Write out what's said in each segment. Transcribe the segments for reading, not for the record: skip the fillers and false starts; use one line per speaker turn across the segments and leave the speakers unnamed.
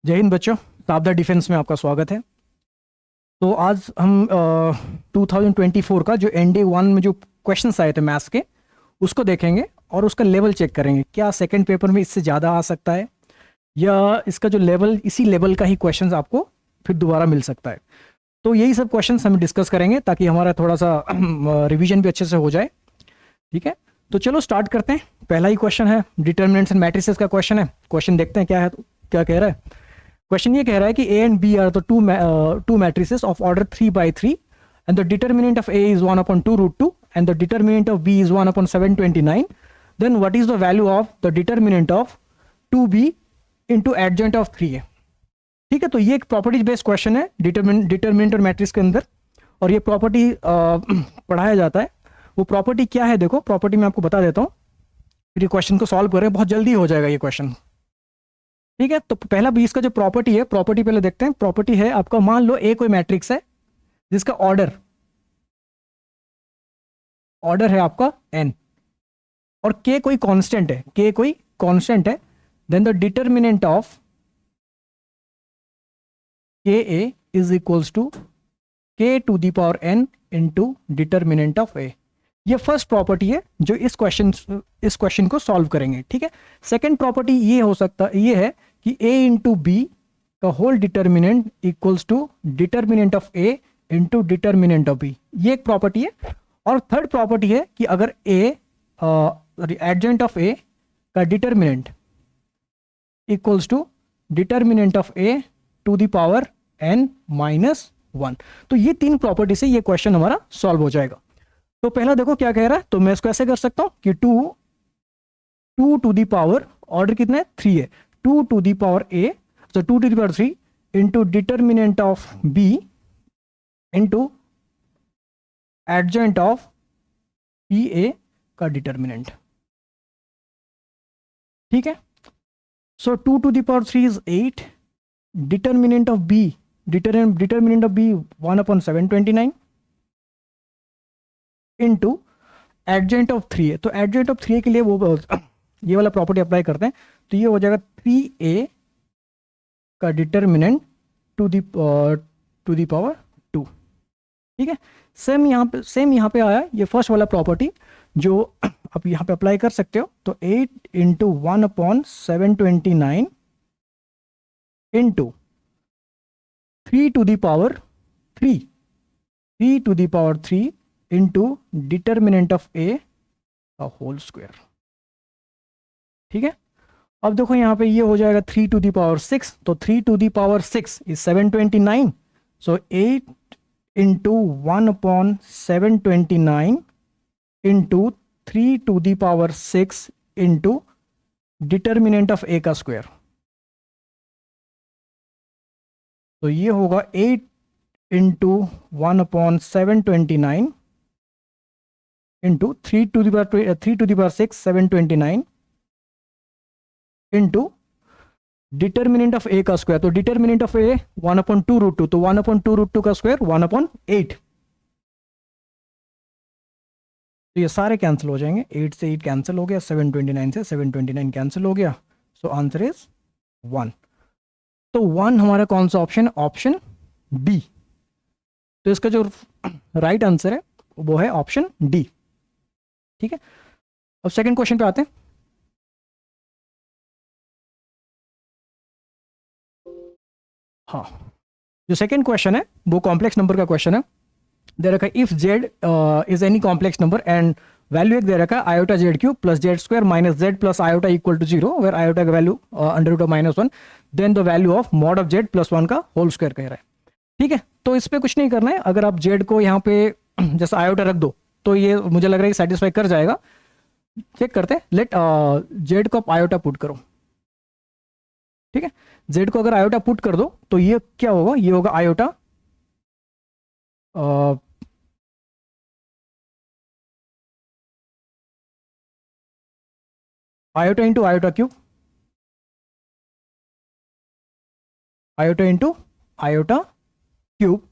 जय हिंद बच्चों, आपदा डिफेंस में आपका स्वागत है। तो आज हम 2024 का जो एनडी 1 में जो क्वेश्चंस आए थे मैथ्स के, उसको देखेंगे और उसका लेवल चेक करेंगे। क्या सेकंड पेपर में इससे ज़्यादा आ सकता है या इसका जो लेवल, इसी लेवल का ही क्वेश्चंस आपको फिर दोबारा मिल सकता है। तो यही सब क्वेश्चंस हम डिस्कस करेंगे ताकि हमारा थोड़ा सा रिविजन भी अच्छे से हो जाए। ठीक है, तो चलो स्टार्ट करते हैं। पहला ही क्वेश्चन है, डिटर्मिनेंट्स एंड मैट्रिसेस का क्वेश्चन है। क्वेश्चन देखते हैं क्या है, क्या कह रहा है। क्वेश्चन ये कह रहा है कि a and b are the two matrices of order 3 by 3 and the determinant of A is 1/2√2 and the determinant of b is 1/729। Then what is the value of the determinant of 2b into adjoint of 3a। ठीक है, तो ये एक properties based question है determinant और matrix के अंदर, और ये प्रॉपर्टी पढ़ाया जाता है। वो प्रॉपर्टी क्या है, देखो प्रॉपर्टी मैं आपको बता देता हूँ, फिर ये क्वेश्चन को सॉल्व करें, बहुत जल्दी हो जाएगा ये क्वेश्चन। ठीक है, तो पहला भी इसका जो प्रॉपर्टी है, प्रॉपर्टी पहले देखते हैं। प्रॉपर्टी है आपका, मान लो ए कोई मैट्रिक्स है जिसका ऑर्डर है आपका n, और k कोई कांस्टेंट है, k कोई कांस्टेंट है, then the determinant of ka is equals to k to the power n into determinant of a। ये फर्स्ट प्रॉपर्टी है जो इस क्वेश्चन को सॉल्व करेंगे। ठीक है, सेकंड प्रॉपर्टी ये हो सकता, ये है कि a इंटू बी का whole determinant equals to determinant of a into determinant of b। ये एक प्रॉपर्टी है। और थर्ड प्रॉपर्टी है कि अगर a एडजेंट ऑफ a का determinant equals to determinant of a to the power n-1। तो ये तीन प्रॉपर्टी से ये क्वेश्चन हमारा सॉल्व हो जाएगा। तो पहला देखो क्या कह रहा है, तो मैं इसको ऐसे कर सकता हूं कि 2 टू दी पावर, ऑर्डर कितना है 3 है, 2 टू दी पावर a, तो 2 to the power 3 into determinant of b into adjoint of pa का डिटर्मिनेंट। ठीक है, so 2 to the power 3 is 8, determinant of b 1/729 into adjoint of 3a। तो adjoint of 3a के लिए वो ये वाला प्रॉपर्टी अप्लाई करते हैं, तो ये हो जाएगा 3a का डिटर्मिनेंट टू दी पावर 2। ठीक है, सेम यहाँ पे आया ये फर्स्ट वाला प्रॉपर्टी जो आप यहाँ पे अप्लाई कर सकते हो। तो 8 into 1/729 into 3 to the power 3 into determinant of a का होल स्क्वायर। ठीक है, अब देखो यहाँ पे ये हो जाएगा 3 टू दी पावर 6, तो 3 to the power 6 is 729, so 8 into 1/729 into 3 to the power 6 into determinant of a का स्क्वायर। तो ये होगा 8 into 1/729 into 3 to the power 6 729 into determinant of a का स्क्वायर। तो डिटर्मिनेंट ऑफ a 1/2√2, तो 1/2√2 का square 1/8। तो ये सारे कैंसिल हो जाएंगे, 8 से 8 कैंसिल हो गया, 729 से 729 कैंसिल हो गया, सो आंसर इज 1। तो 1 हमारा कौन सा ऑप्शन है, ऑप्शन डी। तो इसका जो राइट आंसर है वो है ऑप्शन डी। ठीक है, अब सेकंड क्वेश्चन पे आते हैं। हाँ, जो सेकंड क्वेश्चन है वो कॉम्प्लेक्स नंबर का क्वेश्चन है। दे रखा if z is any complex number and value एक दे रखा iota z cube plus z square minus z plus iota equal to 0, where iota का value √(-1), then the value of mod of z plus 1 का whole square कह रहा है। ठीक है, तो इस पर कुछ नहीं करना है। अगर आप जेड को यहाँ पे जैसा आयोटा रख दो तो ये मुझे लग रहा है सेटिस्फाई कर जाएगा। चेक करते हैं, लेट जेड को आप आयोटा पुट करो। ठीक है, जेड को अगर आयोटा पुट कर दो तो ये क्या होगा, ये होगा iota iota into iota cube, iota into iota cube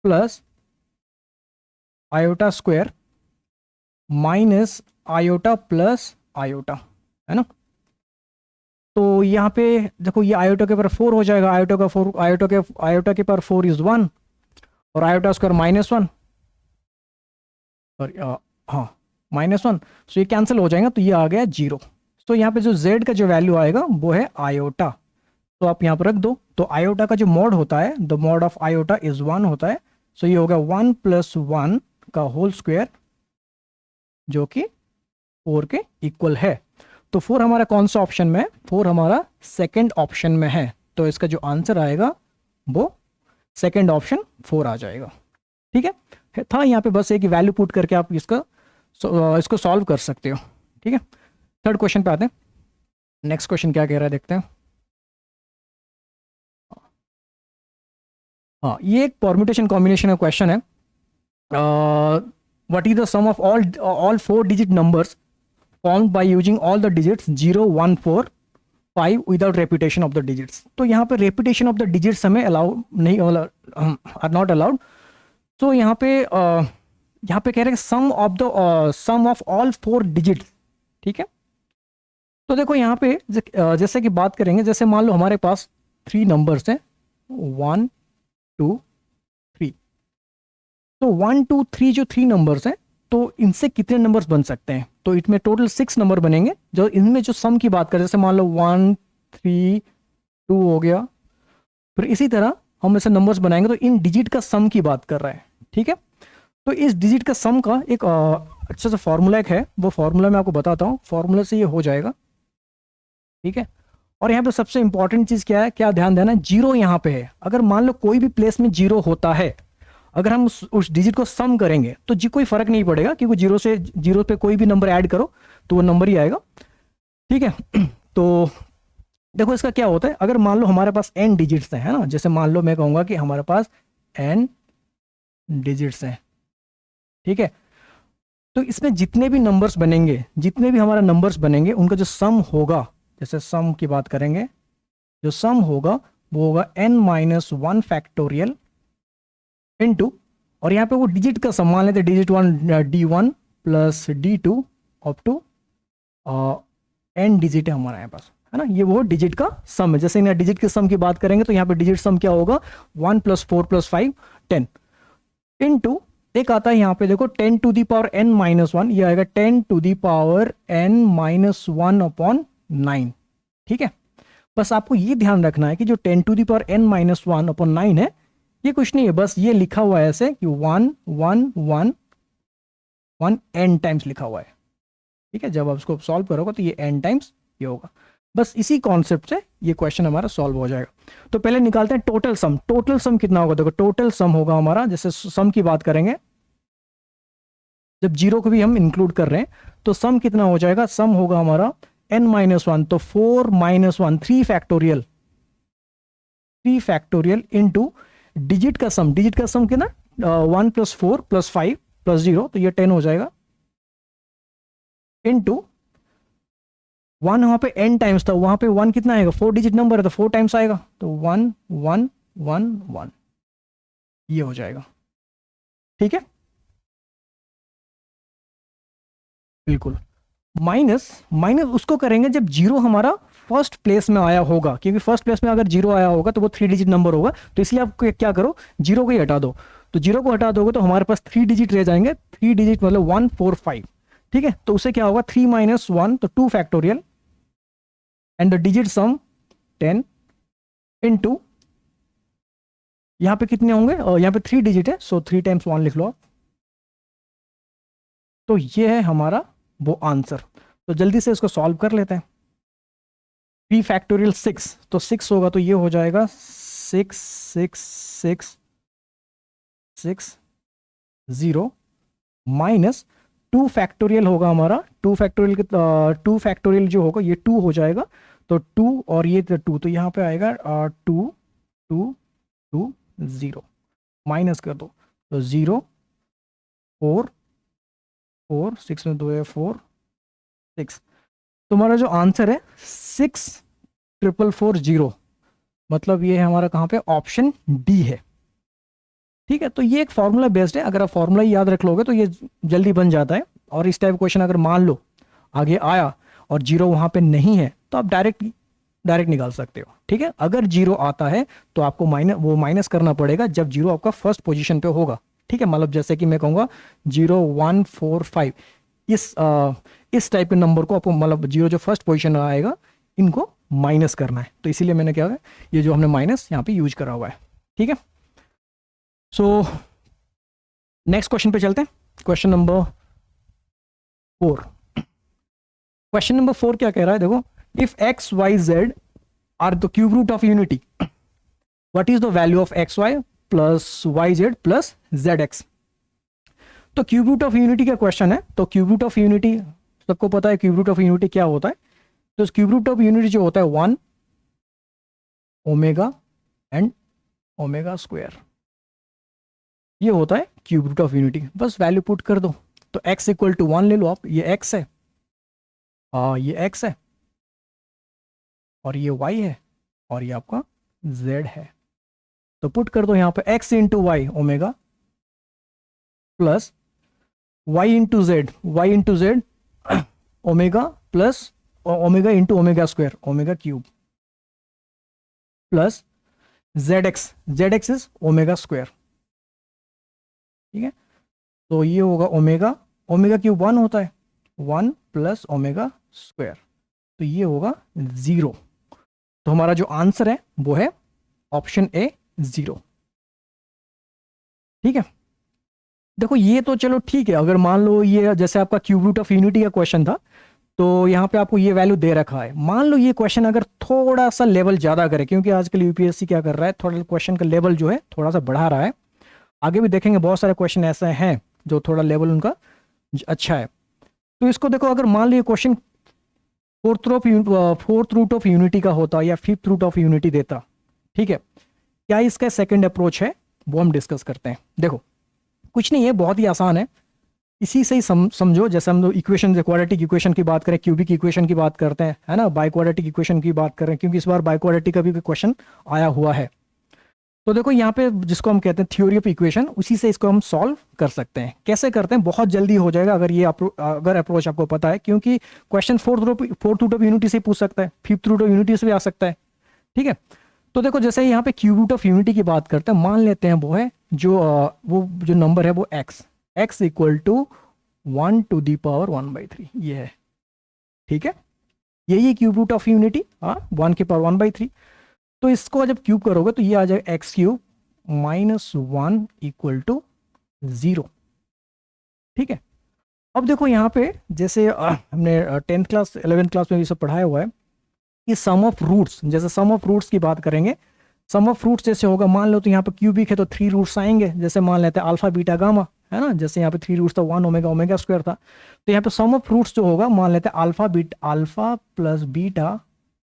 plus iota square minus iota plus iota, है ना। तो यहाँ पे देखो ये आयोटा के पावर 4 हो जाएगा, आयोटा के पावर 4 इज 1 और आयोटा स्क्वायर -1, सॉरी हाँ -1, सो ये कैंसिल हो जाएगा, तो ये आ गया 0। तो यहाँ पे जो z का जो वैल्यू आएगा वो है आयोटा, तो आप यहाँ पर रख दो। तो आयोटा का जो मॉड होता है, the mod of iota is 1 होता है, सो ये होगा 1 + 1 का होल स्क्वायर जो कि 4 के इक्वल है। तो 4 हमारा कौन सा ऑप्शन में है? 4 हमारा सेकंड ऑप्शन में है, तो इसका जो आंसर आएगा वो सेकंड ऑप्शन 4 आ जाएगा। ठीक है, था यहाँ पे बस एक वैल्यू पुट करके आप इसको सॉल्व कर सकते हो। ठीक है, थर्ड क्वेश्चन पे आते हैं। नेक्स्ट क्वेश्चन क्या कह रहा है देखते हैं। हाँ, ये एक परम्यूटेशन कॉम्बिनेशन का क्वेश्चन है। What is the sum of all 4 digit numbers formed by using all the digits 0, 1, 4, 5 without repetition of the digits. तो यहाँ पे रेपिटेशन ऑफ द डिजिट्स हमें अलाउ नहीं, आर नॉट अलाउड। तो यहाँ पे कह रहे हैं सम ऑफ ऑल 4 डिजिट्स। ठीक है, तो देखो यहाँ पे जैसे कि बात करेंगे, जैसे मान लो हमारे पास 3 नंबर्स हैं 1, 2, 3। तो 1, 2, 3 जो 3 नंबर्स हैं, तो इनसे कितने नंबर्स बन सकते हैं? तो इसमें टोटल 6 नंबर बनेंगे। जो इनमें जो सम की बात करें, जैसे मान लो 1, 3, 2 हो गया, फिर इसी तरह हम ऐसे नंबर्स बनाएंगे, तो इन डिजिट का सम की बात कर रहा है। ठीक है, तो इस डिजिट का सम का एक अच्छा सा फॉर्मूला एक है, वो फॉर्मूला मैं आपको बताता हूँ। फॉर्मूला से ये हो जाएगा। ठीक है, और यहाँ पे सबसे इंपॉर्टेंट चीज़ क्या है, क्या ध्यान देना, जीरो यहाँ पे है। अगर मान लो कोई भी प्लेस में जीरो होता है, अगर हम उस डिजिट को सम करेंगे तो जी कोई फर्क नहीं पड़ेगा, क्योंकि जीरो पे कोई भी नंबर ऐड करो तो वो नंबर ही आएगा। ठीक है, तो देखो इसका क्या होता है, अगर मान लो हमारे पास n डिजिट्स हैं, है ना, जैसे मान लो मैं कहूँगा कि हमारे पास n डिजिट्स हैं। ठीक है, तो इसमें जितने भी नंबर्स बनेंगे, उनका जो सम होगा, जैसे सम की बात करेंगे, जो सम होगा वो होगा n-1 फैक्टोरियल इनटू, और यहाँ पे वो डिजिट का सम मान लेते, digit 1 d1 plus d2 up to n digit है हमारे यहाँ पास, है ना, ये वो डिजिट का सम है। जैसे यहाँ डिजिट के सम की बात करेंगे तो यहाँ पे डिजिट सम क्या होगा, 1 + 4 + 5 10 इनटू एक आता है यहाँ पे देखो 10 टू दी पावर n-1, ये आएगा 10 to the power n-1 upon 9। ठीक है, बस आपको ये ध्यान रखना है कि जो 10 to the power n-1 upon 9 है, ये कुछ नहीं है, बस ये लिखा हुआ है ऐसे कि 1 1 1 1 n टाइम्स लिखा हुआ है। ठीक है, जब आप इसको सॉल्व करोगे तो ये n टाइम्स ये होगा। बस इसी कॉन्सेप्ट से ये क्वेश्चन हमारा सॉल्व हो जाएगा। तो पहले निकालते हैं टोटल सम। टोटल सम कितना होगा, देखो टोटल सम होगा हमारा, जैसे सम की बात करेंगे, जब जीरो को भी हम इंक्लूड कर रहे हैं तो सम कितना हो जाएगा, सम होगा हमारा n-1, तो 4 - 1 3 फैक्टोरियल इनटू डिजिट का सम कितना 1 + 4 + 5 + 0, तो ये 10 हो जाएगा, इनटू 1 वहां पे n टाइम्स था, वहां पे 1 कितना आएगा, 4 डिजिट नंबर है तो 4 टाइम्स आएगा, तो 1 1 1 1 ये हो जाएगा। ठीक है, बिल्कुल। माइनस उसको करेंगे जब जीरो हमारा फर्स्ट प्लेस में आया होगा, क्योंकि फर्स्ट प्लेस में अगर जीरो आया होगा तो वो 3 डिजिट नंबर होगा, तो इसलिए आप क्या करो, जीरो को ही हटा दो। तो जीरो को हटा दोगे तो हमारे पास 3 डिजिट रह जाएंगे, 3 डिजिट मतलब 1 4 5। ठीक है, तो उससे क्या होगा, 3 - 1 तो 2 factorial and the digit some 10 into, यहां पे कितने होंगे, यहां पे 3 डिजिट है, सो 3 टाइम्स 1 लिख लो। तो ये है हमारा वो आंसर। तो जल्दी से इसको सॉल्व कर लेते हैं। 3 फैक्टोरियल 6, तो 6 होगा तो ये हो जाएगा 6 6 6 6 0 माइनस 2 फैक्टोरियल होगा हमारा, 2 फैक्टोरियल जो होगा ये 2 हो जाएगा, तो 2 और ये 2, तो यहाँ पे आएगा 2 2 2 0 माइनस कर दो, तो 0 4 4 6 में 2 है 4 6, तुम्हारा जो आंसर है 64440, मतलब ये हमारा कहाँ पे, ऑप्शन डी है। ठीक है, तो ये एक फॉर्मूला बेस्ड है, अगर आप फॉर्मूला ही याद रख लोगे तो ये जल्दी बन जाता है। और इस टाइप क्वेश्चन अगर मान लो आगे आया और जीरो वहां पे नहीं है, तो आप डायरेक्ट डायरेक्ट निकाल सकते हो, ठीक है। अगर जीरो आता है तो आपको माइनस करना पड़ेगा जब जीरो आपका फर्स्ट पोजीशन पे होगा, ठीक है। मतलब जैसे कि मैं कहूँगा 0 1 4 5, इस टाइप के नंबर को आपको, मतलब जीरो जो फर्स्ट पोजीशन आएगा इनको माइनस करना है, तो इसीलिए मैंने क्या है, ये जो हमने माइनस यहाँ पे यूज करा हुआ है, ठीक है। सो नेक्स्ट क्वेश्चन पे चलते हैं, क्वेश्चन नंबर 4। क्वेश्चन नंबर 4 क्या कह रहा है, देखो, if x y z are the cube root of unity, what is the value of x y plus y z plus z x. तो क्यूब रूट ऑफ यूनिटी का question है, तो cube root of unity सबको पता है, cube root of unity क्या होता है। तो क्यूब रूट ऑफ यूनिटी जो होता है 1 ओमेगा एंड ओमेगा स्क्वायर, ये होता है क्यूब रूट ऑफ यूनिटी। बस वैल्यू पुट कर दो, तो x इक्वल टू 1 ले लो आप, ये x है, ये x है, और ये y है, और ये आपका z है। तो पुट कर दो यहाँ पे x into y omega plus y into z omega plus omega into omega square omega cube plus z x is omega square, ठीक है। तो ये होगा ओमेगा क्यूब 1 होता है, 1 प्लस ओमेगा स्क्वायर, तो ये होगा 0। तो हमारा जो आंसर है वो है ऑप्शन ए 0, ठीक है। देखो ये तो चलो ठीक है, अगर मान लो ये जैसे आपका क्यूब रूट ऑफ यूनिटी का क्वेश्चन था, तो यहाँ पे आपको ये वैल्यू दे रखा है। मान लो ये क्वेश्चन अगर थोड़ा सा लेवल ज़्यादा करे, क्योंकि आजकल यूपीएससी क्या कर रहा है, थोड़ा क्वेश्चन का लेवल जो है थोड़ा सा बढ़ा रहा है। आगे भी देखेंगे बहुत सारे क्वेश्चन ऐसे हैं जो थोड़ा लेवल उनका अच्छा है। तो इसको देखो, अगर मान लो ये question fourth root of unity का होता या फिफ्थ रूट ऑफ यूनिटी देता, ठीक है, क्या इसका सेकंड अप्रोच है वो हम डिस्कस करते हैं। देखो कुछ नहीं है, बहुत ही आसान है, इसी से ही समझो। जैसे हम लोग इक्वेशन, क्वाड्रेटिक इक्वेशन की बात करें, क्यूबिक इक्वेशन की बात करते हैं, है ना, बाइक्वाड्रेटिक इक्वेशन की बात करें, क्योंकि इस बार बाइक्वाड्रेटिक का भी क्वेश्चन आया हुआ है। तो देखो यहाँ पे जिसको हम कहते हैं थ्योरी ऑफ इक्वेशन, उसी से इसको हम सॉल्व कर सकते हैं। कैसे करते हैं, बहुत जल्दी हो जाएगा अगर ये अगर अप्रोच आपको पता है, क्योंकि question fourth root of unity से पूछ सकता है, फिफ्थ रूट ऑफ यूनिटी से भी आ सकता है, ठीक है। तो देखो जैसे यहाँ पे क्यूब रूट ऑफ यूनिटी की बात करते हैं, मान लेते हैं वो है जो नंबर है वो x equal to 1 to the power 1/3, ये है, ठीक है। यही क्यूब रूट ऑफ यूनिटी, 1 की पावर 1/3। तो इसको जब क्यूब करोगे तो ये आ जाएगा एक्स क्यूब -1 इक्वल टू 0, ठीक है। अब देखो यहाँ पे जैसे हमने 10th क्लास 11th क्लास में भी सब पढ़ाया हुआ है कि सम ऑफ रूट्स, जैसे सम ऑफ रूट्स की बात करेंगे, सम ऑफ रूट्स जैसे होगा, मान लो तो यहाँ पे क्यूबिक है तो 3 रूट्स आएंगे, जैसे मान लेते हैं अल्फा बीटा गामा, है ना, जैसे यहाँ पे 3 रूट्स था, 1 ओमेगा स्क्वायर था। तो यहाँ पे सम ऑफ रूट्स जो होगा, मान लेते हैं alpha plus beta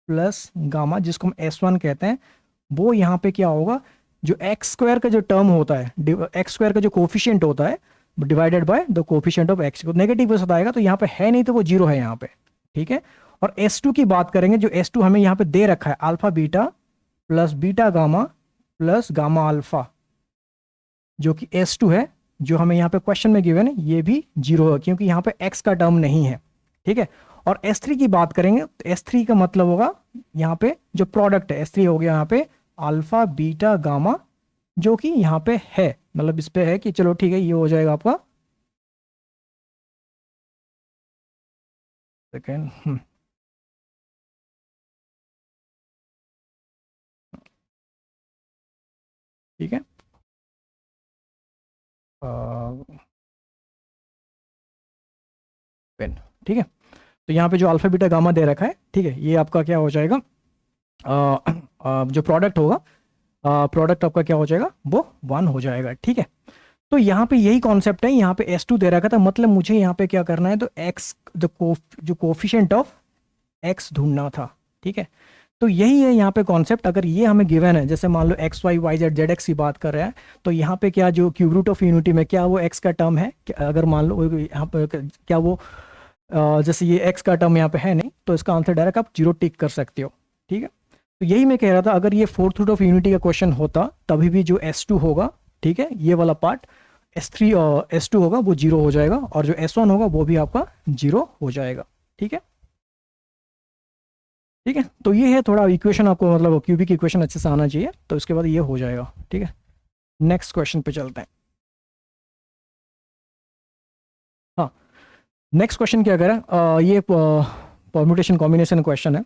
plus gamma, जिसको हम S1 कहते हैं, वो यहाँ पे क्या होगा, जो एक्स स्क्वायर का जो टर्म होता है, एक्स स्क्वायर का जो कोफिशिएंट होता है divided by the coefficient of x, को नेगेटिव के साथ आएगा, तो यहाँ पे है नहीं तो वो 0 है यहाँ पे, ठीक है। और S2 की बात करेंगे, जो S2 हमें यहाँ पे दे रखा है, alpha beta plus beta gamma plus gamma alpha, जो कि S2 है, जो हमें यहाँ पे क्वेश्चन में गिवन है, ये भी 0 है, क्योंकि यहाँ पे x का टर्म नहीं है, ठीक है। और S3 की बात करेंगे तो S3 का मतलब होगा यहाँ पे जो प्रोडक्ट है, S3 हो गया यहाँ पे अल्फा बीटा गामा, जो कि यहाँ पे है, मतलब इस पे है कि चलो ठीक है, ये हो जाएगा आपका सेकेंड, ठीक है। पेन, ठीक है। तो यहाँ पे जो अल्फा बीटा गामा दे रखा है, ठीक है, ये आपका क्या हो जाएगा, जो प्रोडक्ट होगा, प्रोडक्ट आपका क्या हो जाएगा, वो 1 हो जाएगा, ठीक है। तो यहाँ पे यही कॉन्सेप्ट है, यहाँ पे S2 दे रखा था, मतलब मुझे यहाँ पे क्या करना है, तो x जो कोफिशिएंट ऑफ x ढूंढना था, ठीक है। तो यही है यहाँ पे कॉन्सेप्ट। अगर ये हमें गिवन है, जैसे मान लो x y y z z x की बात कर रहे हैं, तो यहाँ पे क्या जो क्यूब रूट ऑफ यूनिटी में क्या वो x का टर्म है, अगर मान लो यहाँ पे क्या वो जैसे ये x का टर्म यहाँ पे है नहीं, तो इसका आंसर डायरेक्ट आप 0 टिक कर सकते हो, ठीक है। तो यही मैं कह रहा था, अगर ये फोर्थ रूट ऑफ यूनिटी का क्वेश्चन होता तभी भी जो S2 होगा, ठीक है, ये वाला पार्ट S3 और S2 होगा वो 0 हो जाएगा, और जो S1 होगा वो भी आपका 0 हो जाएगा, ठीक है। ठीक है, तो ये है थोड़ा इक्वेशन, आपको मतलब क्यूबिक इक्वेशन अच्छे से आना चाहिए, तो इसके बाद ये हो जाएगा। ठीक है, नेक्स्ट क्वेश्चन पे चलते हैं। हाँ, नेक्स्ट क्वेश्चन क्या करें, ये परम्यूटेशन कॉम्बिनेशन क्वेश्चन है।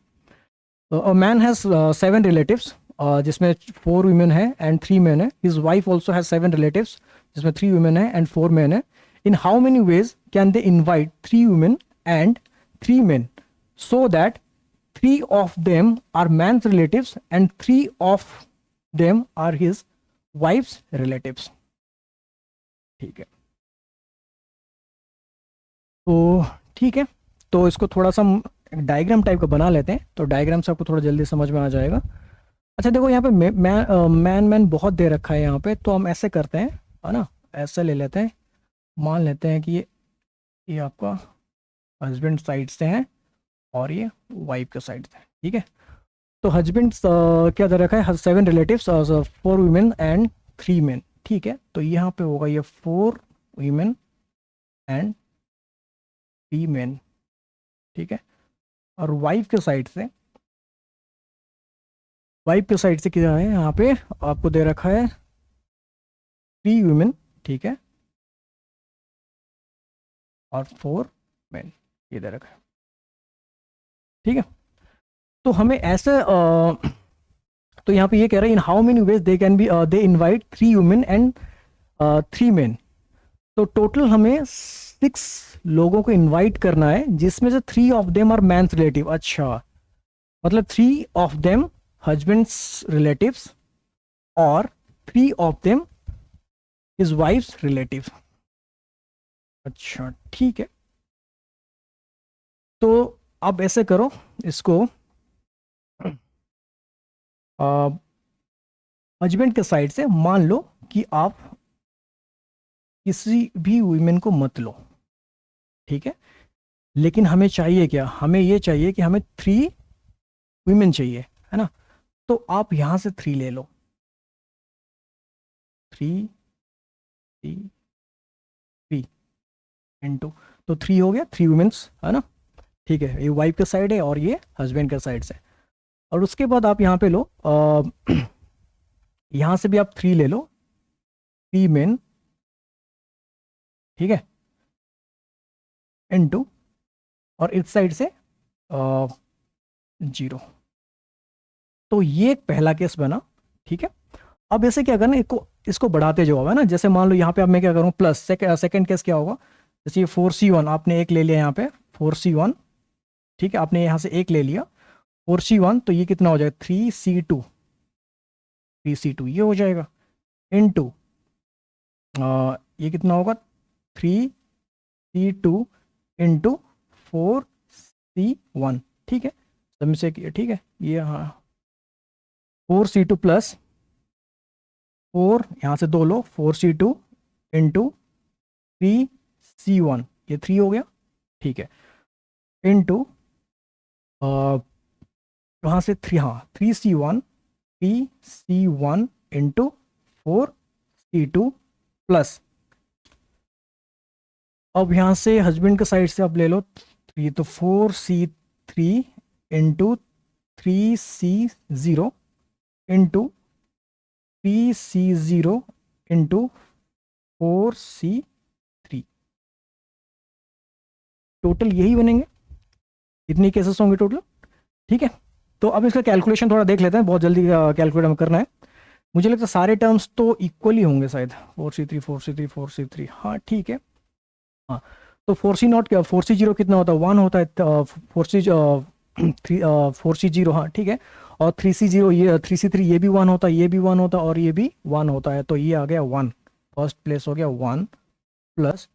अ मैन हैज 7 रिलेटिव्स, जिसमें 4 वीमेन है एंड 3 मेन है। His wife also has 7 relatives, जिसमें 3 वीमेन है एंड 4 मेन है। In how many ways can they invite 3 women and 3 main so that 3 of them are man's relatives and 3 of them are his wife's relatives? ठीक है, तो ठीक है, तो इसको थोड़ा सा हम डायग्राम टाइप का बना लेते हैं, तो डायग्राम से आपको थोड़ा जल्दी समझ में आ जाएगा। अच्छा देखो, यहाँ पे मैन मैन बहुत दे रखा है यहाँ पे, तो हम ऐसे करते हैं, है ना, ऐसे ले लेते हैं, मान लेते हैं कि ये आपका हस्बैंड साइड से है और ये वाइफ के साइड से है। ठीक है, तो हस्बैंड क्या दे रखा है, 7 रिलेटिव्स, 4 वीमेन एंड 3 मेन। ठीक है, तो यहाँ पे होगा ये 4 वीमेन एंड 3 मेन। ठीक है, और वाइफ के साइड से क्या है, यहाँ पे आपको दे रखा है 3 वीमेन। ठीक है, और 4 मेन, ये दे रखा है। ठीक है, तो हमें ऐसे तो यहाँ पे ये कह रहा है in how many ways they can be they invite 3 women and 3 main. तो टोटल हमें 6 लोगों को इनवाइट करना है, जिसमें से 3 of them are men's relative. अच्छा, मतलब 3 ऑफ देम हस्बैंड्स रिलेटिव्स और 3 of them his wife's relative. अच्छा ठीक है, तो अब ऐसे करो इसको, हस्बैंड के साइड से मान लो कि आप किसी भी वुमेन को मत लो। ठीक है, लेकिन हमें चाहिए क्या, हमें ये चाहिए कि हमें 3 वुमेन चाहिए, है ना, तो आप यहां से 3 ले लो, 3 3 3 इनटू, तो 3 हो गया, 3 वुमेन्स, है ना। ठीक है, ये वाइफ के साइड है और ये हस्बैंड के साइड से। और उसके बाद आप यहाँ पे लो, यहाँ से भी आप 3 ले लो, 3 मेन। ठीक है, इनटू, और इस साइड से 0। तो ये एक पहला केस बना। ठीक है, अब ऐसे क्या करना, इसको बढ़ाते जाओ, है ना। जैसे मान लो यहाँ पे अब मैं क्या करूँ, प्लस सेकंड केस क्या होगा, जैसे ये 4C1 आपने एक ले लिया यहाँ पे, 4C1। ठीक है, आपने यहाँ से एक ले लिया 4C1, तो ये कितना हो जाएगा, 3C2 ये हो जाएगा, इनटू ये कितना होगा, 3C2 इंटू 4C1। ठीक है, सब में से ठीक है, ये हाँ 4C2 प्लस 4, यहाँ से 2 लो, 4C2 इंटू 3C1, ये 3 हो गया। ठीक है, इंटू वहाँ से 3, हाँ 3C1 इंटू 4C2 प्लस, अब यहाँ से हस्बैंड के साइड से अब ले लो 3, तो 4C3 into 3C0 into 3C0 into 4C3, total यही बनेंगे, इतनी केसेस होंगे टोटल। ठीक है, तो अब इसका कैलकुलेशन थोड़ा देख लेते हैं, बहुत जल्दी कैलकुलेट हमें करना है। मुझे लगता है सारे टर्म्स तो इक्वली होंगे शायद, 4C3 हाँ ठीक है। हाँ, तो 4C0 क्या, 4C0 कितना होता है, 1 होता है, 4C0 हाँ ठीक है, और 3C0 ये 3C3 ये भी 1 होता है, ये भी 1 होता है और ये भी 1 होता है, तो ये आ गया 1, फर्स्ट प्लेस हो गया 1 प्लस,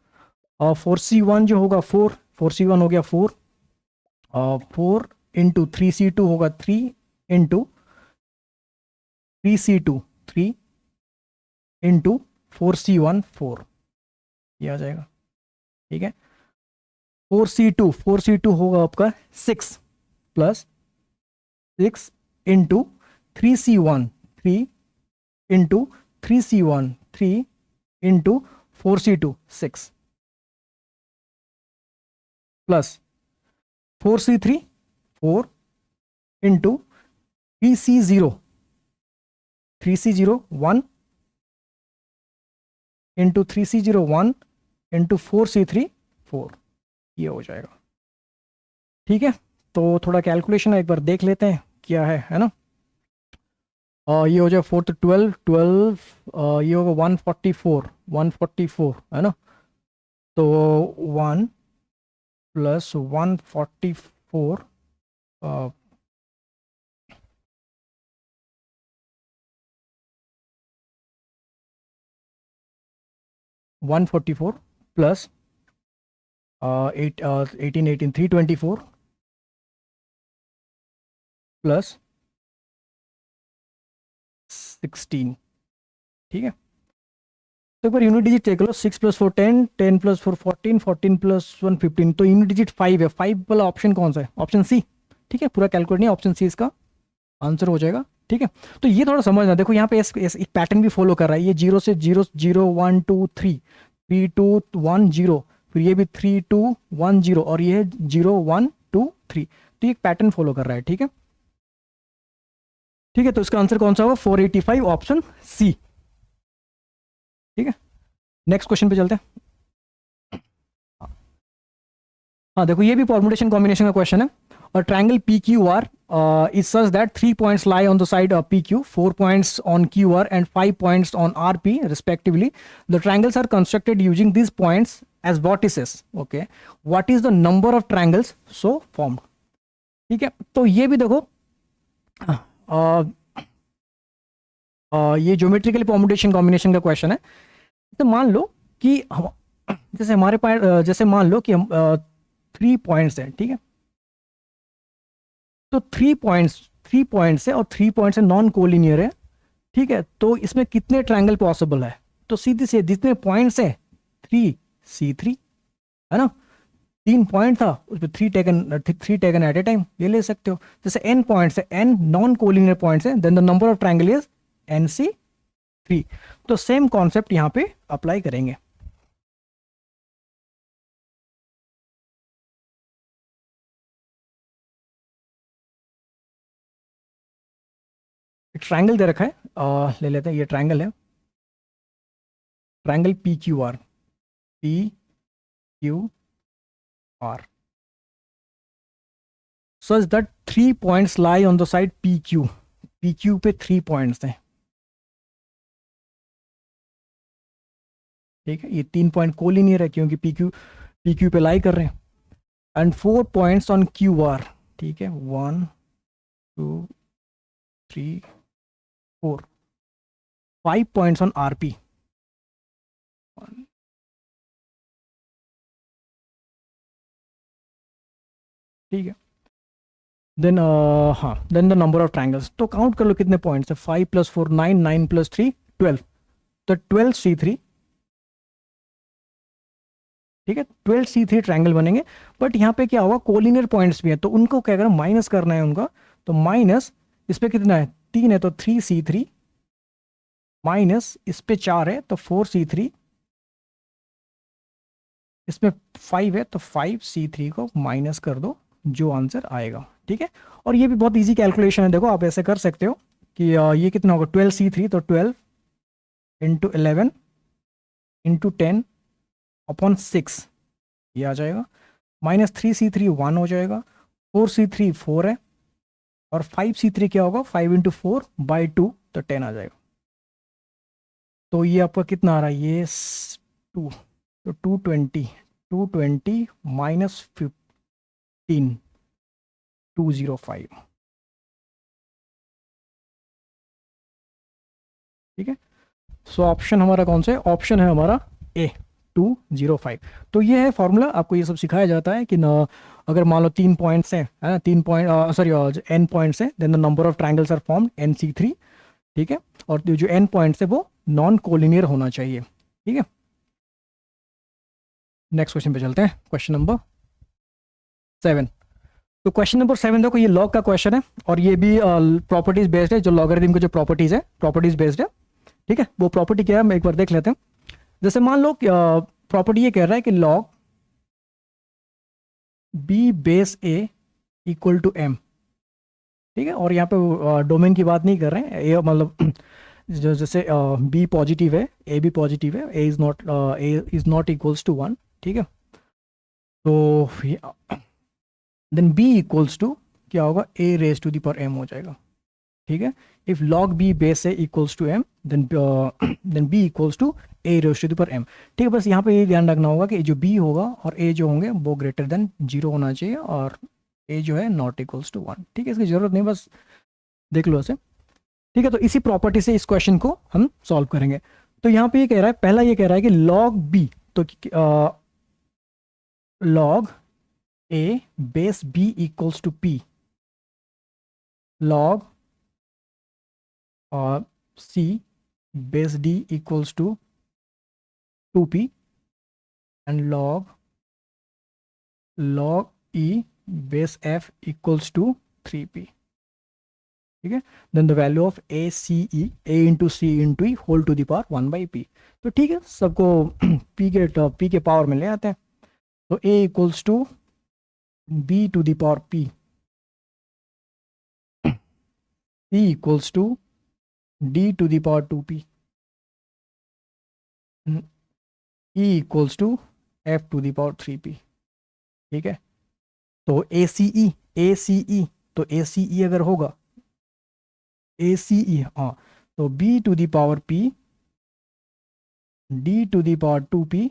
और 4C1 जो होगा 4C1 हो गया 4, और 4 इंटू 3C2 होगा 3 इंटू 3C2 3 इंटू 4C1 4, ये आ जाएगा। ठीक है, 4C2 होगा आपका 6 plus 6 into 3C1 3 into 3C1 3 into 4C2 6 plus 4C3 4 into 3C0 1 into 3C0 1 into 4C3 4, ये हो जाएगा। ठीक है, तो थोड़ा कैलकुलेशन एक बार देख लेते हैं क्या है ना। ये हो जाए 4 तो 12 12, ये होगा 144 है ना। तो 1 प्लस 144 144 प्लस 18 324 प्लस 16। ठीक है, तो एक बार यूनिट डिजिट चेक करो। 6 + 4 10, 10 + 4 14, 14 + 1 15। तो यूनिट डिजिट 5 है। 5 वाला ऑप्शन कौन सा है? Option C. ठीक है, पूरा कैलकुलेट नहीं, ऑप्शन सी इसका आंसर हो जाएगा। ठीक है, तो ये थोड़ा समझना। देखो यहाँ पे एक पैटर्न भी फॉलो कर रहा है। ये 0 से 0 0 1 2 3 3 2 1 0, फिर ये भी 3 2 1 0 और ये है 0 1 2 3। तो ये एक पैटर्न फॉलो कर रहा है। ठीक है, ठीक है, तो इसका आंसर कौन सा होगा? 485, ऑप्शन सी। ठीक है, नेक्स्ट क्वेश्चन पे चलते हैं। हाँ देखो, ये भी परमुटेशन कॉम्बिनेशन का क्वेश्चन है। और triangle P Q R is such that 3 points lie on the side of PQ, 4 points on QR, and 5 points on RP, respectively. The triangles are constructed using these points as vertices. Okay, what is the number of triangles so formed? ठीक है, तो ये भी देखो, ये geometrically permutation combination का question है। तो मान लो कि जैसे हमारे पास जैसे मान लो कि हम 3 पॉइंट्स हैं। ठीक है, तो 3 पॉइंट्स है और 3 पॉइंट्स है, नॉन कोलिनियर है। ठीक है, तो इसमें कितने ट्रायंगल पॉसिबल है? तो सीधे से जितने पॉइंट्स है 3C3 है ना। 3 पॉइंट था, उसमें 3 टेकन एट ए टाइम, ये ले सकते हो। जैसे n पॉइंट्स है, n नॉन कोलिनियर पॉइंट्स है, then the number of triangle is NC3। तो सेम कॉन्सेप्ट यहां पे अप्लाई करेंगे। ट्रायंगल दे रखा है, ले लेते हैं। ये ट्रायंगल है, triangle PQR, PQR, such that 3 points lie on the side PQ। PQ पे 3 पॉइंट्स हैं। ठीक है, ये 3 पॉइंट कोलिनियर है क्योंकि PQ पे लाई कर रहे हैं। And 4 points on QR। ठीक है, 1 2 3 4, 5 पॉइंट्स ऑन RP। ठीक है, देन हाँ, then the number of triangles. तो काउंट कर लो कितने पॉइंट्स है। 5 + 4 9, 9 + 3 12। तो 12C3। ठीक है, 12C3 ट्रायंगल बनेंगे। बट यहाँ पे क्या होगा, कोलिनियर पॉइंट्स भी हैं, तो उनको क्या करना, माइनस करना है उनका। तो माइनस इस पे कितना है, 3 है, तो 3C3 माइनस इस पे 4 है, तो 4C3, इसमें 5 है, तो 5C3 को माइनस कर दो, जो आंसर आएगा। ठीक है, और ये भी बहुत इजी कैलकुलेशन है। देखो आप ऐसे कर सकते हो कि ये कितना होगा, 12C3, तो 12 इंटू 11 इंटू 10 अपॉन 6, ये आ जाएगा। माइनस 3C3 1 हो जाएगा, 4C3 4 है, और 5C3 क्या होगा, 5 इंटू 4/2, तो 10 आ जाएगा। तो ये आपका कितना आ रहा है, ये 2, तो 220 माइनस 15 205। ठीक है, सो ऑप्शन हमारा कौन सा है? ऑप्शन है हमारा ए, 205। तो ये है फॉर्मूला, आपको ये सब सिखाया जाता है कि न, अगर मान लो 3 पॉइंट्स हैं, है ना, 3 पॉइंट, सॉरी, n पॉइंट्स हैं, then the number of triangles are formed NC3। ठीक है, और जो n पॉइंट्स है वो नॉन कोलिनियर होना चाहिए। ठीक है, नेक्स्ट क्वेश्चन पे चलते हैं। Question number 7। तो क्वेश्चन नंबर 7 देखो, ये लॉग का क्वेश्चन है और ये भी प्रॉपर्टीज बेस्ड है। जो लॉगरिथम के जो प्रॉपर्टीज है, प्रॉपर्टीज बेस्ड है। ठीक है, वो प्रॉपर्टी क्या है, हम एक बार देख लेते हैं। जैसे मान लो प्रॉपर्टी ये कह रहा है कि log B base A equal to M। ठीक है। और यहाँ पे डोमेन की बात नहीं कर रहे हैं, ये मतलब जो जैसे बी पॉजिटिव है, ए भी पॉजिटिव है, A is not equals to 1, ठीक है। तो देन बी इक्वल्स टू क्या होगा, a raise to the power m हो जाएगा, ठीक है। If log b base a equals to m, then b equals to a raise to the power m, ठीक है। बस यहाँ पे ये ध्यान रखना होगा कि जो बी होगा और ए जो होंगे वो ग्रेटर देन 0 होना चाहिए, और ए जो है नॉट इक्वल्स टू 1, ठीक है। इसकी जरूरत नहीं, बस देख लो ऐसे, ठीक है। तो इसी प्रॉपर्टी से इस क्वेश्चन को हम सॉल्व करेंगे। तो यहाँ पे ये कह रहा है, पहला ये कह रहा है कि लॉग बी, तो log a base b equals to p, log और c base d equals to 2p, and log e base f equals to 3p, ठीक है। Then the value of a c e, a into c into e whole to the power 1/p। तो ठीक है, सबको p के power में ले आते हैं। तो a equals to b to the power p, c equals to d to the power 2p, e equals to f to the power 3p, ठीक है। तो ACE तो ACE अगर होगा ACE, हाँ, तो b to the power p, d to the power 2p,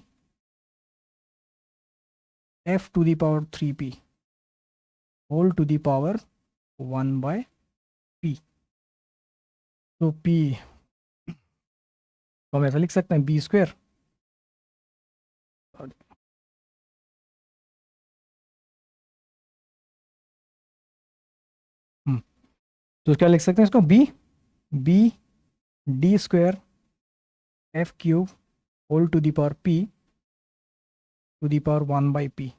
f to the power 3p whole to the power 1/p। तो p तो हम ऐसा लिख सकते हैं b स्क्वायर, तो क्या लिख सकते हैं इसको, b d square f cube whole to the power p to the power 1/p।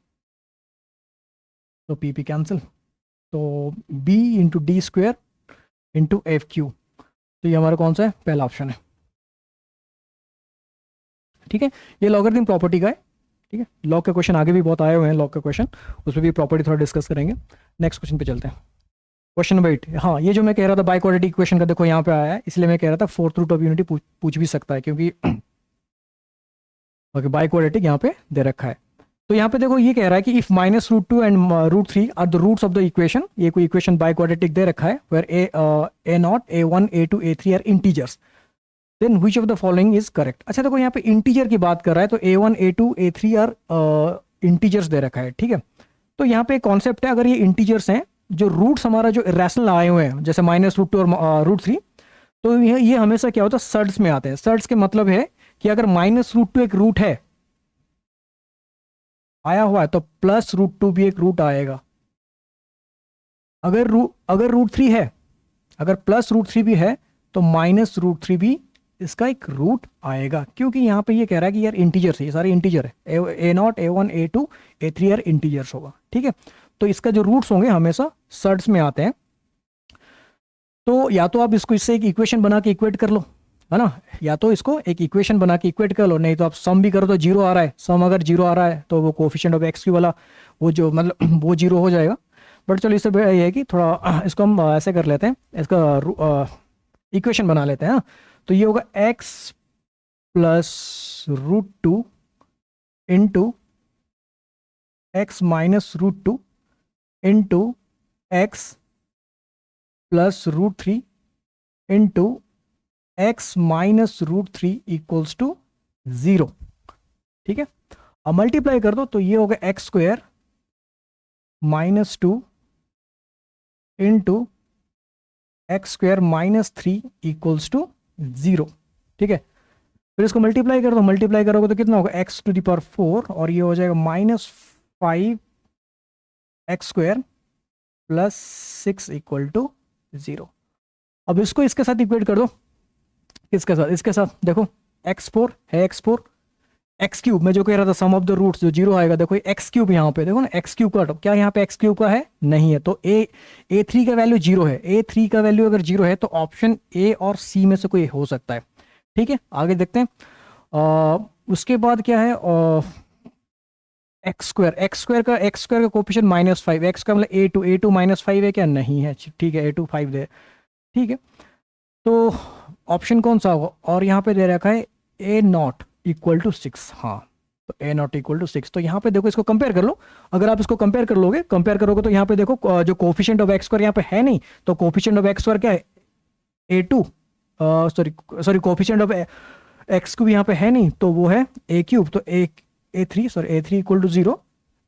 तो p कैंसिल, तो b into D square into F cube, तो ये हमारा कौन सा है, पहला ऑप्शन है, ठीक है। ये लॉगरिथम प्रॉपर्टी का है, ठीक है। लॉग के क्वेश्चन आगे भी बहुत आए हुए हैं, लॉग के क्वेश्चन, उसमें भी प्रॉपर्टी थोड़ा डिस्कस करेंगे। नेक्स्ट क्वेश्चन पे चलते हैं, क्वेश्चन नंबर 8। हाँ, ये जो मैं कह रहा था बाइक्वाड्रेटिक इक्वेशन का, देखो यहाँ पे आया है, इसलिए मैं कह रहा था फोर्थ रूट ऑफ यूनिटी पूछ भी सकता है, क्योंकि ओके बाइक्वाड्रेटिक यहाँ पे दे रखा है। तो यहाँ पे देखो ये कह रहा है कि if -√2 and √3 are the roots of the equation, ये कोई इक्वेशन बाइक्वाड्रेटिक दे रखा है, where a0 a1 a2 a3 are integers, then which of the following is correct. अच्छा देखो यहाँ पे इंटीजर की बात कर रहा है, तो a1 a2 a3 are integers दे रखा है, ठीक है। तो यहाँ पे एक कॉन्सेप्ट है, अगर ये इंटीजर्स हैं, जो रूट्स हमारा जो इरेशनल आए हुए हैं, जैसे -√2 और √3, तो ये हमेशा क्या होता है, सर्ड्स में आते हैं। सर्ड्स के मतलब है कि अगर -√2 एक रूट है, आया हुआ है, तो +√2 भी एक रूट आएगा। अगर √3 है, अगर +√3 भी है, तो -√3 भी इसका एक रूट आएगा, क्योंकि यहाँ पे ये कह रहा है कि यार इंटीजर है, ये सारे इंटीजर है, a0 a1 a2 a3 यार इंटीजर्स होगा, ठीक है। तो इसका जो रूट्स होंगे हमेशा सर्ड्स में आते हैं। तो या तो आप इसको इससे एक इक्वेशन बना के इक्वेट कर लो, है ना, या तो इसको एक इक्वेशन बना के इक्वेट कर लो, नहीं तो आप सम भी करो तो 0 आ रहा है, सम अगर 0 आ रहा है तो वो कोफिशिएंट ऑफ एक्स क्यू वाला वो जो मतलब वो 0 हो जाएगा। बट चलो इससे ये है कि थोड़ा इसको हम ऐसे कर लेते हैं, इसका इक्वेशन बना लेते हैं, हाँ। तो ये होगा x + √2 into x -√2 into x + √3 into x -√3 equals to 0, ठीक है। अब मल्टीप्लाई कर दो, तो ये होगा x² -2 into x² -3 equals to 0, ठीक है। फिर इसको मल्टीप्लाई कर दो, मल्टीप्लाई करोगे तो कितना होगा, x टू द पावर 4, और ये हो जाएगा -5 x² + 6 इक्वल टू 0। अब इसको इसके साथ इक्वेट कर दो, किसके साथ, इसके साथ, देखो x4 है, x4 x³ में जो कह रहा था सम ऑफ द रूट्स जो 0 आएगा, देखो x³ यहाँ पे देखो ना, x³ का क्या यहाँ पे x³ का है, नहीं है, तो a3 का वैल्यू 0 है, a3 का वैल्यू अगर 0 है तो ऑप्शन a और c में से कोई हो सकता है, ठीक है। आगे देखते हैं, उसके बाद क्या है, एक्स स्क्वायर का कोफिशिएंट -5, एक्स का मतलब ए टू -5 है क्या? नहीं है, ठीक है, A2 5 दे, ठीक है। तो ऑप्शन कौन सा होगा? और यहाँ पे दे रखा है A0 = 6, हाँ, तो A0 = 6। तो यहाँ पे देखो, इसको कंपेयर कर लो। अगर आप इसको कंपेयर करोगे तो यहाँ पे देखो जो कोफिशिएंट ऑफ एक्स स्क्वायर यहाँ पे है नहीं, तो कोफिशिएंट ऑफ एक्स स्क्वायर क्या है? A2, sorry coefficient of x cube यहाँ पे है नहीं, तो वो है A3, तो A3 = 0।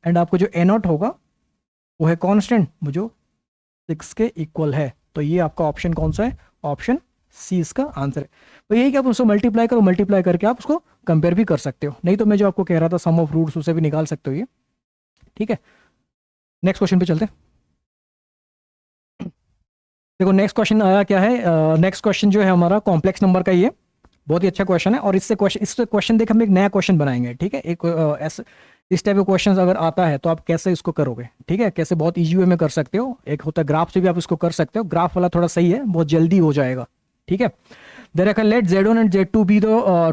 एंड आपको जो A0 होगा वो है कांस्टेंट, वो जो 6 के इक्वल है। तो ये आपका ऑप्शन कौन सा है? ऑप्शन सी इसका आंसर है। तो यही कि आप उसको मल्टीप्लाई करके आप उसको कंपेयर भी कर सकते हो। नहीं तो मैं जो आपको कह रहा था सम ऑफ रूट्स, उसे भी निकाल सकते हो ये, ठीक है। नेक्स्ट क्वेश्चन पे चलते हैं। देखो नेक्स्ट क्वेश्चन आया क्या है। नेक्स्ट क्वेश्चन जो है हमारा कॉम्प्लेक्स नंबर का, ये बहुत ही अच्छा क्वेश्चन है। और इससे क्वेश्चन देख हम एक नया क्वेश्चन बनाएंगे, ठीक है। इस टाइप के क्वेश्चन अगर आता है तो आप कैसे इसको करोगे, ठीक है, कैसे बहुत इजी वे में कर सकते हो। एक होता है ग्राफ से भी आप इसको कर सकते हो, ग्राफ वाला थोड़ा सही है, बहुत जल्दी हो जाएगा, ठीक है। Let Z1 and Z2 be the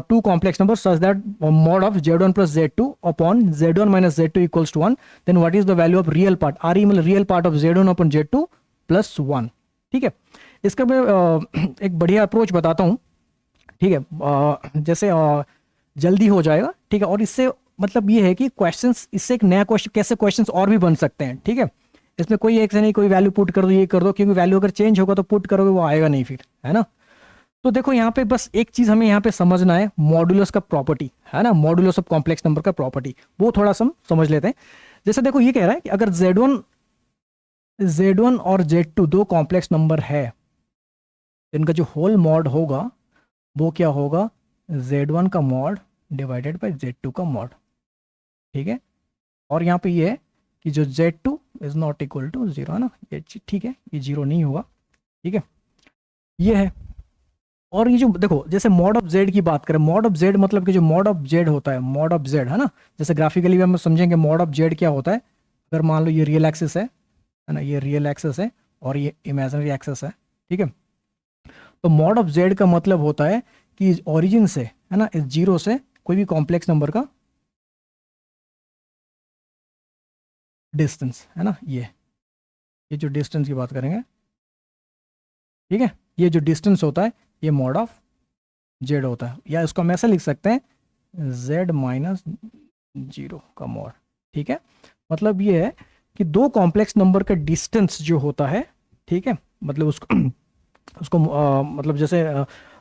two complex number such that mod of Z1 plus Z2 upon Z1 minus Z2 equals to 1, then what is the value of real part? RE मतलब real part of Z1 upon Z2 plus 1, ठीक है। इसका मैं एक बढ़िया approach बताता हूँ, ठीक है, जैसे जल्दी हो जाएगा, ठीक है। और इससे मतलब ये है कि क्वेश्चंस, इससे एक नया क्वेश्चन, कैसे क्वेश्चंस और भी बन सकते हैं, ठीक है। इसमें कोई एक से नहीं, कोई वैल्यू पुट कर दो, ये कर दो, क्योंकि वैल्यू अगर चेंज होगा तो पुट करोगे वो आएगा नहीं फिर, है ना। तो देखो यहाँ पे बस एक चीज हमें यहाँ पे समझना है, मॉडुलस का प्रॉपर्टी, है ना, मॉडुलस ऑफ कॉम्प्लेक्स नंबर का प्रॉपर्टी, वो थोड़ा सा हम समझ लेते हैं। जैसे देखो ये कह रहा है कि अगर Z1 और Z2 दो कॉम्प्लेक्स नंबर है, इनका जो होल मॉड होगा वो क्या होगा? Z1 का मॉड डिवाइडेड बाय Z2 का मॉड, ठीक है। और यहाँ पे ये है कि जो Z2 is not equal to 0, है ना, ये ठीक है, ये 0 नहीं होगा, ठीक है, ये है। और ये जो देखो, जैसे मॉड ऑफ Z की बात करें, मॉड ऑफ Z मतलब कि जो मॉड ऑफ Z होता है, मॉड ऑफ Z, है ना, जैसे ग्राफिकली भी हम समझेंगे मॉड ऑफ Z क्या होता है। अगर मान लो ये रियल एक्सिस है ना, ये रियल एक्सिस है और ये इमेजिनरी एक्सिस है, ठीक है। तो मॉड ऑफ Z का मतलब होता है कि ओरिजिन से, है ना, इस 0 से कोई भी कॉम्प्लेक्स नंबर का डिस्टेंस, है ना, ये जो डिस्टेंस की बात करेंगे, ठीक है, ये जो डिस्टेंस होता है ये मॉड ऑफ Z होता है। या इसको हम ऐसा लिख सकते हैं Z-0 का मॉड, ठीक है। मतलब ये है कि दो कॉम्प्लेक्स नंबर का डिस्टेंस जो होता है, ठीक है, मतलब उसको मतलब जैसे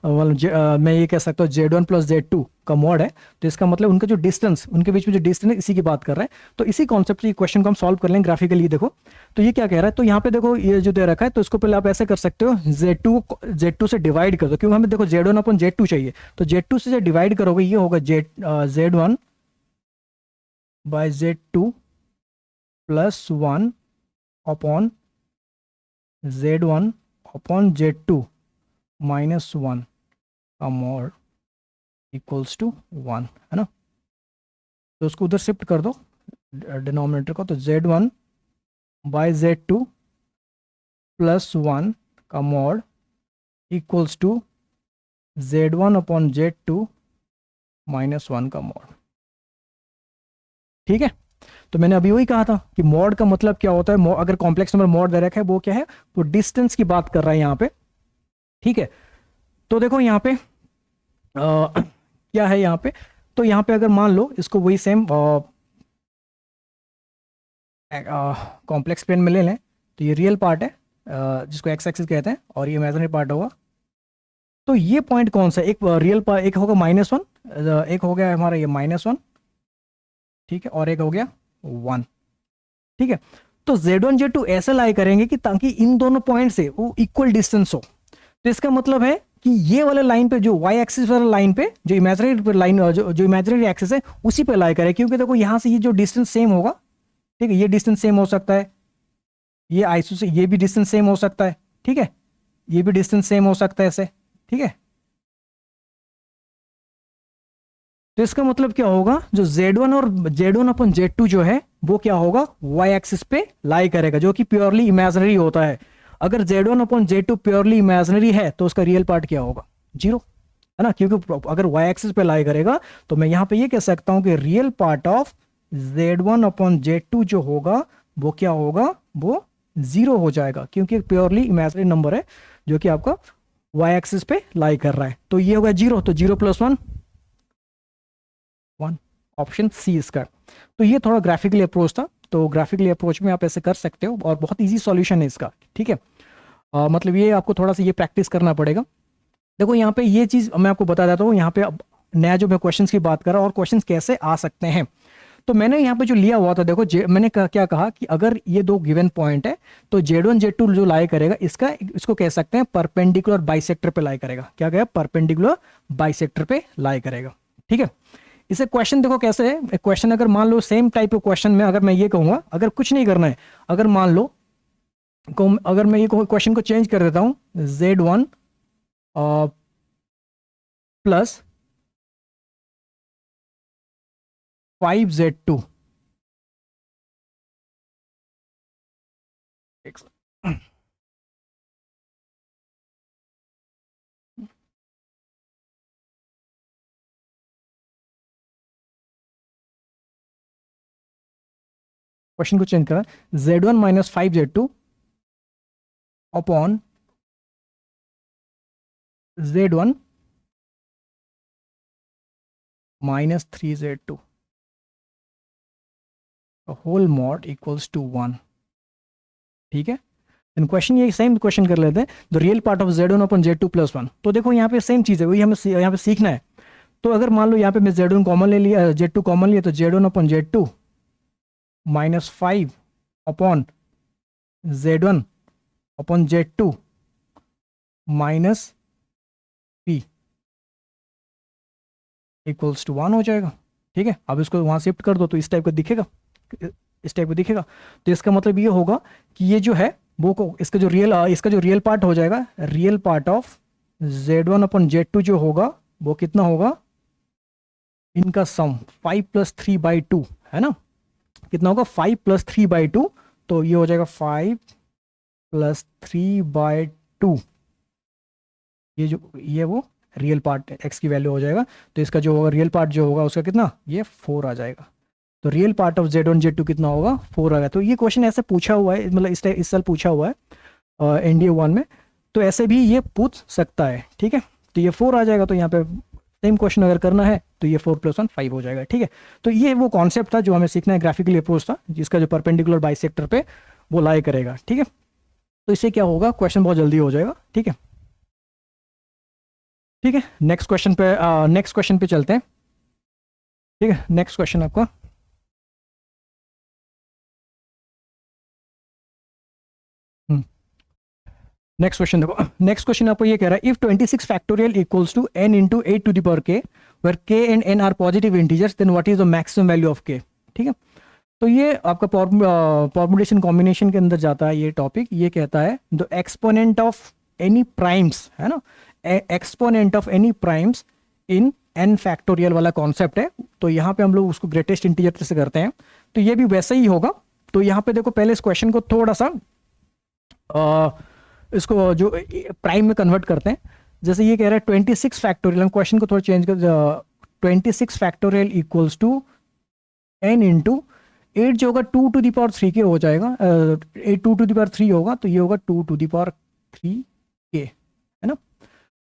मैं ये कह सकता हूँ Z1 + Z2 का मॉड है, तो इसका मतलब उनका जो डिस्टेंस, उनके बीच में जो डिस्टेंस है, इसी की बात कर रहे हैं। तो इसी कॉन्सेप्ट से क्वेश्चन को हम सॉल्व कर लेंगे ग्राफिकली। देखो तो ये क्या कह रहा है, तो यहाँ पे देखो ये जो दे रखा है, तो इसको पहले आप ऐसे कर सकते हो, Z2 से डिवाइड कर दो, क्योंकि हमें देखो Z1 अपन Z2 चाहिए, तो Z2 से डिवाइड करोगे, ये होगा Z1 by Z2 + 1 upon Z1 upon Z2 -1 का मॉड इक्वल्स टू 1, है ना। तो उसको उधर शिफ्ट कर दो डिनोमिनेटर को, तो Z1 by Z2 + 1 का mod equals to Z1 upon Z2 -1 का मॉड, ठीक है। तो मैंने अभी वही कहा था कि मॉड का मतलब क्या होता है। अगर कॉम्प्लेक्स नंबर मॉड दे रखा है, वो क्या है, वो डिस्टेंस की बात कर रहा है यहाँ पे, ठीक है। तो देखो यहाँ पे क्या है यहाँ पे, तो यहाँ पे अगर मान लो इसको वही सेम कॉम्प्लेक्स प्लेन में ले लें, तो ये रियल पार्ट है जिसको एक्स एक्सिस कहते हैं, और ये इमेजिनरी पार्ट होगा। तो ये पॉइंट कौन सा, एक रियल पार्ट, एक होगा -1, एक हो गया हमारा ये -1, ठीक है, और एक हो गया 1, ठीक है। तो Z1 Z2 ऐसे लाई करेंगे कि ताकि इन दोनों पॉइंट से वो इक्वल डिस्टेंस हो। तो इसका मतलब है कि ये वाले लाइन पे, जो y एक्सिस वाला लाइन पे, जो इमेजिनरी लाइन, जो इमेजिनरी एक्सिस है, उसी पे लाई करें, क्योंकि देखो यहां से ये जो डिस्टेंस सेम होगा, ठीक है, ये डिस्टेंस सेम हो सकता है, ये आइसो से ये भी डिस्टेंस सेम हो सकता है, ठीक है, ये भी डिस्टेंस सेम हो सकता है ऐसे, ठीक है। तो इसका मतलब क्या होगा, जो Z1 और Z1 अपन Z2 जो है वो क्या होगा, y एक्सिस पे लाई करेगा, जो कि प्योरली इमेजिनरी होता है। अगर Z1 अपन Z2 प्योरली इमेजिनरी है तो उसका रियल पार्ट क्या होगा, 0, है ना, क्योंकि अगर y एक्सिस पे लाई करेगा, तो मैं यहां पे ये कह सकता हूं कि रियल पार्ट ऑफ Z1/Z2 जो होगा वो क्या होगा, वो 0 हो जाएगा, क्योंकि प्योरली इमेजिनरी नंबर है जो कि आपका y एक्सिस पे लाई कर रहा है। तो ये होगा 0, तो 0 + 1 1, ऑप्शन सी इसका। तो ये थोड़ा ग्राफिकली अप्रोच था, तो ग्राफिकली अप्रोच में आप ऐसे कर सकते हो और बहुत इजी सॉल्यूशन है इसका, ठीक है। मतलब ये आपको थोड़ा सा ये प्रैक्टिस करना पड़ेगा। देखो यहाँ पे ये चीज़ मैं आपको बता देता हूँ, यहाँ पे अब नया जो मैं क्वेश्चंस की बात कर रहा हूँ और क्वेश्चंस कैसे आ सकते हैं। तो मैंने यहाँ पे जो लिया हुआ था, देखो मैंने क्या कहा कि अगर ये दो गिवन पॉइंट है तो Z1 Z2 जो लाई करेगा इसको कह सकते हैं परपेंडिकुलर बाइसेक्टर पे लाई करेगा। क्या कहेगा, परपेंडिकुलर बाइसेक्टर पे लाई करेगा, ठीक है। इसे क्वेश्चन देखो कैसे है, क्वेश्चन अगर मान लो सेम टाइप ऑफ क्वेश्चन में अगर मैं ये कहूंगा, अगर कुछ नहीं करना है, अगर मान लो अगर मैं ये क्वेश्चन को चेंज कर देता हूं, Z1 प्लस 5Z2, क्वेश्चन को चेंज करा, Z1 - 5Z2 upon Z1 - 3Z2 whole mod equals to 1, ठीक है। क्वेश्चन ये सेम क्वेश्चन कर लेते हैं, the real part of Z1/Z2 + 1। तो देखो यहाँ पे सेम चीज़ है, वही हमें यहाँ पे सीखना है। तो अगर मान लो यहाँ पे मैं Z1 कॉमन ले लिया, Z2 कॉमन लिया, तो Z1/Z2 -5 upon Z1/Z2 -P equals to 1 हो जाएगा, ठीक है। अब इसको वहाँ शिफ्ट कर दो तो इस टाइप का दिखेगा, इस टाइप का दिखेगा। तो इसका मतलब ये होगा कि ये जो है वो इसका जो रियल पार्ट हो जाएगा, रियल पार्ट ऑफ Z1/Z2 जो होगा वो कितना होगा, इनका सम 5 + 3/2 है ना। कितना होगा, 5 + 3/2, तो ये हो जाएगा 5 + 3/2। ये वो रियल पार्ट एक्स की वैल्यू हो जाएगा। तो इसका जो होगा रियल पार्ट जो होगा उसका कितना, ये 4 आ जाएगा। तो real part of Z1 Z2 कितना होगा, 4 आ गया। तो ये क्वेश्चन ऐसे पूछा हुआ है, मतलब इस साल पूछा हुआ है NDA 1 में, तो ऐसे भी ये पूछ सकता है, ठीक है। तो ये 4 आ जाएगा, तो यहाँ पे सेम क्वेश्चन अगर करना है तो ये 4 + 1 5 हो जाएगा, ठीक है। तो ये वो कॉन्सेप्ट था जो हमें सीखना है, ग्राफिकली अप्रोच था, जिसका जो परपेंडिकुलर बाइसेक्टर पे वो लाई करेगा, ठीक है। तो इससे क्या होगा, क्वेश्चन बहुत जल्दी हो जाएगा, ठीक है। ठीक है, नेक्स्ट क्वेश्चन पे चलते हैं, ठीक है। नेक्स्ट क्वेश्चन आपका नेक्स्ट क्वेश्चन देखो, नेक्स्ट क्वेश्चन आपको ये कह रहा है, if 26 factorial equals to n × 8⁴k where k and n are positive integers, then what is the maximum value of k, ठीक है। तो ये आपका परम्यूटेशन कॉम्बिनेशन के अंदर जाता है ये टॉपिक। ये कहता है the exponent of any primes, है ना, exponent of any primes in n factorial वाला कॉन्सेप्ट है। तो यहाँ पे हम लोग उसको ग्रेटेस्ट इंटीजर से करते हैं, तो ये भी वैसा ही होगा। तो यहाँ पे देखो पहले इस क्वेश्चन को थोड़ा सा इसको जो प्राइम में कन्वर्ट करते हैं। जैसे ये कह रहा है 26 फैक्टोरियल, हम क्वेश्चन को थोड़ा चेंज कर, 26 फैक्टोरियल इक्वल्स टू n × 8 जो होगा 2⁻³ के हो जाएगा, 8 2⁻³ होगा, तो ये होगा 2⁻³ के, है ना।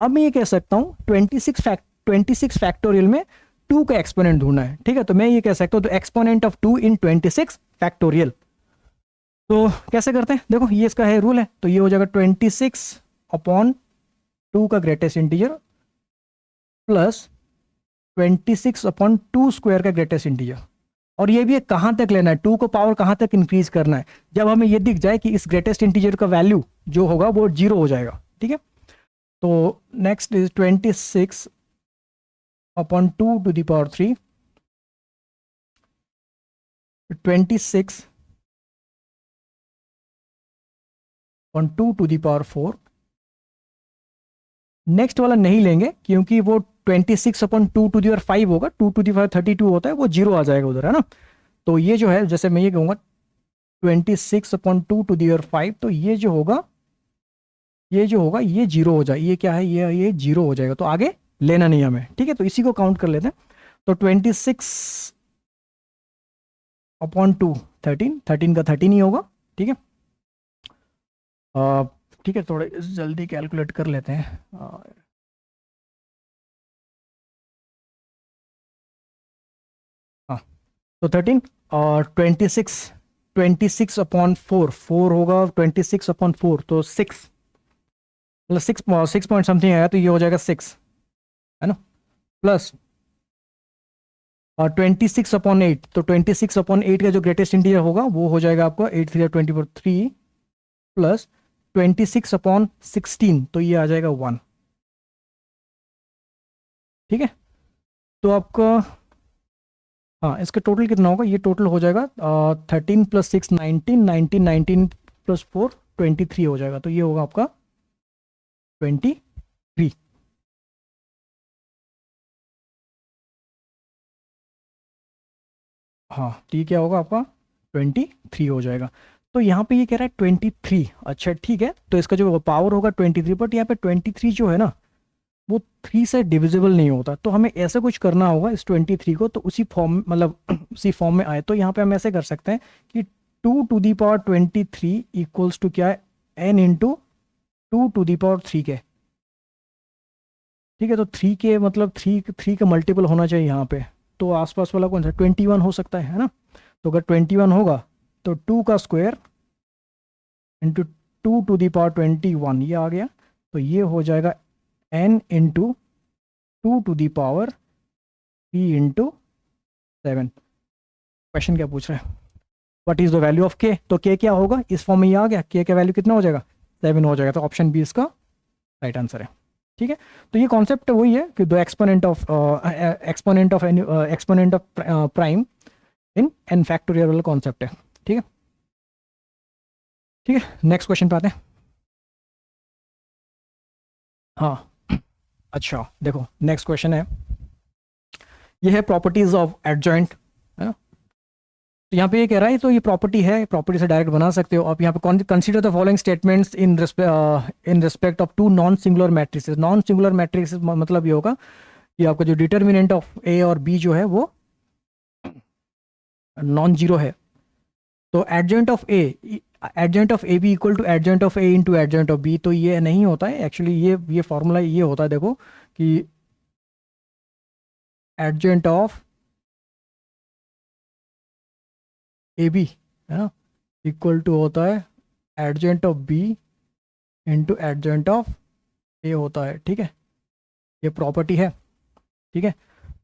अब मैं ये कह सकता हूँ 26 फैक्टोरियल में 2 का एक्सपोनेंट ढूंढना है, ठीक है। तो मैं ये कह सकता हूँ तो एक्सपोनेंट ऑफ 2 इन 26 फैक्टोरियल। तो कैसे करते हैं, देखो ये इसका है रूल है, तो ये हो जाएगा 26/2 का ग्रेटेस्ट इंटीजर प्लस 26/2² का ग्रेटेस्ट इंटीजर। और ये भी कहाँ तक लेना है, 2 को पावर कहाँ तक इंक्रीज करना है, जब हमें ये दिख जाए कि इस ग्रेटेस्ट इंटीजर का वैल्यू जो होगा वो 0 हो जाएगा, ठीक है। तो नेक्स्ट इज 26/2⁻3, 26/2⁴। नेक्स्ट वाला नहीं लेंगे क्योंकि वो 26/2⁵ होगा, 2⁵32 होता है, वो 0 आ जाएगा उधर, है ना। तो ये जो है, जैसे मैं ये कहूँगा 26/2⁵, तो ये जो होगा ये 0 हो जाए, ये क्या है, ये 0 हो जाएगा, तो आगे लेना नहीं हमें, ठीक है। तो इसी को काउंट कर लेते हैं। तो 26 अपॉन 2 13, 13 का 13 ही होगा, ठीक है। ठीक है, थोड़े जल्दी कैलकुलेट कर लेते हैं। हाँ, तो 13 और 26, 26 अपॉन 4, 4 होगा 26 अपॉन 4, तो 6, मतलब 6 पॉइंट समथिंग आया, तो ये हो जाएगा 6, है ना। प्लस और 26/8, तो 26/8 का जो ग्रेटेस्ट इंटीजर होगा वो हो जाएगा आपका 8 3 24 3, प्लस 26/16, तो ये आ जाएगा 1, ठीक है। तो आपका, हाँ, इसका टोटल कितना होगा, ये टोटल हो जाएगा 13 + 6 19, 19 19 + 4 23 हो जाएगा, तो ये होगा आपका 23। हाँ, तो ये क्या होगा आपका 23 हो जाएगा। तो यहाँ पे ये कह रहा है 23, अच्छा ठीक है, तो इसका जो पावर होगा 23, बट यहाँ पे 23 जो है ना, वो 3 से डिविजिबल नहीं होता, तो हमें ऐसा कुछ करना होगा इस 23 को, तो उसी फॉर्म, मतलब उसी फॉर्म में आए, तो यहाँ पे हम ऐसे कर सकते हैं कि 2⁻23 इक्वल्स टू क्या है, n इंटू 2⁻3 के, ठीक है। तो 3 के मतलब 3 का मल्टीपल होना चाहिए यहाँ पे, तो आसपास वाला कौन सा 21 हो सकता है ना। तो अगर 21 होगा तो 2 का स्क्वायर इंटू 2⁻21, ये आ गया, तो ये हो जाएगा n इंटू 2⁻3 इंटू 7। क्वेश्चन क्या पूछ रहा है, what is the value of k, तो k क्या होगा, इस फॉर्म में ये आ गया, k का वैल्यू कितना हो जाएगा 7 हो जाएगा, तो ऑप्शन बी इसका राइट आंसर है, ठीक है। तो ये कॉन्सेप्ट वही है कि the exponent of prime in an factorial वाला कॉन्सेप्ट है, ठीक है। ठीक है, नेक्स्ट क्वेश्चन पे आते हैं। हाँ, अच्छा देखो, नेक्स्ट क्वेश्चन है, ये है प्रॉपर्टीज ऑफ एडजॉइंट, है ना। तो यहाँ पे ये कह रहा है, तो ये प्रॉपर्टी है, प्रॉपर्टी से डायरेक्ट बना सकते हो आप। यहाँ पे consider the following statements in respect of two non singular matrices. Non singular matrices मतलब ये होगा कि आपका जो डिटर्मिनेंट ऑफ ए और बी जो है वो नॉन जीरो है। तो adjoint of A B equal to adjoint of A into adjoint of B, तो ये नहीं होता है एक्चुअली, ये फॉर्मूला ये होता है, देखो कि एडजेंट ऑफ ए बी, है ना, इक्वल टू होता है adjoint of b into adjoint of a होता है, ठीक है। ये प्रॉपर्टी है, ठीक है।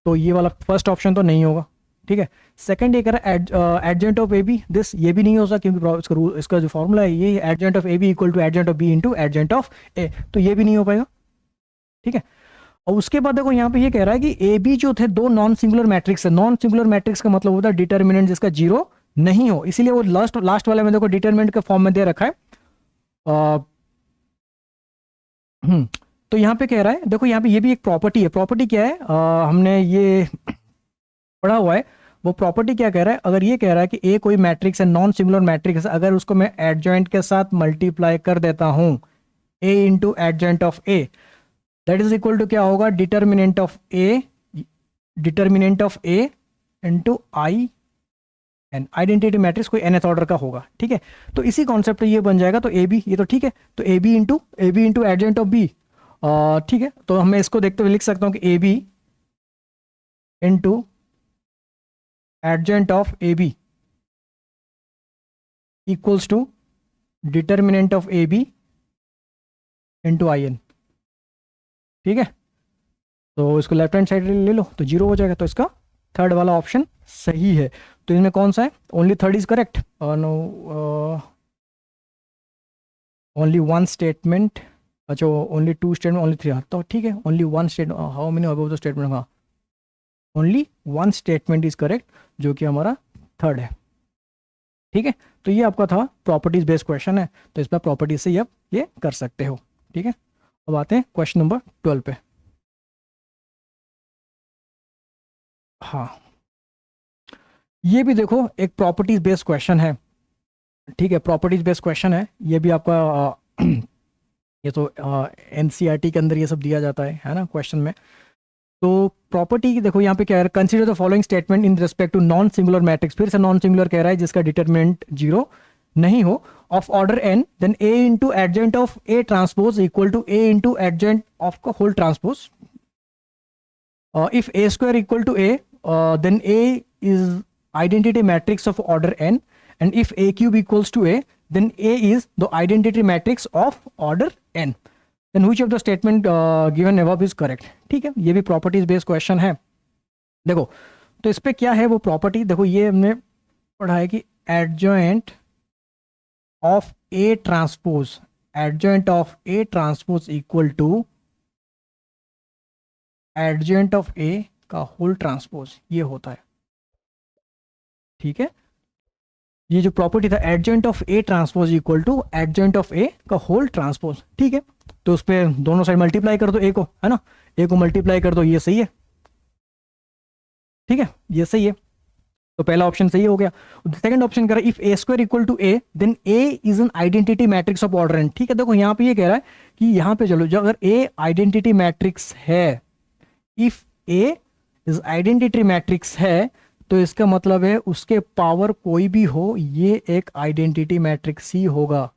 तो ये वाला फर्स्ट ऑप्शन तो नहीं होगा, ठीक है। सेकंड ये कह रहा है adjoint of A B, this ये भी नहीं हो सकता, क्योंकि इसका रूल, इसका जो फॉर्मूला है ये adjoint of A B equal to adjoint of b into adjoint of a, तो ये भी नहीं हो पाएगा, ठीक है। और उसके बाद देखो यहाँ पे ये कह रहा है कि ए बी जो थे दो नॉन सिंगुलर मैट्रिक्स है। नॉन सिंगुलर मैट्रिक्स का मतलब होता है डिटर्मिनेंट जिसका जीरो नहीं हो, इसीलिए वो लास्ट वाले में देखो डिटर्मिनेंट के फॉर्म में दे रखा है। अ, हम्म तो यहाँ पे कह रहा है, देखो यहाँ पे ये भी एक प्रॉपर्टी है। प्रॉपर्टी क्या है, हमने ये पढ़ा हुआ है। वो प्रॉपर्टी क्या कह रहा है, अगर ये कह रहा है कि ए कोई मैट्रिक्स है, नॉन सिंगुलर मैट्रिक्स है, अगर उसको मैं एडजॉइंट के साथ मल्टीप्लाई कर देता हूं, a into adjoint of a, that is equal to क्या होगा, determinant of A into I n, identity matrix कोई nth ऑर्डर का होगा, ठीक है। तो इसी कॉन्सेप्ट पे ये बन जाएगा, तो ए बी, ये तो ठीक है, तो A B into adjoint of B, ठीक है। तो मैं इसको देखते हुए लिख सकता हूँ कि A B into adjoint of A B equals to determinant of A B into I N, ठीक है। तो इसको लेफ्ट हैंड साइड ले लो तो जीरो हो जाएगा, तो इसका थर्ड वाला ऑप्शन सही है। तो इसमें कौन सा है, only third is correct, no, only one statement, अच्छा only two statement, only three, तो ठीक है, only one statement, how many above the statement, हाँ only one statement is correct, जो कि हमारा थर्ड है, ठीक है। तो ये आपका था प्रॉपर्टीज बेस्ड क्वेश्चन है, तो इस पर प्रॉपर्टीज से आप ये कर सकते हो, ठीक है। अब आते हैं क्वेश्चन नंबर 12 पे। हाँ, ये भी देखो एक प्रॉपर्टीज बेस्ड क्वेश्चन है, ठीक है। प्रॉपर्टीज बेस्ड क्वेश्चन है, ये भी आपका ये तो एनसीईआरटी के अंदर ये सब दिया जाता है ना क्वेश्चन में। तो प्रॉपर्टी की देखो यहाँ पे क्या है, consider the following statement in respect to non singular matrix, फिर से नॉन सिंगुलर कह रहा है जिसका डिटरमिनेंट जीरो नहीं हो, of order n, then a into adjoint of a transpose equal to A into adjoint of का whole transpose. If a square equal to a, then A is identity matrix of order n, and if a cube equals to a, then A is the identity matrix of order n. Then which of the statement given above is correct? ठीक है, ये भी properties based question है. देखो तो इस पे क्या है वो प्रॉपर्टी, देखो ये हमने पढ़ा है कि adjoint of a transpose, adjoint of a transpose equal to adjoint of a का होल ट्रांसपोज, ये होता है. ठीक है, ये जो प्रॉपर्टी था adjoint of a transpose equal to adjoint of a का होल ट्रांसपोज. ठीक है, तो उस पर दोनों साइड मल्टीप्लाई कर दो ए को, है ना, ए को मल्टीप्लाई कर दो, ये सही है. ठीक है, ये सही है, तो पहला ऑप्शन सही हो गया. सेकंड ऑप्शन कह रहा है if A square equal to A then A is an identity matrix of order N. ठीक है, देखो यहाँ पे ये कह रहा है कि यहाँ पे चलो, जो अगर ए आइडेंटिटी मैट्रिक्स है, if A is identity matrix है, तो इसका मतलब है उसके पावर कोई भी हो, ये एक आइडेंटिटी मैट्रिक्स ही होगा.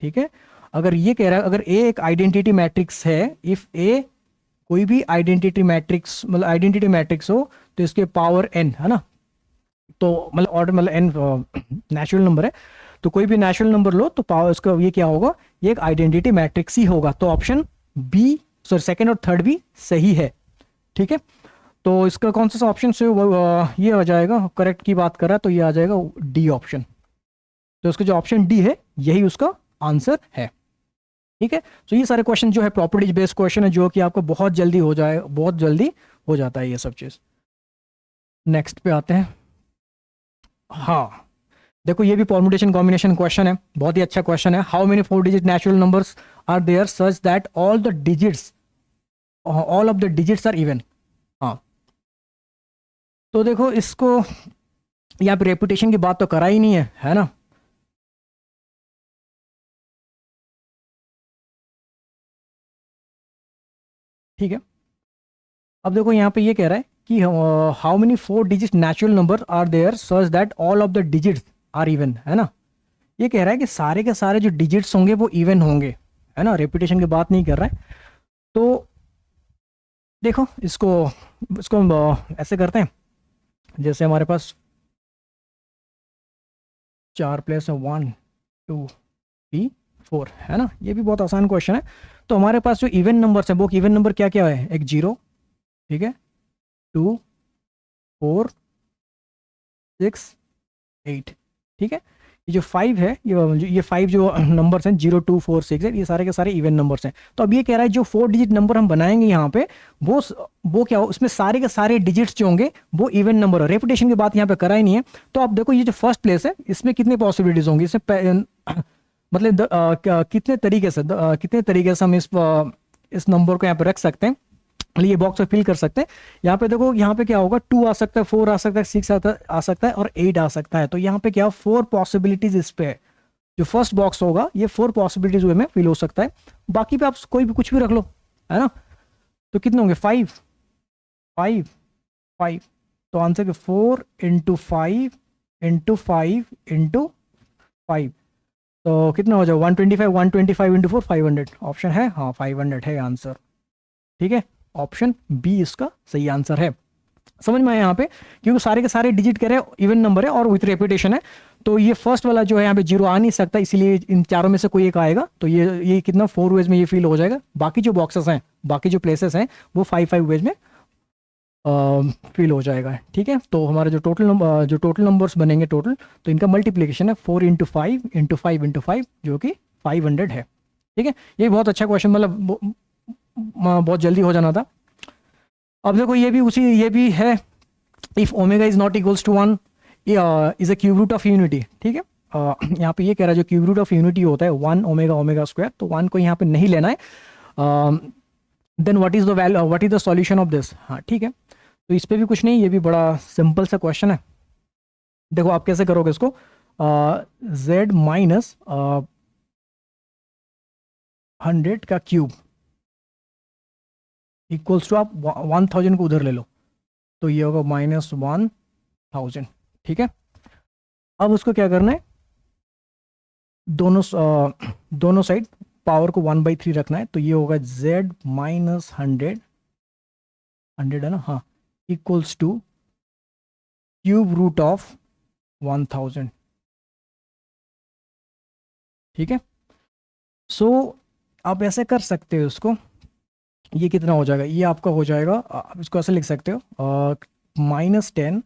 ठीक है, अगर ये कह रहा है अगर ए एक आइडेंटिटी मैट्रिक्स है, इफ ए कोई भी आइडेंटिटी मैट्रिक्स मतलब आइडेंटिटी मैट्रिक्स हो, तो इसके पावर एन, है ना, तो मतलब ऑर्डर मतलब एन नेचुरल नंबर है, तो कोई भी नेचुरल नंबर लो तो पावर इसका ये क्या होगा, ये एक आइडेंटिटी मैट्रिक्स ही होगा. तो ऑप्शन बी, सॉरी सेकंड और थर्ड भी सही है. ठीक है, तो इसका कौन सा ऑप्शन से ये आ जाएगा, करेक्ट की बात कर रहा है तो ये आ जाएगा डी ऑप्शन. तो इसका जो ऑप्शन डी है यही उसका आंसर है. ठीक है, तो ये सारे क्वेश्चन जो है प्रॉपर्टीज बेस्ड क्वेश्चन है, जो कि आपको बहुत जल्दी हो जाए, बहुत जल्दी हो जाता है ये सब चीज. नेक्स्ट पे आते हैं. हाँ देखो, ये भी परम्यूटेशन कॉम्बिनेशन क्वेश्चन है, बहुत ही अच्छा क्वेश्चन है. How many 4 digit natural numbers are there such that all of the digits are even. हाँ, तो देखो इसको यहाँ पे रेपुटेशन की बात तो करा ही नहीं है ना. ठीक है, अब देखो यहाँ पे ये कह रहा है कि how many 4 digit natural number are there such that all of the digits are even, है ना. ये कह रहा है कि सारे के सारे जो डिजिट्स होंगे वो इवन होंगे, है ना, रेपुटेशन की बात नहीं कर रहा है. तो देखो इसको इसको हम ऐसे करते हैं, जैसे हमारे पास 4 प्लस 1 2 3 4, है ना, ये भी बहुत आसान क्वेश्चन है. तो हमारे पास जो इवन नंबर्स हैं वो इवन नंबर क्या क्या है, एक 0, ठीक है, 2 4 6 8. ठीक है, ये जो 5 है, ये 5 जो नंबर्स हैं 0 2 4 6 8, ये सारे के सारे इवन नंबर्स हैं. तो अब ये कह रहा है जो 4 डिजिट नंबर हम बनाएंगे यहाँ पे, वो क्या हो, उसमें सारे के सारे डिजिट्स जो होंगे वो इवन नंबर हो. रेपुटेशन की बात यहाँ पे करा ही नहीं है. तो आप देखो ये जो फर्स्ट प्लेस है इसमें कितनी पॉसिबिलिटीज होंगी, इसमें मतलब कितने तरीके से हम इस नंबर को यहाँ पे रख सकते हैं, ये बॉक्स में फिल कर सकते हैं. यहाँ पे देखो, यहाँ पे क्या होगा, 2 आ सकता है, 4 आ सकता है, 6 आ सकता है और 8 आ सकता है. तो यहाँ पे क्या 4 पॉसिबिलिटीज इस पे है. जो फर्स्ट बॉक्स होगा ये 4 पॉसिबिलिटीज में फिल हो सकता है. बाकी पे आप कोई भी कुछ भी रख लो, है ना. तो कितने होंगे, 5 5 5. तो आंसर के 4 इंटू 5 इंटू 5 इंटू 5, तो कितना हो जाएगा 125. 125 इंटू 4 500. ऑप्शन है, हाँ 500 है आंसर. ठीक है, ऑप्शन बी इसका सही आंसर है. समझ में आया यहाँ पे, क्योंकि सारे के सारे डिजिट कह रहे हैं इवन नंबर है और विथ रेपुटेशन है. तो ये फर्स्ट वाला जो है यहाँ पे 0 आ नहीं सकता, इसीलिए इन चारों में से कोई एक आएगा. तो ये कितना 4 वेज में ये फिल हो जाएगा. बाकी जो बॉक्सेस हैं, बाकी जो प्लेसेस हैं वो 5 वेज में फिल हो जाएगा. ठीक है, तो हमारा जो टोटल नंबर्स बनेंगे टोटल, तो इनका मल्टीप्लिकेशन है 4 इंटू 5 इंटू 5 इंटू 5, जो कि 500 है. ठीक है, ये बहुत अच्छा क्वेश्चन, मतलब बहुत जल्दी हो जाना था. अब देखो ये भी है, if omega is not equals to 1 is a cube root of unity. ठीक है, यहाँ पे ये कह रहा है जो क्यूब रूट ऑफ यूनिटी होता है 1 ओमेगा स्क्वायर, तो 1 को यहाँ पे नहीं लेना है. Then what is the solution of this. हाँ ठीक है, तो इस पे भी कुछ नहीं, ये भी बड़ा सिंपल सा क्वेश्चन है. देखो आप कैसे करोगे इसको, z माइनस 100 का क्यूब, इक्वल्स टू आप 1000 को उधर ले लो, तो ये होगा -1000। ठीक है, अब उसको क्या करना है, दोनों साइड पावर को 1/3 रखना है, तो ये होगा z माइनस 100 है ना, हाँ, equals to cube root of 1000। ठीक है, सो आप ऐसे कर सकते हो इसको, ये कितना हो जाएगा, ये आपका हो जाएगा, आप इसको ऐसे लिख सकते हो, -10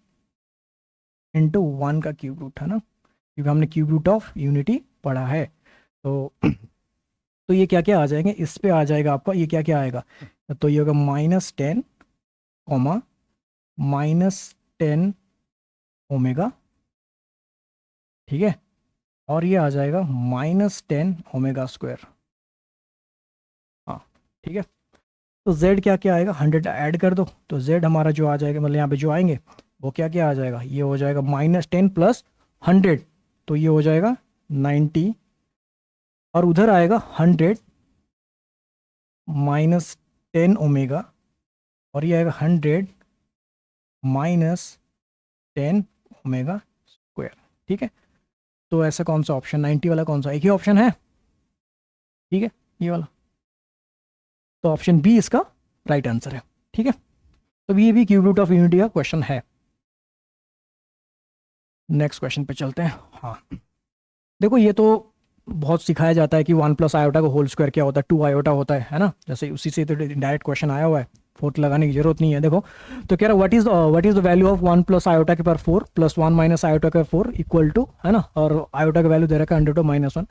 इंटू 1 का क्यूब रूट, है ना, क्योंकि हमने क्यूब रूट ऑफ यूनिटी पढ़ा है। तो ये क्या क्या आ जाएंगे, इस पे आ जाएगा आपका, ये क्या क्या आएगा, तो ये होगा -10 कॉमा -10 ओमेगा। ठीक है, और ये आ जाएगा -10 ओमेगा स्क्वायर। हाँ, ठीक है, तो z क्या क्या आएगा, 100 ऐड कर दो, तो z हमारा जो आ जाएगा, मतलब यहाँ पे जो आएंगे वो क्या क्या आ जाएगा, ये हो जाएगा -10 प्लस 100, तो ये हो जाएगा 90, और उधर आएगा 100 -10 ओमेगा, और ये आएगा 100 -10 ओमेगा स्क्वायर। ठीक है, तो ऐसा कौन सा ऑप्शन, 90 वाला कौन सा, एक ही ऑप्शन है, ठीक है, ये वाला, तो ऑप्शन बी इसका राइट आंसर है। ठीक है, तो ये भी क्यूब रूट ऑफ यूनिटी का क्वेश्चन है। नेक्स्ट क्वेश्चन पे चलते हैं। हाँ, देखो ये तो बहुत सिखाया जाता है कि 1 प्लस आयोटा का होल स्क्वायर क्या होता है, 2 आयोटा होता है ना, जैसे उसी से तो डायरेक्ट क्वेश्चन आया हुआ है, फोर्थ लगाने की जरूरत नहीं है। देखो, तो कह रहा what is the value of 1 plus iota के पावर 4 प्लस 1 माइनस आयोटा के 4 इक्वल टू, है ना, और आयोटा का वैल्यू दे रखा है 100 -1।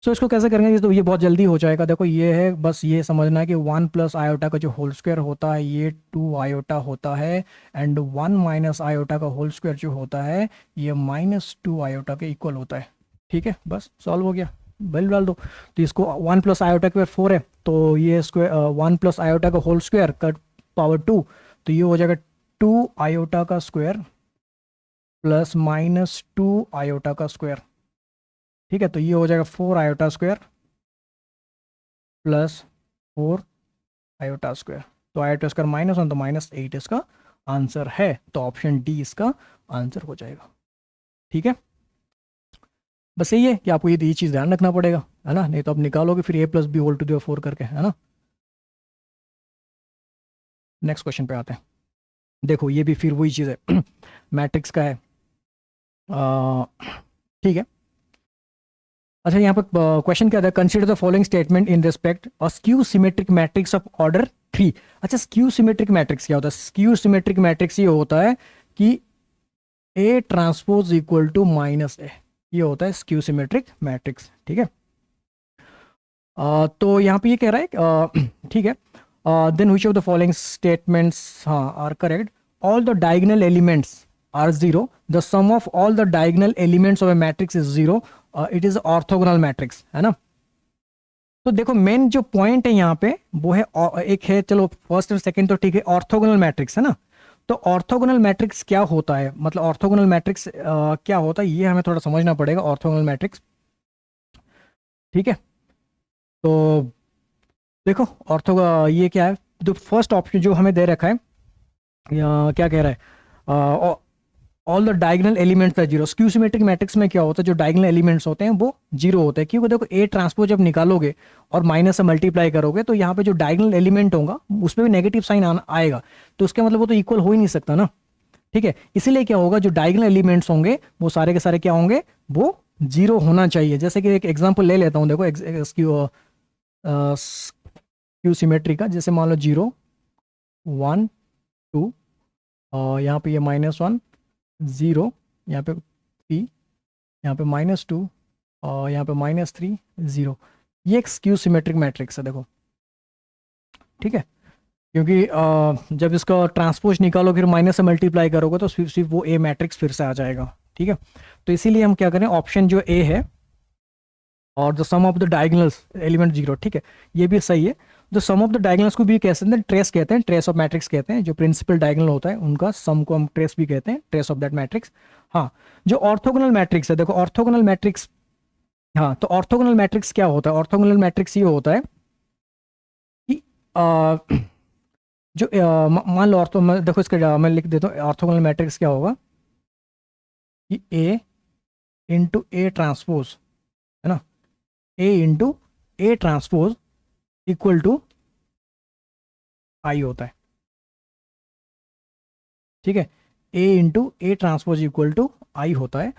सो इसको कैसे करेंगे, तो ये बहुत जल्दी हो जाएगा। देखो ये है, बस ये समझना है कि 1 प्लस आयोटा का जो होल स्क्वायर होता है ये 2 आयोटा होता है, एंड 1 माइनस आयोटा का होल स्क्वायर जो होता है ये -2 आयोटा के इक्वल होता है। ठीक है, बस सॉल्व हो गया, वैल्यू डाल दो। तो इसको 1 प्लस आयोटा के 4 है, तो ये स्क्वायर 1 प्लस आयोटा का होल स्क्वायर का पावर 2, तो ये हो जाएगा 2 आयोटा का स्क्वायर प्लस -2 आयोटा का स्क्वायर। ठीक है, तो ये हो जाएगा 4 iota square plus 4 iota square, तो आयोटा स्क्वायर -1 तो -8 इसका आंसर है, तो ऑप्शन डी इसका आंसर हो जाएगा। ठीक है, बस यही है कि आपको ये चीज़ ध्यान रखना पड़ेगा, है ना, नहीं तो आप निकालोगे फिर a plus B whole to the 4 करके, है ना। नेक्स्ट क्वेश्चन पे आते हैं। देखो ये भी फिर वही चीज़ है मैट्रिक्स का है। ठीक है, अच्छा यहाँ पर क्वेश्चन क्या था, consider the following statement in respect of skew symmetric matrix of order 3। अच्छा, स्क्यू सिमेट्रिक मैट्रिक्स क्या होता है, स्क्यू सिमेट्रिक मैट्रिक्स ये होता है कि A transpose equal to -A, ये होता है स्क्यू सिमेट्रिक मैट्रिक्स। ठीक है, तो यहाँ पे ये कह रहा है ठीक है, then which of the following statements हाँ are correct, all the diagonal elements are 0, the sum of all the diagonal elements of a matrix is 0, it is orthogonal matrix, है ना। तो देखो मेन जो पॉइंट है यहाँ पे वो है, एक है, चलो फर्स्ट और सेकंड तो ठीक है, ऑर्थोगोनल मैट्रिक्स है ना। तो ऑर्थोगोनल मैट्रिक्स क्या होता है, मतलब ऑर्थोगोनल मैट्रिक्स क्या होता है, ये हमें थोड़ा समझना पड़ेगा, ऑर्थोगोनल मैट्रिक्स। ठीक है, तो देखो ऑर्थो ये क्या है, जो फर्स्ट ऑप्शन जो हमें दे रखा है, क्या कह रहा है, all the diagonal elements are 0। Skew symmetric matrix में क्या होता है, जो डायगोनल एलिमेंट्स होते हैं वो 0 होते हैं, क्योंकि देखो ए ट्रांसपोज जब निकालोगे और माइनस से मल्टीप्लाई करोगे तो यहाँ पे जो डायगोनल एलिमेंट होगा उसमें भी नेगेटिव साइन आएगा, तो उसका मतलब वो तो इक्वल हो ही नहीं सकता ना। ठीक है, इसीलिए क्या होगा, जो डायगोनल एलिमेंट्स होंगे वो सारे के सारे क्या होंगे, वो 0 होना चाहिए। जैसे कि एक एग्जाम्पल ले लेता हूँ, देखो स्क्यू सिमेट्री का, जैसे मान लो 0 1 2, और यहाँ पे ये -1 0, यहाँ पे 3, यहाँ पे -2, और यहाँ पे -3 0, ये एक स्क्यू सिमेट्रिक मैट्रिक्स है। देखो ठीक है, क्योंकि जब इसका ट्रांसपोज निकालो फिर माइनस से मल्टीप्लाई करोगे तो सिर्फ वो ए मैट्रिक्स फिर से आ जाएगा। ठीक है, तो इसीलिए हम क्या करें, ऑप्शन जो ए है और the sum of the diagonals element 0, ठीक है, ये भी सही है। जो सम ऑफ द डायगोनल्स को भी कह सकते हैं, ट्रेस कहते हैं, ट्रेस ऑफ मैट्रिक्स कहते हैं, जो प्रिंसिपल डायगोनल होता है उनका सम को हम ट्रेस भी कहते हैं, ट्रेस ऑफ दैट मैट्रिक्स। हाँ, जो ऑर्थोगोनल मैट्रिक्स है, देखो ऑर्थोगोनल मैट्रिक्स, हाँ, तो ऑर्थोगोनल मैट्रिक्स क्या होता है, ऑर्थोगोनल मैट्रिक्स ये होता है कि जो मान लो ऑर्थो, मैं देखो इसका मैं लिख देता हूँ, ऑर्थोगोनल मैट्रिक्स क्या होगा कि ए इंटू ए ट्रांसपोज, है ना, a into a transpose equal to I होता है, ठीक है। A into a transpose equal to I होता है।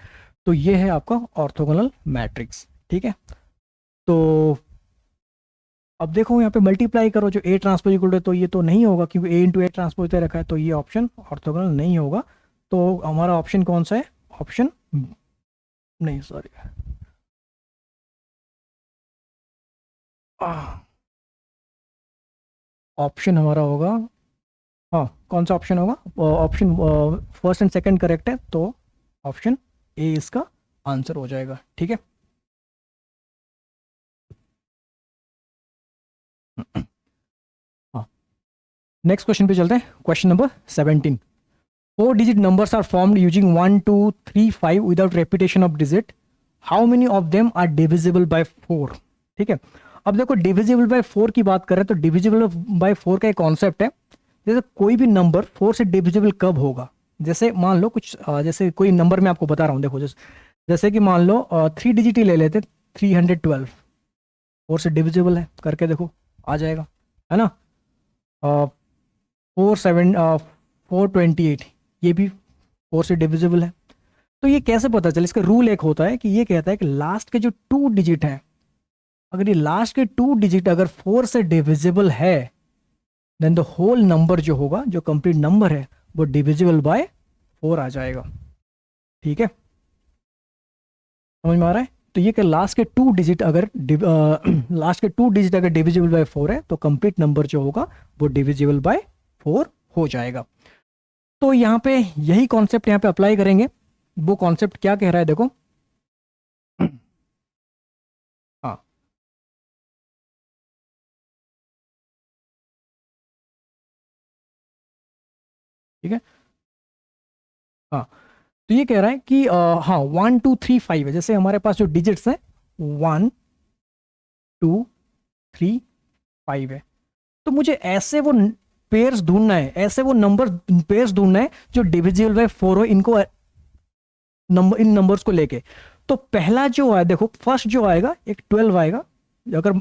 तो ये है आपका ऑर्थोगोनल मैट्रिक्स, ठीक है। तो अब देखो यहाँ पे मल्टीप्लाई करो, जो ए ट्रांसपोज इक्वल टू, तो ये तो नहीं होगा क्योंकि ए इंटू ए ट्रांसपोज दे रखा है, तो ये ऑप्शन ऑर्थोगोनल नहीं होगा। तो हमारा ऑप्शन कौन सा है? ऑप्शन नहीं, सॉरी, ऑप्शन हमारा होगा, हाँ, कौन सा ऑप्शन होगा? Option first and second correct है, तो ऑप्शन ए इसका आंसर हो जाएगा, ठीक है। हाँ, नेक्स्ट क्वेश्चन पे चलते हैं। Question number 17। 4 digit numbers are formed using 1 2 3 5 without repetition of digit. How many of them are divisible by 4? ठीक है। अब देखो डिविजिबल बाय 4 की बात करें तो डिविजिबल बाय 4 का एक कॉन्सेप्ट है, जैसे कोई भी नंबर 4 से डिविजिबल कब होगा। जैसे मान लो कुछ जैसे कोई नंबर मैं आपको बता रहा हूँ, देखो जैसे कि मान लो 3 डिजिट ही ले लेते, 312 4 से डिविजिबल है, करके देखो आ जाएगा, है ना। 428 ये भी 4 से डिविजिबल है। तो ये कैसे पता चले? इसका रूल एक होता है कि ये कहता है कि लास्ट के जो 2 डिजिट हैं, अगर ये लास्ट के 2 डिजिट अगर 4 से डिविजिबल है, देन द होल नंबर जो होगा, जो कंप्लीट नंबर है, वो डिविजिबल बाय 4 आ जाएगा, ठीक है। समझ में आ रहा है? तो ये कि लास्ट के 2 डिजिट अगर लास्ट के 2 डिजिट अगर डिविजिबल बाय 4 है, तो कंप्लीट नंबर जो होगा वो डिविजिबल बाय 4 हो जाएगा। तो यहाँ पे यही कॉन्सेप्ट यहाँ पे अप्लाई करेंगे। वो कॉन्सेप्ट क्या कह रहा है, देखो। हाँ, ठीक है। हाँ, तो ये कह रहा है कि हाँ 1 2 3 5 है, जैसे हमारे पास जो डिजिट्स हैं 1 2 3 5 है, तो मुझे ऐसे वो पेयर्स ढूंढना है, ऐसे वो नंबर पेयर्स ढूंढना है जो डिविजिबल बाय 4 हो, इनको नंबर, इन नंबर्स को लेके। तो पहला जो है, देखो फर्स्ट जो आएगा एक 12 आएगा, अगर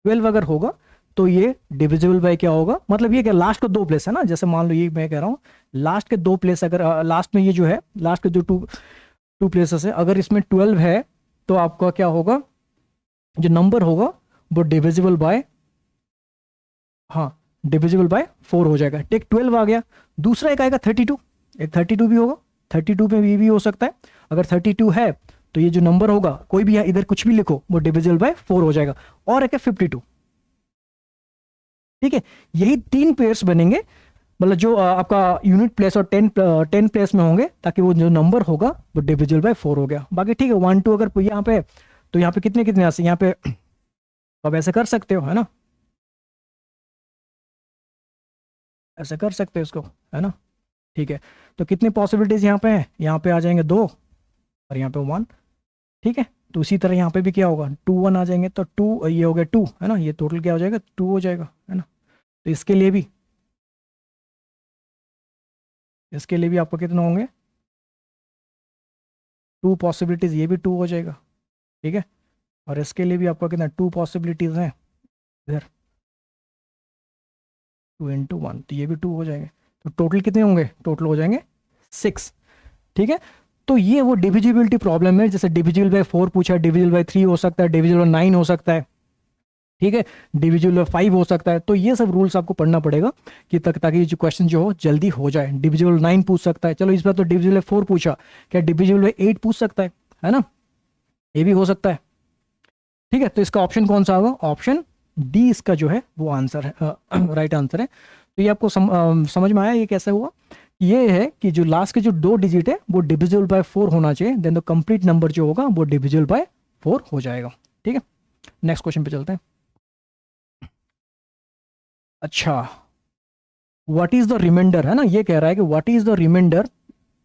12 अगर होगा तो ये डिविजिबल बाय क्या होगा, मतलब ये क्या लास्ट का 2 प्लेस है ना, जैसे मान लो ये मैं कह रहा हूँ लास्ट के 2 प्लेस, अगर लास्ट में ये जो है लास्ट के जो टू प्लेसेस है, अगर इसमें 12 है तो आपका क्या होगा, जो नंबर होगा वो डिविजिबल बाय, हाँ, डिविजिबल बाय 4 हो जाएगा। टेक 12 आ गया, दूसरा एक आएगा 32, एक 32 भी होगा, 32 में भी हो सकता है। अगर 32 है तो ये जो नंबर होगा, कोई भी इधर कुछ भी लिखो, वो डिविजिबल बाय 4 हो जाएगा। और एक है 52, ठीक है। यही 3 पेयर्स बनेंगे, मतलब जो आपका यूनिट प्लेस और 10 प्लेस में होंगे, ताकि वो जो नंबर होगा वो डिविजिबल बाय 4 हो गया। बाकी ठीक है, 1 2 अगर यहाँ पे, तो यहाँ पे कितने कितने आ सकते, यहाँ पे तो आप ऐसे कर सकते हो, है ना, ऐसे कर सकते हो इसको, है ना, ठीक है। तो कितनी पॉसिबिलिटीज यहाँ पे हैं, यहाँ पे आ जाएंगे 2 और यहाँ पे 1, ठीक है। तो उसी तरह यहाँ पे भी क्या होगा, 2 1 आ जाएंगे, तो 2 ये हो गया 2, है ना, ये टोटल क्या हो जाएगा, 2 हो जाएगा, है ना। तो इसके लिए भी आपको कितने होंगे, 2 पॉसिबिलिटीज, ये भी 2 हो जाएगा, ठीक है। और इसके लिए भी आपका कितना 2 पॉसिबिलिटीज हैं इधर, 2 इंटू 1, तो ये भी 2 हो जाएंगे। तो टोटल कितने होंगे, टोटल हो जाएंगे 6, ठीक है। तो ये वो डिविजिबिलिटी प्रॉब्लम है, जैसे डिविजिबल बाय 4 पूछा, डिविजिबल बाय 3 हो सकता है, डिविजिबल बाय 9 हो सकता है, ठीक है, डिविजिबल बाय 5 हो सकता है। तो ये सब रूल्स आपको पढ़ना पड़ेगा कि ताकि जो क्वेश्चन जो हो जल्दी हो जाए। डिविजिबल 9 पूछ सकता है, चलो इस बार तो डिविजिबल बाय 4 पूछा, क्या डिविजिबल बाय 8 पूछ सकता है ना, ये भी हो सकता है, ठीक है। तो इसका ऑप्शन कौन सा होगा, ऑप्शन डी इसका जो है वो आंसर है, राइट आंसर है। तो ये आपको समझ में आया ये कैसे हुआ? ये है कि जो लास्ट के जो 2 डिजिट है वो डिविजिबल बाय 4 होना चाहिए, देन द कंप्लीट नंबर जो होगा वो डिविजिबल बाय 4 हो जाएगा, ठीक है। नेक्स्ट क्वेश्चन पे चलते हैं। अच्छा, व्हाट इज द रिमाइंडर, है ना, ये कह रहा है कि what is the remainder,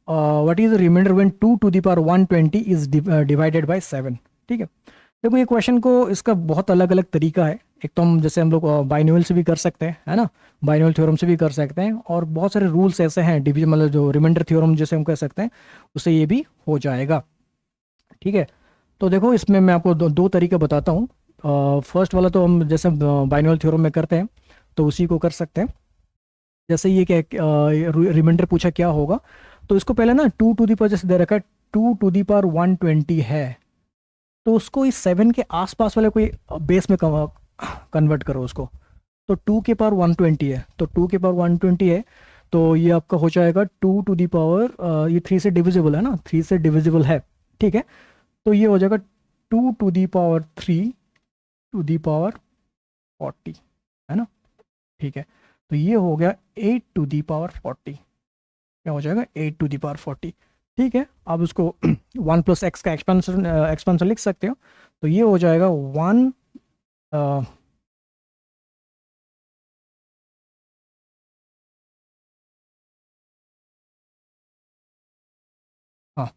what is the remainder when 2 to the power 120 is divided by 7, ठीक है। देखो ये क्वेश्चन को, इसका बहुत अलग अलग तरीका है। एक तो हम जैसे हम लोग बाइनोमियल से भी कर सकते हैं, है ना, बाइनोमियल थ्योरम से भी कर सकते हैं, और बहुत सारे रूल्स ऐसे हैं डिवीजन मतलब जो रिमाइंडर थ्योरम जैसे हम कह सकते हैं, उससे ये भी हो जाएगा। ठीक है, तो देखो इसमें मैं आपको दो तरीके बताता हूँ। फर्स्ट वाला तो हम जैसे बाइनोमियल थ्योरम में करते हैं तो उसी को कर सकते हैं। जैसे ये क्या रिमाइंडर पूछा क्या होगा, तो इसको पहले ना 2 टू दी पावर जैसे दे रखा है 2 टू दी पावर 120 है, तो उसको इस 7 के आसपास वाले कोई बेस में कन्वर्ट करो उसको। तो 2 के पावर 120 है, तो 2 के पावर 120 है, तो ये आपका हो जाएगा 2 टू दी पावर, ये 3 से डिविजिबल है ना, 3 से डिविजिबल है। ठीक है, तो ये हो जाएगा 2 to the power 3 to the power 40, है ना। ठीक है, तो ये हो गया 8 टू दी पावर 40, क्या हो जाएगा 8 टू दी पावर 40। ठीक है, आप उसको 1 + x का एक्सपेंशन एक्सपेंशन लिख सकते हो, तो ये हो जाएगा 1 हाँ,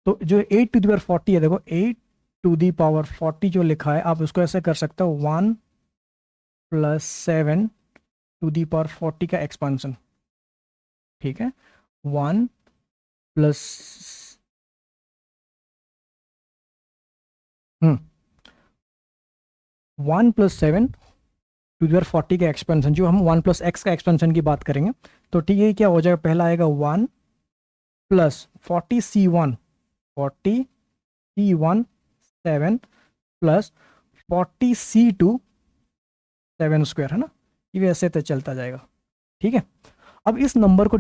तो जो 8 टू दी पावर 40 है, देखो 8 टू दी पावर 40 जो लिखा है, आप उसको ऐसे कर सकते हो 1 + 7 टू दी पावर 40 का एक्सपेंशन। ठीक है, 1 प्लस 1 + 7 टू दी पावर 40 का एक्सपेंशन, जो हम 1 + x का एक्सपेंशन की बात करेंगे, तो ठीक है, क्या हो जाएगा, पहला आएगा 1 plus 40c1 plus 40c2 7 square, है ना, ये वैसे तो चलता जाएगा। ठीक है, अब इस नंबर को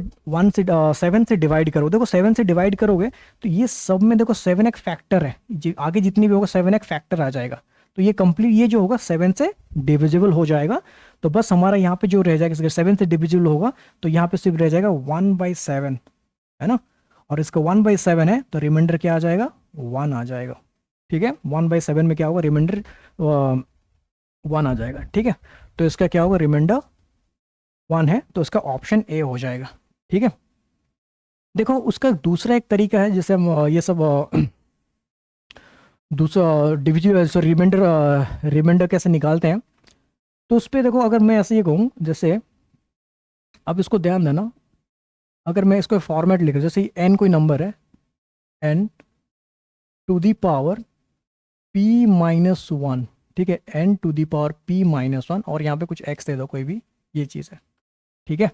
7 से डिवाइड करो, देखो 7 से डिवाइड करोगे तो ये सब में देखो 7 एक फैक्टर है, आगे जितनी भी होगा 7 एक फैक्टर आ जाएगा, तो ये कंप्लीट ये जो होगा 7 से डिविजिबल हो जाएगा। तो बस हमारा यहाँ पे जो रह जाएगा 7 से डिविजिबल होगा, तो यहाँ पे सिर्फ रह जाएगा 1/7, है ना, और इसका 1/7 है, तो रिमाइंडर क्या आ जाएगा, 1 आ जाएगा। ठीक है, 1/7 में क्या होगा, रिमाइंडर 1 आ जाएगा। ठीक है, तो इसका क्या होगा, रिमाइंडर 1 है, तो इसका ऑप्शन ए हो जाएगा। ठीक है, देखो उसका दूसरा एक तरीका है, जैसे हम ये सब दूसरा डिविजिबल सॉरी रिमाइंडर कैसे निकालते हैं, तो उस पर देखो, अगर मैं ऐसे ये कहूँ, जैसे अब इसको ध्यान देना, अगर मैं इसको फॉर्मेट लिख, जैसे एन कोई नंबर है, N to the power p-1, ठीक है, N to the power p-1, और यहाँ पे कुछ एक्स दे दो कोई भी, ये चीज़ है। ठीक है,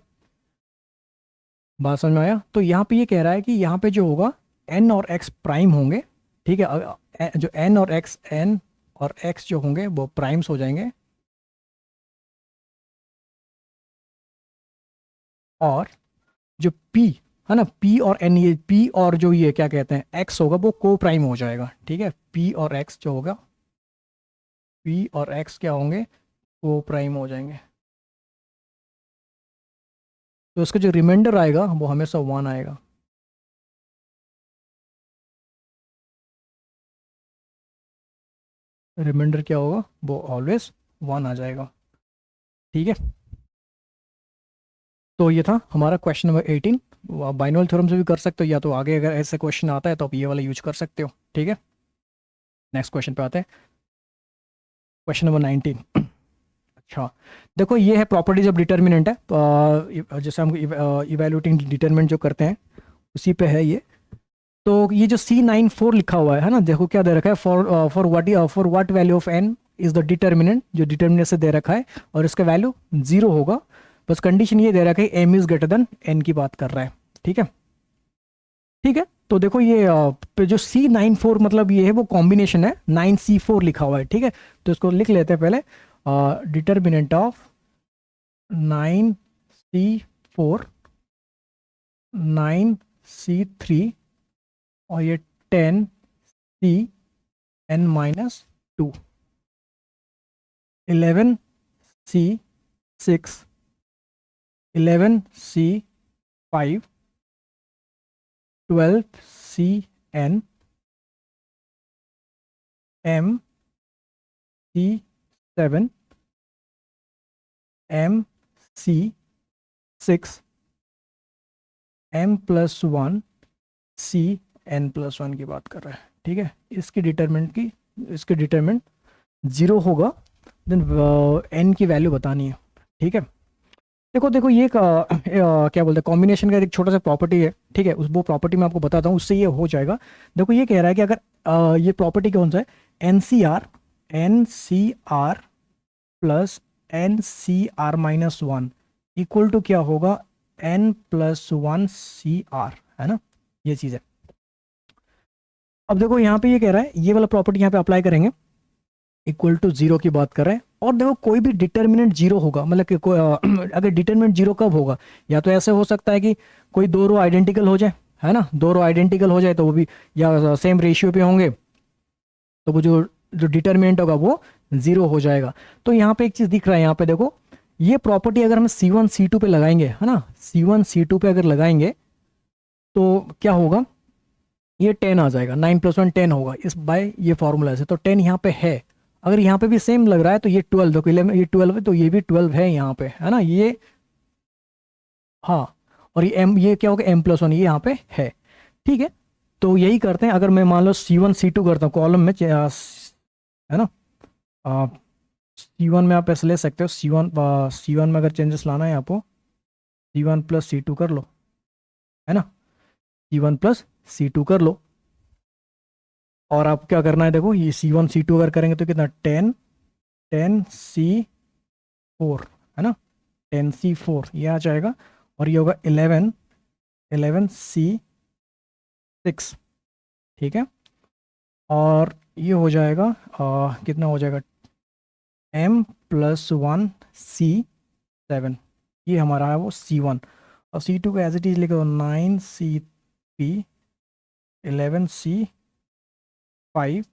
बात समझ में आया। तो यहाँ पे ये कह रहा है कि यहाँ पे जो होगा n और x प्राइम होंगे। ठीक है, जो n और x जो होंगे वो प्राइम्स हो जाएंगे, और जो p है ना, p और n, ये p और जो ये क्या कहते हैं x होगा वो को प्राइम हो जाएगा। ठीक है, p और x जो होगा, p और x क्या होंगे, को प्राइम हो जाएंगे, तो उसका जो रिमाइंडर आएगा वो हमेशा 1 आएगा। रिमाइंडर क्या होगा, वो ऑलवेज 1 आ जाएगा। ठीक है, तो ये था हमारा क्वेश्चन नंबर 18। आप बाइनोमियल थ्योरम से भी कर सकते हो, या तो आगे अगर ऐसे क्वेश्चन आता है तो आप ये वाला यूज कर सकते हो। ठीक है, नेक्स्ट क्वेश्चन पे आते हैं, क्वेश्चन नंबर 19। अच्छा, देखो ये है प्रॉपर्टीज ऑफ डिटर्मिनेंट है, जैसे हम इवेल्यूटिंग डिटर्मिनेंट जो करते हैं उसी पे है ये। तो ये जो C94 लिखा हुआ है ना, देखो क्या दे रखा है, for what value of n is the determinant, जो डिटर्मिनेंट से दे रखा है, और इसका वैल्यू 0 होगा। बस कंडीशन ये दे रखा है m is greater then n की बात कर रहा है। ठीक है, ठीक है, तो देखो ये पे जो C94 मतलब ये है वो कॉम्बिनेशन है, 9C4 लिखा हुआ है। ठीक है, तो इसको लिख लेते हैं पहले, डिटर्मिनेंट ऑफ 9C4, 9C3, और ये 10C n-2, 11C6, 11C5, 12CN, MC7, MC6, m+1, CN+1 की बात कर रहा है। ठीक है, इसकी डिटरमिनेंट 0 होगा, देन एन की वैल्यू बतानी है, ठीक है। देखो देखो ये एक क्या बोलते हैं, कॉम्बिनेशन का एक छोटा सा प्रॉपर्टी है, ठीक है। उस वो प्रॉपर्टी मैं आपको बताता हूँ, उससे ये हो जाएगा। देखो ये कह रहा है कि अगर ये प्रॉपर्टी कौन सा है, N C R plus NCR-1 equal to क्या होगा, N+1CR, है ना, ये चीज़ है। अब देखो यहाँ पे ये कह रहा है, ये वाला प्रॉपर्टी यहाँ पे अप्लाई करेंगे, इक्वल टू जीरो की बात कर रहे हैं। और देखो कोई भी डिटर्मिनेंट जीरो होगा, मतलब कि अगर डिटर्मिनेंट जीरो कब होगा, या तो ऐसे हो सकता है कि कोई दो रो आइडेंटिकल हो जाए, है ना, दो रो आइडेंटिकल हो जाए तो वो भी या सेम रेशियो पे होंगे, तो वो जो जो डिटर्मिनेंट होगा वो जीरो हो जाएगा। तो यहाँ पे एक चीज़ दिख रहा है, यहाँ पे देखो ये प्रॉपर्टी अगर हम C1 C2 पे लगाएंगे, है ना, C1 C2 पे अगर लगाएंगे तो क्या होगा, ये 10 आ जाएगा, 9+1 10 होगा इस बाय ये फॉर्मूला से। तो 10 यहाँ पे है, अगर यहाँ पे भी सेम लग रहा है तो ये 12, देखो 11 ये 12 है, तो ये भी 12 है यहाँ पे, है ना, ये हाँ। और ये m ये क्या होगा, M+1 ये यहाँ पे है, ठीक है। तो यही करते हैं, अगर मैं मान लो C1 C2 करता हूँ कॉलम में, है ना, C1 में आप ऐसे ले सकते हो, C1 में अगर चेंजेस लाना है आपको, C1 + C2 कर लो, है ना, C1 + C2 कर लो। और आप क्या करना है, देखो ये C1 C2 अगर करेंगे तो कितना, 10C4, है ना, 10C4 ये आ जाएगा। और ये होगा 11C6, ठीक है। और ये हो जाएगा कितना हो जाएगा, M+1C7, ये हमारा है वो C1। और C2 को एज इट इज लिखे दो, 9CP 11C5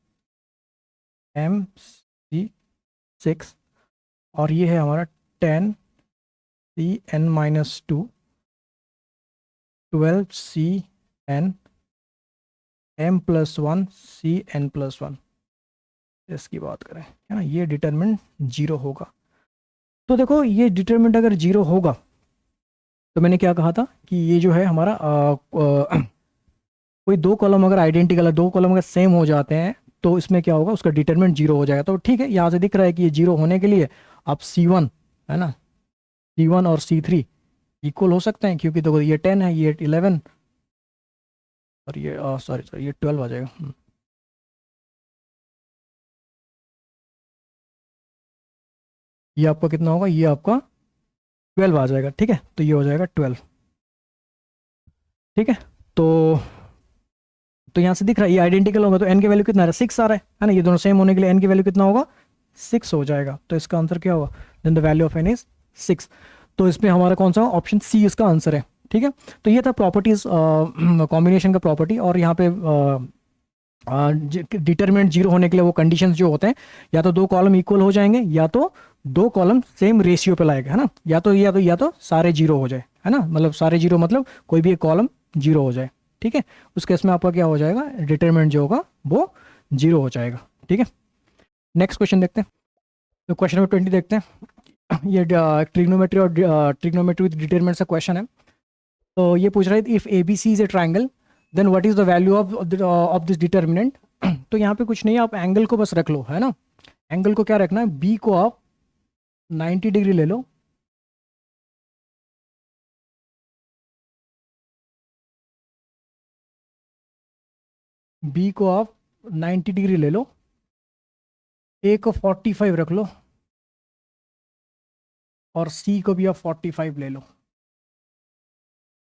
MC6। और ये है हमारा 10CN-2 12CN M+1CN+1, इसकी बात करें, है ना, ये डिटरमिनेंट जीरो होगा। तो देखो ये डिटरमिनेंट अगर जीरो होगा तो मैंने क्या कहा था कि ये जो है हमारा कोई दो कॉलम अगर आइडेंटिकल है, दो कॉलम अगर सेम हो जाते हैं तो इसमें क्या होगा, उसका डिटरमिनेंट जीरो हो जाएगा। तो ठीक है, यहाँ से दिख रहा है कि ये जीरो होने के लिए आप C1, है ना, C1 और C3 इक्वल हो सकते हैं, क्योंकि देखो ये 10 है, ये 11 और ये सॉरी ये 12 आ जाएगा। ये आपका कितना होगा, ये आपका 12 आ जाएगा, ठीक है। तो ये हो जाएगा 12, ठीक है। तो यहाँ से दिख रहा है ये आइडेंटिकल होगा तो n की वैल्यू कितना आ रहा है, 6 आ रहा है ना, ये दोनों सेम होने के लिए n की वैल्यू कितना होगा, 6 हो जाएगा। तो इसका आंसर क्या होगा, then the value of n is 6। तो इसमें हमारा कौन सा ऑप्शन सी इसका आंसर है, ठीक है। तो ये था प्रॉपर्टीज, कॉम्बिनेशन का प्रॉपर्टी। और यहाँ पे डिटरमिनेंट जीरो होने के लिए वो कंडीशंस जो होते हैं, या तो दो कॉलम इक्वल हो जाएंगे, या तो दो कॉलम सेम रेशियो पे लाएगा, है ना, या तो सारे जीरो हो जाए, है ना, मतलब सारे जीरो मतलब कोई भी एक कॉलम जीरो हो जाए, ठीक है। उस केस में आपका क्या हो जाएगा, डिटरमिनेंट जो होगा वो जीरो हो जाएगा, ठीक है। नेक्स्ट क्वेश्चन देखते हैं। तो क्वेश्चन नंबर 20 देखते हैं। ये ट्रिग्नोमेट्री और ट्रिग्नोमेट्री विद डिटरमिनेंट का क्वेश्चन है। तो ये पूछ रहा है, if A B C is a triangle then what is the value of this determinant. तो यहाँ पे कुछ नहीं है, आप एंगल को बस रख लो, है ना। एंगल को क्या रखना है, बी को आप 90 डिग्री ले लो, बी को आप 90 डिग्री ले लो, ए को 45 रख लो, और सी को भी आप 45 ले लो।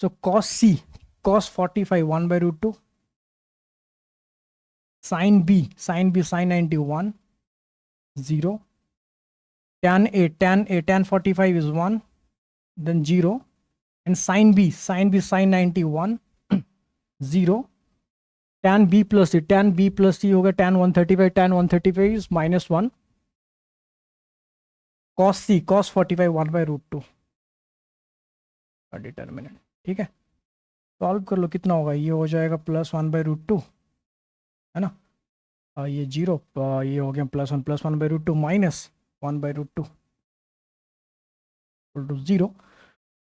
So cos C, cos 45 1/√2, sine B, sign 90 1 0, tan tan 45 is 1 then 0, and sin b sin 90 1 0, tan b plus c होगा tan 135, tan 135 is -1, cos c cos 45 1/√2 का डिटर्मिनेंट, ठीक है। सॉल्व कर लो, कितना होगा, ये हो जाएगा +1/√2, है ना, ये 0, ये हो गया +1 1/√2 -1/√2 = 0।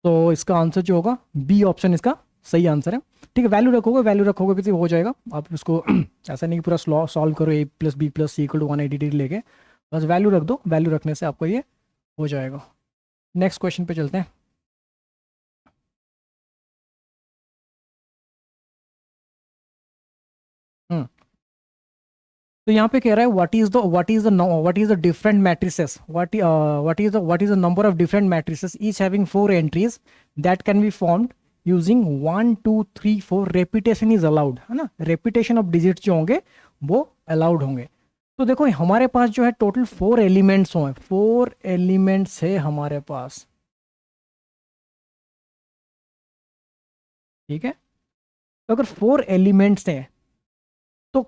तो इसका आंसर जो होगा बी ऑप्शन इसका सही आंसर है, ठीक है। वैल्यू रखोगे भी तो हो जाएगा। आप इसको ऐसा नहीं कि पूरा सॉल्व करो a + b + c = 180 डिग्री लेके, बस वैल्यू रख दो, वैल्यू रखने से आपको ये हो जाएगा। नेक्स्ट क्वेश्चन पे चलते हैं। हम्म तो यहाँ पे कह रहा है what is the different matrices, what is the number of different matrices each having 4 entries that can be formed using 1 2 3 4 repetition is allowed, है ना। रेपिटेशन ऑफ डिजिट्स जो होंगे वो अलाउड होंगे। तो देखो हमारे पास जो है टोटल 4 एलिमेंट्स हों, 4 एलिमेंट्स है हमारे पास, ठीक है। तो अगर 4 एलिमेंट्स हैं तो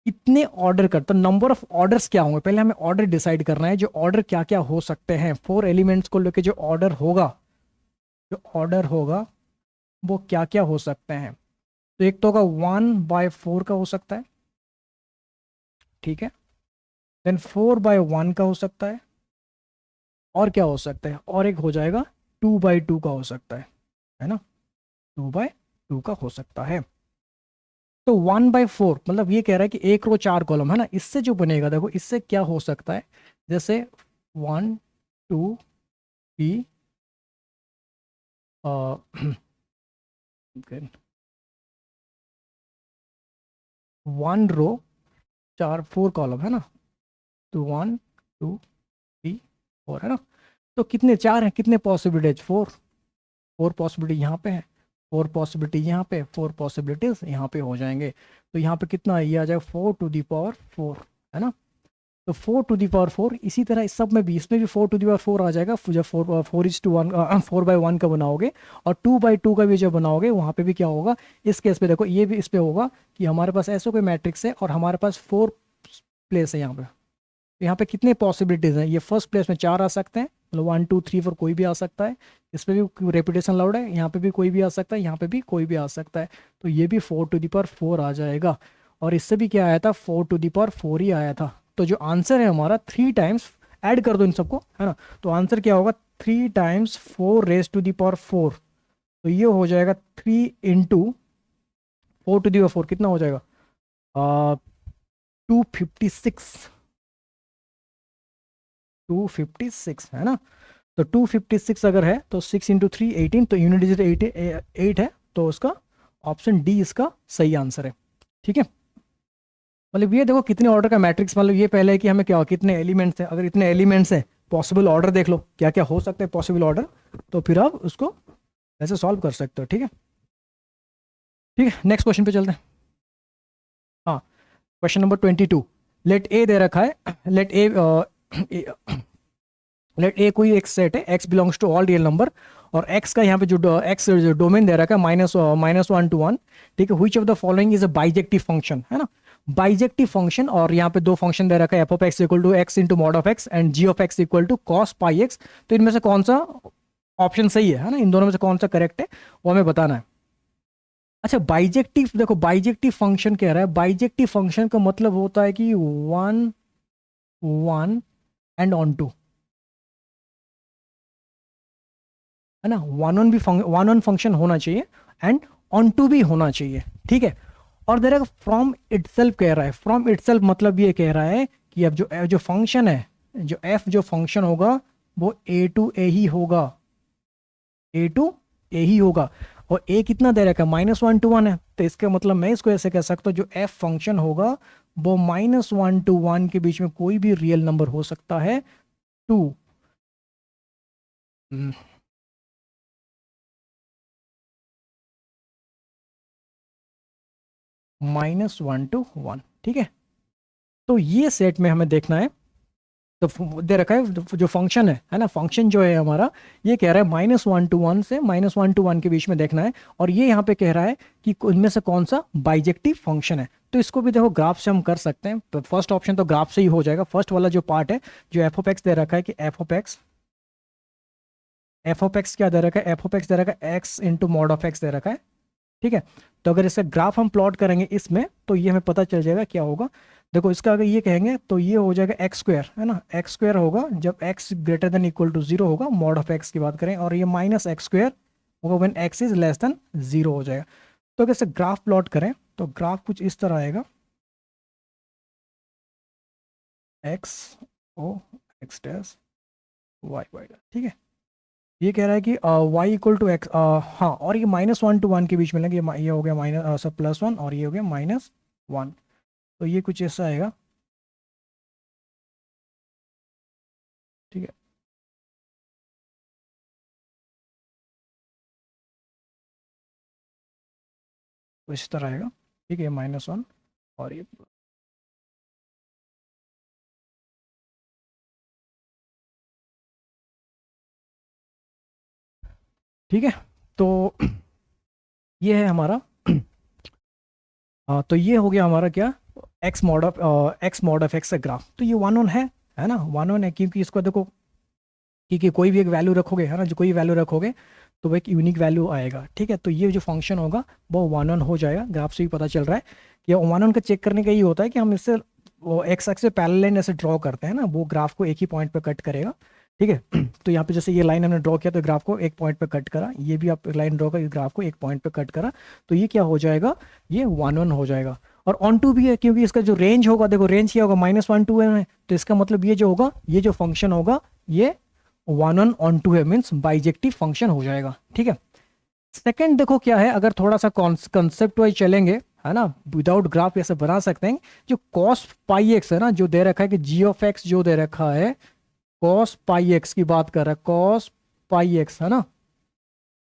इतने ऑर्डर कर, तो नंबर ऑफ ऑर्डर्स क्या होंगे, पहले हमें ऑर्डर डिसाइड करना है, जो ऑर्डर क्या क्या हो सकते हैं 4 एलिमेंट्स को लेके, जो ऑर्डर होगा वो क्या क्या हो सकते हैं। तो एक तो होगा 1/4 का हो सकता है, ठीक है। देन 4/1 का हो सकता है, और क्या हो सकता है, और एक हो जाएगा 2/2 का हो सकता है ना। 2/2 का हो सकता है। तो 1/4 मतलब ये कह रहा है कि एक रो 4 कॉलम, है ना। इससे जो बनेगा देखो, इससे क्या हो सकता है, जैसे 1 2 3 1 रो 4 कॉलम, है ना। तो 1 2 3 4, है ना। तो कितने 4 हैं, कितने पॉसिबिलिटीज, 4 पॉसिबिलिटी यहाँ पे है, 4 पॉसिबिलिटी यहाँ पे, 4 पॉसिबिलिटीज यहाँ पे हो जाएंगे। तो यहाँ पे कितना ये आ जाएगा 4⁴, है ना। तो 4⁴, इसी तरह इस सब में भी, इसमें भी 4⁴ आ जाएगा जब 4:1 4/1 का बनाओगे। और 2/2 का भी जब बनाओगे वहाँ पे भी क्या होगा, इस केस पे देखो ये भी इस पे होगा कि हमारे पास ऐसा कोई मैट्रिक्स है और हमारे पास 4 प्लेस है यहाँ पे। तो यहाँ पे कितने पॉसिबिलिटीज हैं, ये फर्स्ट प्लेस में 4 आ सकते हैं, मतलब 1 2 3 4 कोई भी आ सकता है। इस पे भी रेपिटेशन लाउड है, यहाँ पे भी कोई भी आ सकता है, यहाँ पे भी कोई भी आ सकता है। तो ये भी 4⁴ आ जाएगा। और इससे भी क्या आया था, 4⁴ ही आया था। तो जो आंसर है हमारा 3 टाइम्स, ऐड कर दो इन सबको, है ना। तो आंसर क्या होगा, 3 टाइम्स 4⁴। तो ये हो जाएगा 3 × 4⁴ कितना हो जाएगा, 256, 256, है ना। तो 256 अगर है तो 6 × 3 18, तो यूनिट डिजिट 8 है, तो उसका ऑप्शन डी इसका सही आंसर है, ठीक है। मतलब ये देखो कितने ऑर्डर का मैट्रिक्स, मतलब ये पहले है कि हमें क्या कितने एलिमेंट्स हैं, अगर इतने एलिमेंट्स हैं पॉसिबल ऑर्डर देख लो क्या क्या हो सकते हैं पॉसिबल ऑर्डर, तो फिर आप उसको ऐसे सॉल्व कर सकते हो, ठीक है। ठीक है, नेक्स्ट क्वेश्चन पे चलते हैं। हाँ, क्वेश्चन नंबर 22। लेट ए दे रखा है, लेट ए कोई एक सेट है, X belongs to all real number, और एक्स का यहाँ पे जो एक्स जो डोमेन दे रखा है -1 to 1, ठीक है। Which of the following is a bijective function, है ना। बाइजेक्टिव फंक्शन, और यहाँ पे 2 फंक्शन दे रखा है, F of X equal to X into mod of X and G of X equal to cos pi X. तो इनमें से कौन सा ऑप्शन सही है ना, इन दोनों में से कौन सा करेक्ट है वो हमें बताना है। अच्छा, बाइजेक्टिव देखो, बाइजेक्टिव फंक्शन कह रहा है, बाइजेक्टिव फंक्शन का मतलब होता है कि 1 1 एंड ऑन टू, है ना। वन ऑन फंक्शन होना चाहिए एंड ऑन टू भी होना चाहिए, ठीक है। और दे रहा है फ्रॉम इटसेल्फ कह रहा है, फ्रॉम इटसेल्फ मतलब ये कह रहा है कि अब जो जो फंक्शन है, जो एफ जो फंक्शन होगा वो ए टू ए ही होगा, ए टू ए ही होगा। और ए कितना दे रखा है, -1 to 1 है, तो इसका मतलब मैं इसको ऐसे कह सकता हूँ, जो एफ फंक्शन होगा वो -1 to 1 के बीच में कोई भी रियल नंबर हो सकता है, 2 -1 to 1, ठीक है। तो ये सेट में हमें देखना है, तो दे रखा है जो फंक्शन है ना, फंक्शन जो है हमारा, ये कह रहा है -1 to 1 से -1 to 1 के बीच में देखना है। और ये यहाँ पे कह रहा है कि इनमें से कौन सा बाइजेक्टिव फंक्शन है। तो इसको भी देखो ग्राफ से हम कर सकते हैं, तो फर्स्ट ऑप्शन तो ग्राफ से ही हो जाएगा। फर्स्ट वाला जो पार्ट है, जो एफ ऑफ एक्स दे रखा है कि एफ ऑफ एक्स क्या दे रखा है, एफ ऑफ एक्स दे रखा है x into mod of x दे रखा है, ठीक है। तो अगर इसका ग्राफ हम प्लॉट करेंगे इसमें, तो ये हमें पता चल जाएगा क्या होगा। देखो इसका अगर ये कहेंगे तो ये हो जाएगा x², है ना। x² होगा जब x greater than equal to 0 होगा, मॉड ऑफ x की बात करें, और ये -x² होगा when x is less then 0 हो जाएगा। तो अगर इसे ग्राफ प्लॉट करें तो ग्राफ कुछ इस तरह आएगा, x ओ एक्स डैश वाई वाई, ठीक है। ये कह रहा है कि y इक्वल टू एक्स, हाँ, और ये -1 to 1 के बीच में लगे, ये हो गया माइनस सब +1 और ये हो गया -1, तो ये कुछ ऐसा आएगा, ठीक है। तो इस तरह आएगा, ठीक है, -1 और ये, ठीक है। तो ये है हमारा तो ये हो गया हमारा क्या, एक्स मॉड ऑफ एक्स का ग्राफ। तो ये 1 ऑन है ना, 1 ऑन है, क्योंकि इसको देखो, क्योंकि कोई भी एक वैल्यू रखोगे, है ना, जो कोई वैल्यू रखोगे तो वो एक यूनिक वैल्यू आएगा, ठीक है। तो ये जो फंक्शन होगा वो 1 ऑन हो जाएगा। ग्राफ से भी पता चल रहा है कि 1 ऑन का चेक करने का ये होता है कि हम इससे वो एक्स एक्स से पैरेलल लाइन ऐसे ड्रॉ करते हैं ना, वो ग्राफ को एक ही पॉइंट पे कट करेगा, ठीक है। तो यहाँ पे जैसे ये लाइन हमने ड्रॉ किया तो ग्राफ को एक पॉइंट पे कट करा, ये भी आप लाइन ड्रॉ कर ग्राफ को एक पॉइंट पे कट करा, तो ये क्या हो जाएगा, ये 1 ऑन हो जाएगा। और ऑन टू भी है, क्योंकि इसका जो रेंज होगा, देखो रेंज क्या होगा, -1 to 1 है, तो इसका मतलब ये जो होगा, ये जो फंक्शन होगा ये 1 ऑन टू है, मीन्स बाइजेक्टिव फंक्शन हो जाएगा, ठीक है। सेकंड देखो क्या है, अगर थोड़ा सा कंसेप्ट वाइज चलेंगे, है ना, विदाउट ग्राफ ऐसे बना सकते हैं, जो cos पाई एक्स है ना, जो दे रखा है कि g ऑफ एक्स जो दे रखा है, cos पाई एक्स की बात कर रहा है, cos पाई एक्स, है ना।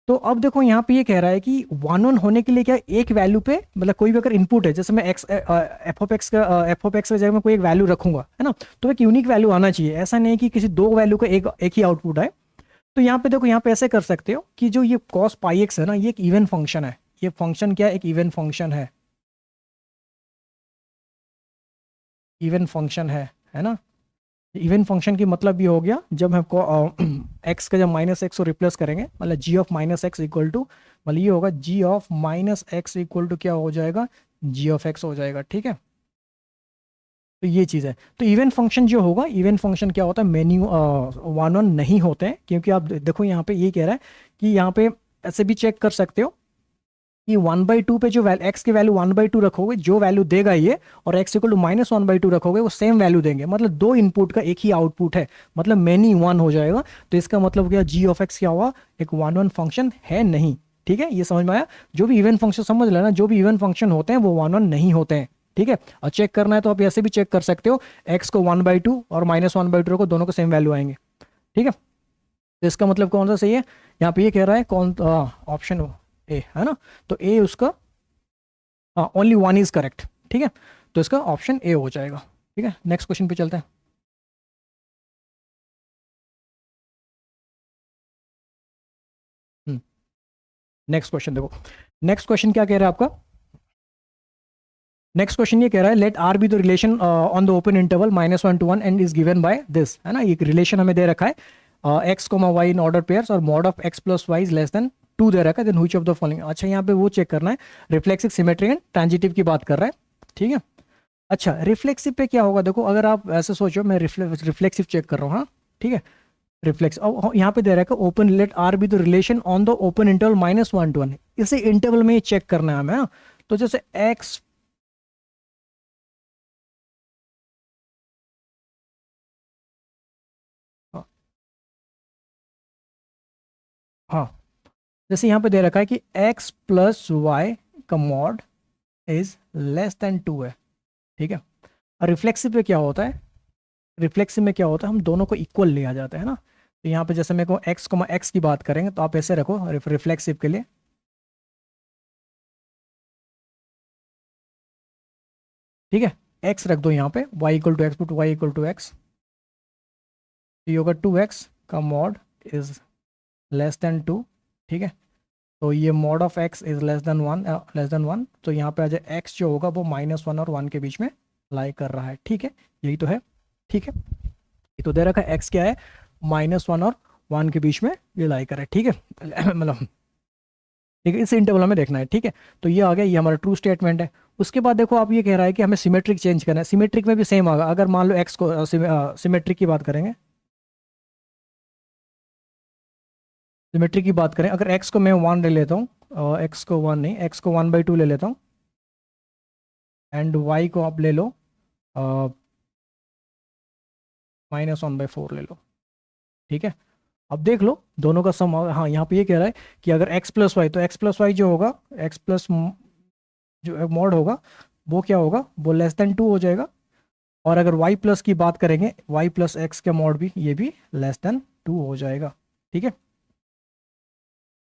तो अब देखो यहाँ पे ये कह रहा है कि 1 ऑन होने के लिए क्या, एक वैल्यू पे, मतलब कोई भी अगर इनपुट है, जैसे मैं एक्स एफ ऑफ एक्स का जगह मैं कोई एक वैल्यू रखूंगा, है ना, तो एक यूनिक वैल्यू आना चाहिए, ऐसा नहीं कि किसी दो वैल्यू का एक ही आउटपुट आए। तो यहाँ पे देखो, यहाँ पे ऐसे कर सकते हो कि जो ये cos पाई एक्स है ना, ये एक इवन फंक्शन है, ये फंक्शन क्या है, एक इवन फंक्शन है ना। इवन फंक्शन की मतलब ये हो गया, जब हमको एक्स का जब -x को रिप्लेस करेंगे, मतलब g of -x equal to, मतलब ये होगा g of -x equal to क्या हो जाएगा, g ऑफ x हो जाएगा, ठीक है। तो ये चीज़ है। तो इवन फंक्शन जो होगा, इवन फंक्शन क्या होता है, मेन्यू 1 ऑन नहीं होते हैं, क्योंकि आप देखो यहाँ पे ये कह रहा है कि यहाँ पे ऐसे भी चेक कर सकते हो कि 1/2 पे जो एक्स की वैल्यू 1/2 रखोगे, जो वैल्यू देगा ये, और एक्स इक्वल टू -1/2 रखोगे, वो सेम वैल्यू देंगे, मतलब दो इनपुट का एक ही आउटपुट है, मतलब मेनी 1 हो जाएगा। तो इसका मतलब क्या, जी ऑफ एक्स क्या हुआ, एक 1 ऑन फंक्शन है नहीं, ठीक है। ये समझ में आया, जो भी इवन फंक्शन, समझ लेना, जो भी इवन फंक्शन होते हैं वो 1 ऑन नहीं होते हैं, ठीक है। और चेक करना है तो आप ऐसे भी चेक कर सकते हो, एक्स को 1/2 और -1/2 रखो, दोनों को सेम वैल्यू आएंगे, ठीक है। तो इसका मतलब कौन सा सही है, यहाँ पे ये कह रहा है कौन, ऑप्शन ए है ना, तो ए उसका, ओनली 1 इज करेक्ट, ठीक है। तो इसका ऑप्शन ए हो जाएगा, ठीक है। नेक्स्ट क्वेश्चन पे चलते हैं। नेक्स्ट क्वेश्चन देखो, नेक्स्ट क्वेश्चन क्या कह रहा है आपका, नेक्स्ट क्वेश्चन ये कह रहा है, let are be the relation on the open interval -1 to 1 and is given by this, है ना, ये रिलेशन हमें दे रखा है, x comma y in order pairs और mod of x plus y is less than 2 दे रखा है, then which of the following, अच्छा यहाँ पे वो चेक करना है, रिफ्लेक्सिव सिमेट्री एंड ट्रांजिटिव की बात कर रहा है, ठीक है। अच्छा, रिफ्लेक्सिव पे क्या होगा, देखो अगर आप ऐसे सोचो, मैं रिफ्लेक्सिव चेक कर रहा हूँ, हाँ, ठीक है। रिफ्लेक्स, अब यहाँ पे दे रखा है open, let are be the relation on the open interval -1 to 1, इसे इंटरवल में ही चेक करना है हमें, हाँ। तो जैसे एक्स, हाँ, जैसे यहाँ पे दे रखा है कि x प्लस वाई का मॉड इज लेस देन 2 है, ठीक है। और रिफ्लेक्सिव पे क्या होता है, रिफ्लेक्सिव में क्या होता है, हम दोनों को इक्वल लिया जाता है ना। तो यहाँ पे जैसे मेरे को x की बात करेंगे, तो आप ऐसे रखो रिफ्लेक्सिव के लिए, ठीक है। x रख दो यहाँ पे, y equal to X, put y equal to X, ये होगा 2x का मॉड इज लेस देन 2, ठीक है। तो ये mod of x is less then 1, तो यहाँ पे आ जाए x जो होगा वो -1 और 1 के बीच में लाई कर रहा है, ठीक है, यही तो है, ठीक है। ये तो दे रखा है x क्या है, -1 और 1 के बीच में ये लाई कर रहा है, ठीक है। मतलब ठीक है, इस इंटरवल में देखना है, ठीक है। तो ये आ गया, ये हमारा ट्रू स्टेटमेंट है। उसके बाद देखो, आप ये कह रहा है कि हमें सिमेट्रिक चेंज करना है, सिमेट्रिक में भी सेम आगा, अगर मान लो x को सिमेट्रिक की बात करेंगे, सिमेट्री की बात करें, अगर x को मैं 1 ले लेता हूँ, x को 1 नहीं, x को 1/2 ले लेता हूँ, एंड y को आप ले लो -1/4 ले लो, ठीक है। अब देख लो दोनों का सम, हाँ यहाँ पे ये कह रहा है कि अगर x प्लस वाई, तो x प्लस वाई जो होगा, x प्लस जो मॉड होगा वो क्या होगा, वो <2 हो जाएगा। और अगर y प्लस की बात करेंगे, y प्लस एक्स का मॉड भी, ये भी <2 हो जाएगा, ठीक है।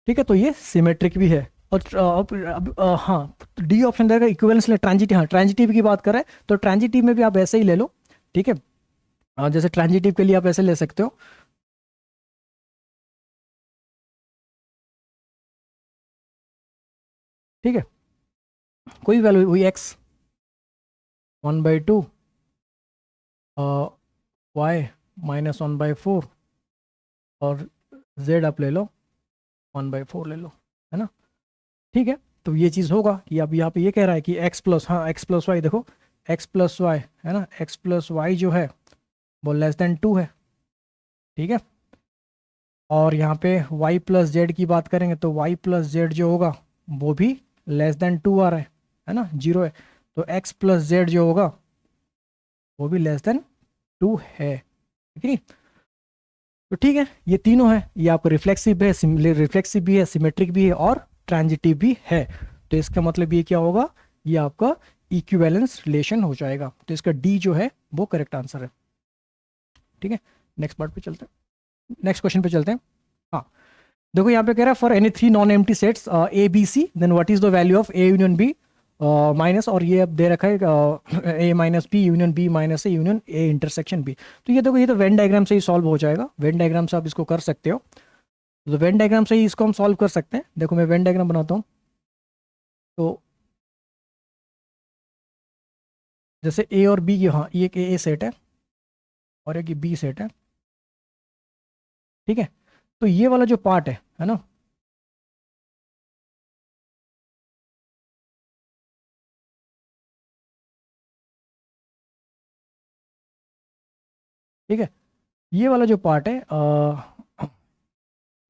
ठीक है, तो ये सिमेट्रिक भी है। और अब हाँ, डी ऑप्शन देगा इक्विवेलेंस ले ट्रांजिटिव, हाँ ट्रांजिटिव की बात कर रहे हैं तो ट्रांजिटिव में भी आप ऐसे ही ले लो, ठीक है। जैसे ट्रांजिटिव के लिए आप ऐसे ले सकते हो, ठीक है। कोई वैल्यू हुई x 1/2, y -1/4, और z आप ले लो 1/4 ले लो, है ना, ठीक है। तो ये चीज़ होगा कि अब यहाँ पे ये कह रहा है कि x प्लस, हाँ x प्लस वाई देखो, x प्लस वाई है ना, x प्लस वाई जो है वो <2 है, ठीक है। और यहाँ पे y प्लस जेड की बात करेंगे तो y प्लस जेड जो होगा वो भी <2 आ रहा है ना, 0 है। तो x प्लस जेड जो होगा वो भी <2 है, ठीक है। तो ठीक है, ये तीनों है, ये आपका रिफ्लेक्सिव है, रिफ्लेक्सिव भी है, सिमेट्रिक भी है, और ट्रांजिटिव भी है। तो इसका मतलब ये क्या होगा, ये आपका इक्विवेलेंस रिलेशन हो जाएगा। तो इसका डी जो है वो करेक्ट आंसर है, ठीक है। नेक्स्ट पार्ट पे चलते हैं, नेक्स्ट क्वेश्चन पे चलते हैं। हाँ, देखो यहाँ पे कह रहा है for any 3 non empty sets a B C, then what is the value of a union B minus, और ये अब दे रखा है a minus b union B minus A union A intersection B. तो ये देखो, ये तो वेन डायग्राम से ही सॉल्व हो जाएगा, वेन डायग्राम से आप इसको कर सकते हो। तो वेन डायग्राम से ही इसको हम सॉल्व कर सकते हैं। देखो मैं वेन डायग्राम बनाता हूँ। तो जैसे ए और बी की, हाँ ये एक ए सेट है और एक बी सेट है, ठीक है। तो ये वाला जो पार्ट है ना, ठीक है, ये वाला जो पार्ट है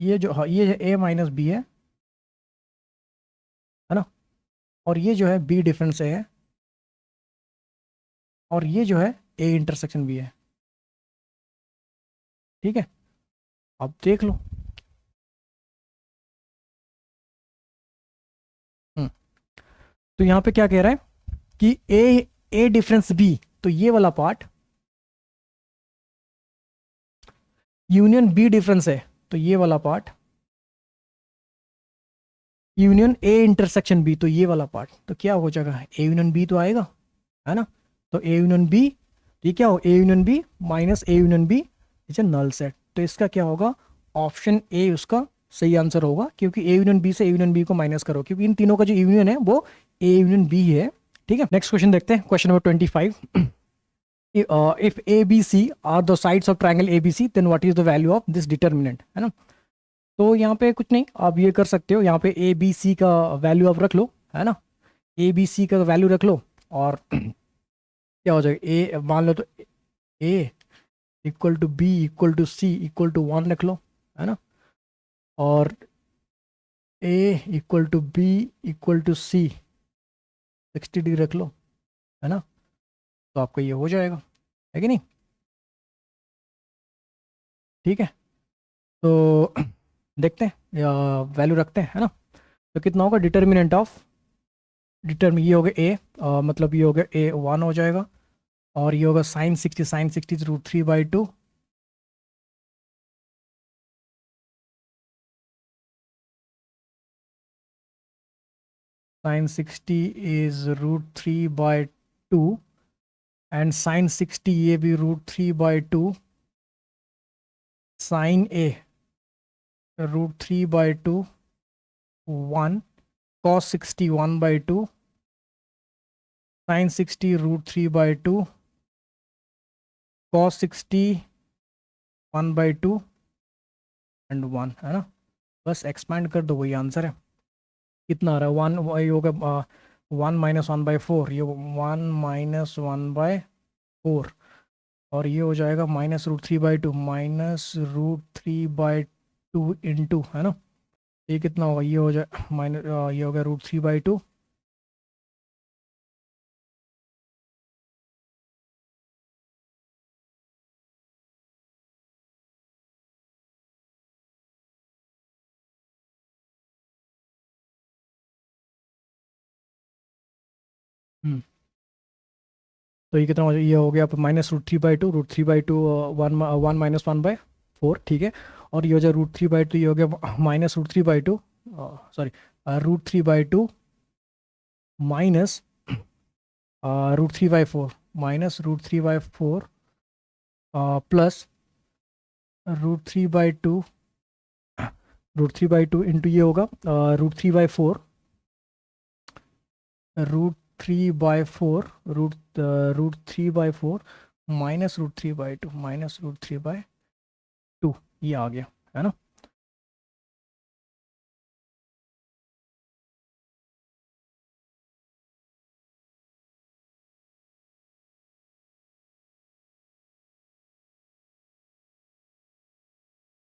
ये जो, हाँ ये ए माइनस बी है ना, और ये जो है बी डिफरेंस ए है, और ये जो है ए इंटरसेक्शन बी है, ठीक है। अब देख लो। हम्म, तो यहाँ पे क्या कह रहा है कि ए डिफरेंस बी, तो ये वाला पार्ट यूनियन बी डिफरेंस है, तो ये वाला पार्ट यूनियन ए इंटरसेक्शन बी, तो ये वाला पार्ट, तो क्या हो जाएगा, ए यूनियन बी तो आएगा, है ना। तो ए यूनियन बी, ये क्या हो, A union B minus A union B is a null set. तो इसका क्या होगा, ऑप्शन ए उसका सही आंसर होगा, क्योंकि ए यूनियन बी से ए यूनियन बी को माइनस करो, क्योंकि इन तीनों का जो यूनियन है वो ए यूनियन बी है, ठीक है। नेक्स्ट क्वेश्चन देखते हैं, question number 25। If A B C are the sides of triangle A B C, then what is the value of this determinant, है ना। तो यहाँ पे कुछ नहीं, आप ये कर सकते हो, यहाँ पे ए बी सी का वैल्यू आप रख लो, है ना, ए बी सी का वैल्यू रख लो, और क्या हो जाएगा, ए मान लो तो a equal to b equal to c equal to 1 रख लो, है ना, और a equal to b equal to c 60 degree रख लो, है ना। तो आपका ये हो जाएगा, है कि नहीं, ठीक है। तो देखते हैं, वैल्यू रखते हैं, है ना। तो कितना होगा, डिटर्मिनेंट ऑफ, डिटर्मिन ये हो गया ए, मतलब ये हो गया ए 1 हो जाएगा, और ये होगा sine 60 √3/2, sin 60 is √3/2, and sin 60 ये भी √3/2, sine A √3/2, 1 cos 60 1/2, sin 60 √3/2, cos 60 1/2 and 1, है ना। बस एक्सपांड कर दो, वही आंसर है। कितना आ रहा है, 1, ये होगा 1 - 1/4, ये 1 - 1/4, और ये हो जाएगा -√3/2, -√3/2 इंटू, है ना। ये कितना होगा, ये हो जाए माइनस, ये हो गया √3/2, तो ये कितना हो जाएगा, ये हो गया minus root three by two, root three by two one one minus one by four, ठीक है। और ये हो जाए रूट थ्री बाई टू, ये हो गया minus root three by two, sorry root three by two minus root three by four, minus root three by four plus root three by two, root three by two into ये होगा root three by four, root three by four, root three by four minus root three by two, minus root three by two, ये आ गया, है ना।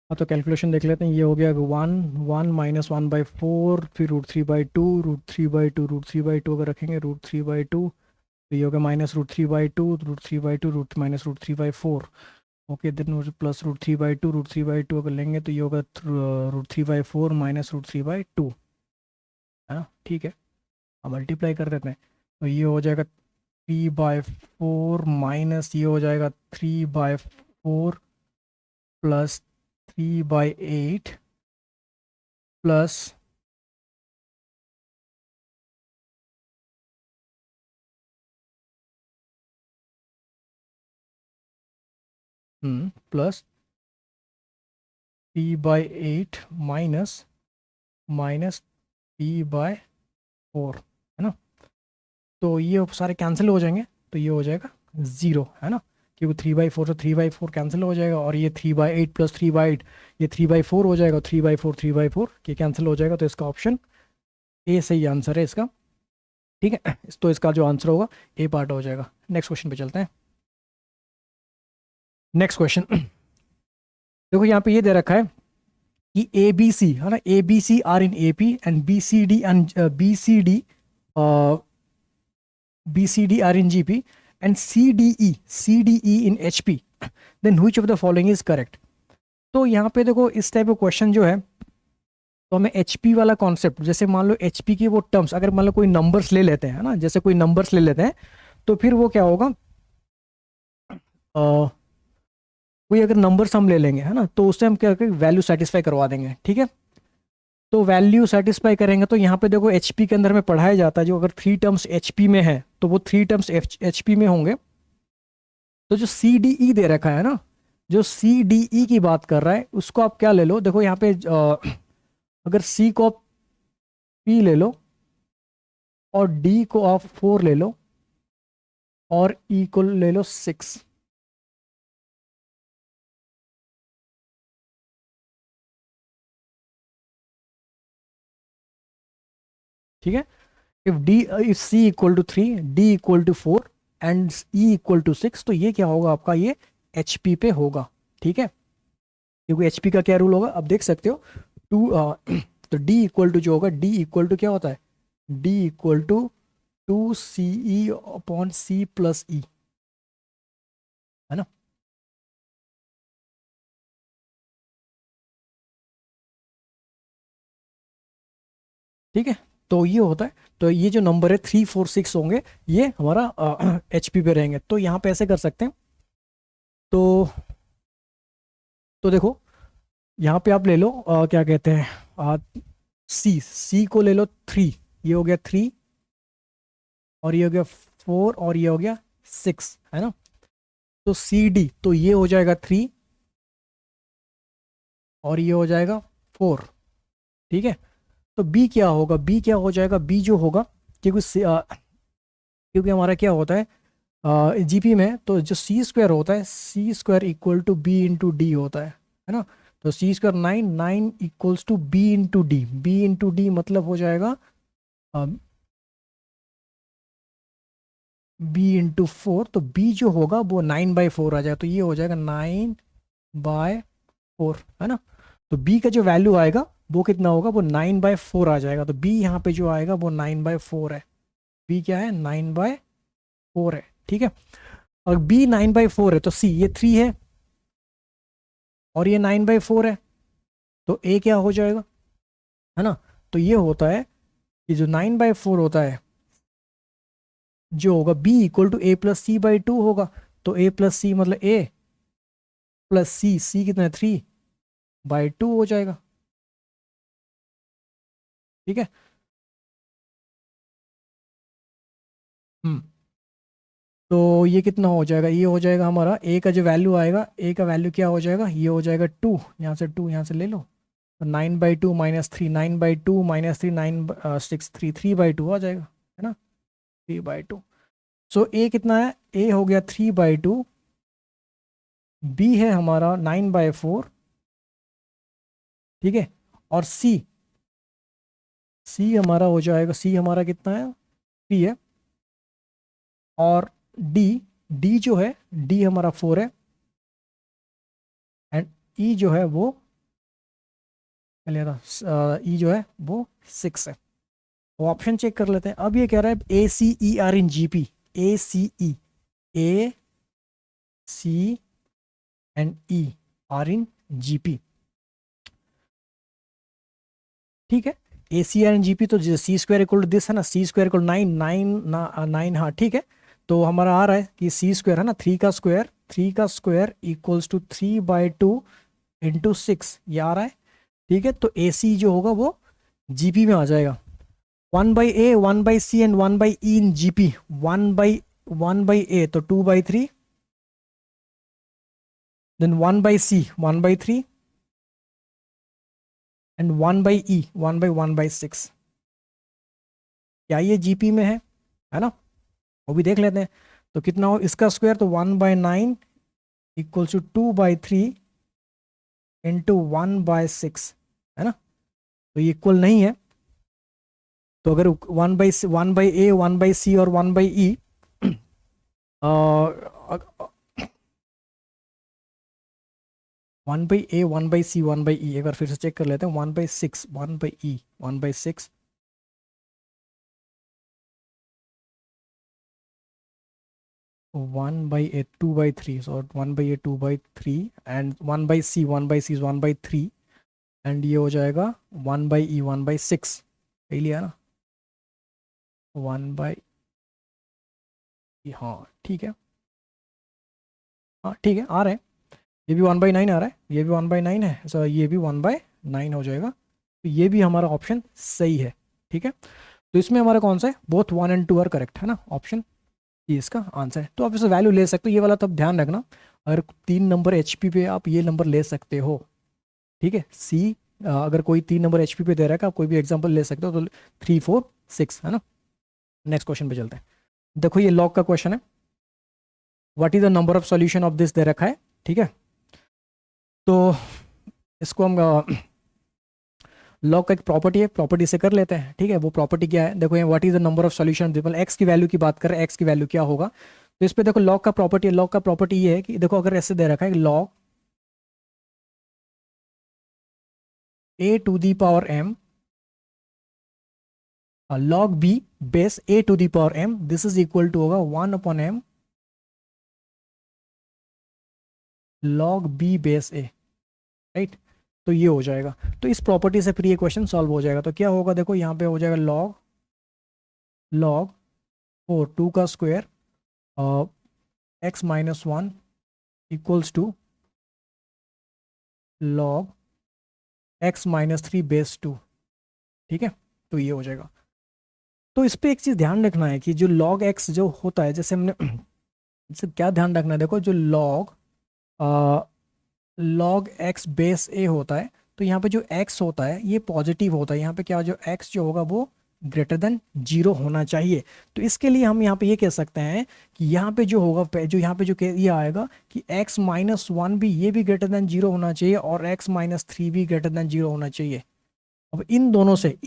हाँ, तो calculation देख लेते हैं। ये हो गया one, one minus one by four, फिर root three by two, root three by two, root three by two अगर रखेंगे रूट थ्री बाई टू, तो ये होगा minus root three by two, root three by two, root minus root three by four, okay. Then plus root three by two, root three by two अगर लेंगे तो ये होगा root three by four minus root three by to, है ना, ठीक है। अब मल्टीप्लाई कर देते हैं, तो ये हो जाएगा थ्री बाई फोर माइनस ये हो जाएगा three by four plus three by eight plus plus three by eight minus minus three by four, है ना। तो ये सारे कैंसिल हो जाएंगे, तो ये हो जाएगा ज़ीरो, है ना, क्योंकि थ्री बाई फोर से थ्री बाई फोर कैंसिल हो जाएगा, और ये three by eight plus three by eight, ये थ्री बाई फोर हो जाएगा, थ्री बाई फोर ये कैंसिल हो जाएगा, तो इसका ऑप्शन ए सही आंसर है इसका, ठीक है। तो इसका जो आंसर होगा ए पार्ट हो जाएगा। नेक्स्ट क्वेश्चन पे चलते हैं। नेक्स्ट क्वेश्चन देखो, यहाँ पे ये दे रखा है कि ए बी सी, है ना, A B C are in A P and B C D and B C D are in G P and C D E in H P, then which of the following is correct. तो यहाँ पे देखो इस type का question जो है, तो हमें एच पी वाला कॉन्सेप्ट, जैसे मान लो एच पी की वो टर्म्स अगर मान लो कोई नंबर्स ले लेते हैं, है ना, जैसे कोई नंबर्स ले लेते हैं, तो फिर वो क्या होगा, कोई अगर नंबर्स हम ले लेंगे, है ना, तो उससे हम क्या करेंगे, वैल्यू सेटिस्फाई करवा देंगे, ठीक है। तो वैल्यू सेटिस्फाई करेंगे, तो यहाँ पे देखो एचपी के अंदर में पढ़ाया जाता है, जो अगर थ्री टर्म्स एचपी में है तो वो थ्री टर्म्स एचपी में होंगे। तो जो सी डी ई दे रखा है ना, जो सी डी ई की बात कर रहा है, उसको आप क्या ले लो, देखो यहाँ पे अगर सी को आप पी ले लो, और डी को आप फोर ले लो, और ई को ले लो सिक्स, ठीक है। If C equal to three, D equal to four and E equal to six, तो ये क्या होगा आपका, ये एच पी पे होगा, ठीक है। क्योंकि एच पी का क्या रूल होगा, आप देख सकते हो, टू तो डी इक्वल टू जो होगा, डी इक्वल टू क्या होता है, d equal to two c e upon c plus e, है ना। ठीक है, तो ये होता है, तो ये जो नंबर है थ्री फोर सिक्स होंगे, ये हमारा एच पी पे रहेंगे। तो यहाँ पे ऐसे कर सकते हैं, तो देखो यहाँ पे आप ले लो क्या कहते हैं, सी सी को ले लो थ्री, ये हो गया थ्री, और ये हो गया फोर, और ये हो गया सिक्स, है ना। तो सी डी, तो ये हो जाएगा थ्री, और ये हो जाएगा फोर, ठीक है। तो बी क्या होगा, बी क्या हो जाएगा, बी जो होगा, क्योंकि क्योंकि हमारा क्या होता है जीपी में, तो जो सी स्क्वायर होता है, C square equal to B into D होता है ना। तो C square nine, nine equals to B into D, B into D मतलब हो जाएगा बी इंटू फोर, तो बी जो होगा वो नाइन बाई फोर आ जाएगा, तो ये हो जाएगा नाइन बाय फोर, है ना। तो बी का जो वैल्यू आएगा वो कितना होगा, वो नाइन बाय फोर आ जाएगा। तो बी यहाँ पे जो आएगा वो नाइन बाय फोर है, बी क्या है, नाइन बाय फोर है, ठीक है। और बी नाइन बाई फोर है, तो सी ये थ्री है, और ये नाइन बाई फोर है, तो ए क्या हो जाएगा, है ना। तो ये होता है कि जो नाइन बाई फोर होता है, जो होगा b इक्वल टू a+c/2 होगा। तो a+c मतलब a प्लस सी कितना है 3/2 हो जाएगा। ठीक है। हम्म। तो ये कितना हो जाएगा, ये हो जाएगा हमारा a का जो वैल्यू आएगा, a का वैल्यू क्या हो जाएगा, ये हो जाएगा 2, यहाँ से 2 यहाँ से ले लो। तो 9/2 -3, 9/2 -3, 9 6 3 आ जाएगा, है ना, 3/2। सो a कितना है, a हो गया 3/2, b है हमारा 9/4। ठीक है। और c हमारा हो जाएगा, c हमारा कितना है 3 है। और d d जो है, d हमारा 4 है। एंड e जो है वो ई जो है वो 6 है। वो ऑप्शन चेक कर लेते हैं। अब ये कह रहा है ACE are in GP, ACE, AC and E are in GP। ठीक है। ACR इन GP, तो C² इक्वल टू दिस है ना, C² इक्वल 9, 9 हाँ ठीक है। तो हमारा आ रहा है कि C² है ना, 3 का स्क्वायर इक्वल्स टू 3/2 इंटू 6, ये आ रहा है। ठीक है। तो AC जो होगा वो GP में आ जाएगा। 1/A, 1/C and 1/E in GP। 1/A तो 2/3, देन 1/C 1/3 एंड 1/E 1/1/6। क्या ये GP में है ना, वो भी देख लेते हैं। तो कितना हो इसका स्क्वायर, तो 1/9 इक्वल्स टू 2/3 इंटू 1/6, है ना। तो ये इक्वल नहीं है। तो अगर 1/A 1/C और 1/E 1/A 1/C 1/E एक बार फिर से चेक कर लेते हैं। 1/6 1/E 1/6, 1/A 2/3, so 1/A 2/3 and 1/C 1/C is 1/3 and ये हो जाएगा 1/E 1/6। सही लिया ना, 1/E। हाँ ठीक है, हाँ ठीक है, आ रहे हैं। ये भी 1/9 आ रहा है, ये भी 1/9 है, सो ये भी 1/9 हो जाएगा। तो ये भी हमारा ऑप्शन सही है। ठीक है। तो इसमें हमारा कौन सा है, बोथ 1 एंड 2 आर करेक्ट, है ना, ऑप्शन ये इसका आंसर है। तो आप इसे वैल्यू ले सकते हो, ये वाला तब ध्यान रखना। अगर 3 नंबर HP पे आप ये नंबर ले सकते हो। ठीक है। अगर कोई 3 नंबर HP पे दे रहा है, आप कोई भी एग्जाम्पल ले सकते हो, तो 3 4 6, है ना। नेक्स्ट क्वेश्चन पे चलते हैं। देखो ये लॉग का क्वेश्चन है। What is the number of solution of this they रखा है। ठीक है। तो इसको हम लॉग का एक प्रॉपर्टी है, प्रॉपर्टी से कर लेते हैं। ठीक है। वो प्रॉपर्टी क्या है, देखो ये what is the number of solution, x की वैल्यू की बात कर रहे हैं, एक्स की वैल्यू क्या होगा। तो इस पे देखो लॉग का प्रॉपर्टी है, लॉग का प्रॉपर्टी ये है कि देखो अगर ऐसे दे रखा है log a⁴m log b base a⁴m, this is equal to होगा 1/m log b base a, right. तो ये हो जाएगा। तो इस प्रॉपर्टी से फिर ये क्वेश्चन सॉल्व हो जाएगा। तो क्या होगा, देखो यहाँ पे हो जाएगा log 4 2 का square x-1 equals to log x-3 base 2। ठीक है। तो ये हो जाएगा। तो इस पे एक चीज़ ध्यान रखना है कि जो log x जो होता है, जैसे हमने जैसे क्या ध्यान रखना है, देखो जो log x बेस a होता है, तो यहाँ पे जो x होता है ये पॉजिटिव होता है। यहाँ पे क्या, जो x जो होगा वो ग्रेटर देन 0 होना चाहिए। तो इसके लिए हम यहाँ पे ये कह सकते हैं कि यहाँ पे जो होगा, जो यहाँ पे जो ये आएगा कि x-1 भी, ये भी ग्रेटर देन 0 होना चाहिए, और x-3 भी ग्रेटर देन 0 होना चाहिए। अब इन दोनों से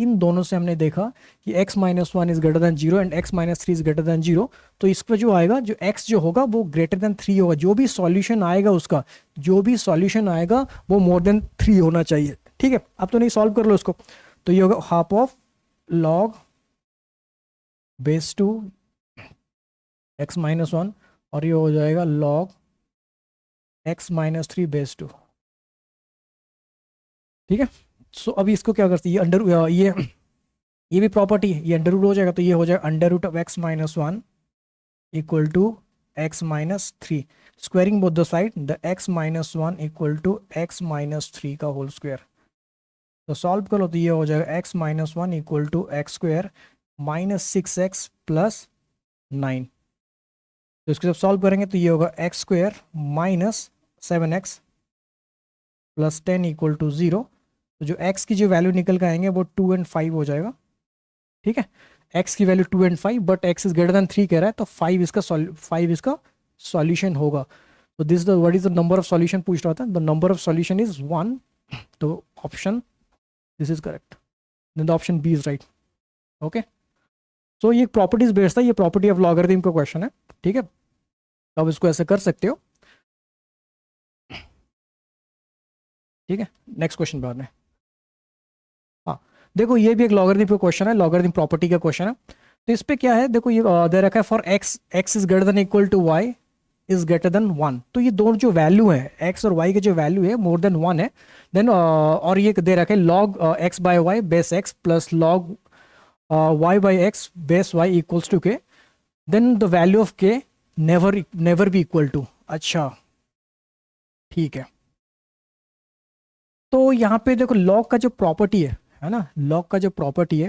हमने देखा कि x-1 is greater then 0 and x-3 is greater then 0। तो इस पर जो आएगा, जो x जो होगा वो ग्रेटर देन 3 होगा। जो भी सॉल्यूशन आएगा उसका, जो भी सॉल्यूशन आएगा वो मोर देन 3 होना चाहिए। ठीक है। अब तो नहीं, सॉल्व कर लो इसको। तो ये होगा half of log base 2 x-1, और ये हो जाएगा log x-3 बेस 2। ठीक है। सो अभी इसको क्या करते हैं, ये अंडर ये भी प्रॉपर्टी है, ये अंडर रूट हो जाएगा। तो ये हो जाएगा under root of x-1 equal to x minus three, squaring both the side, the x minus one equal to x minus three का होल स्क्वायर। तो सॉल्व करो तो ये हो जाएगा x minus one equal to x square minus six x plus nine. तो इसको जब सॉल्व करेंगे तो ये होगा x square minus seven x plus ten equal to zero. तो जो x की जो वैल्यू निकल के आएंगे वो 2 एंड 5 हो जाएगा। ठीक है, x की value 2 and 5, but x is greater then 3 कह रहा है, तो 5 इसका सॉल्यूशन होगा। तो this the what is the number of solution पूछ रहा था, the number of solution is 1। तो option this is correct, then the option B is right. Okay, so ये प्रॉपर्टीज बेस्ड था, ये प्रॉपर्टी ऑफ लॉगरिथम का क्वेश्चन है। ठीक है, तो आप इसको ऐसे कर सकते हो। ठीक है, नेक्स्ट क्वेश्चन बाद में। हाँ, देखो ये भी एक लॉगरिथम का क्वेश्चन है, लॉगरिथम प्रॉपर्टी का क्वेश्चन है। तो इस पे क्या है, देखो ये दे रखा है for x is greater than equal to y is greater than one. तो ये दोनों जो वैल्यू है एक्स और वाई के जो वैल्यू है मोर देन वन है, देन और ये दे रखा है log x by y base x plus log y by x base y equals to k, then the value of k never be equal to. अच्छा ठीक है, तो यहाँ पे देखो लॉग का जो प्रॉपर्टी है ना, लॉग का जो प्रॉपर्टी है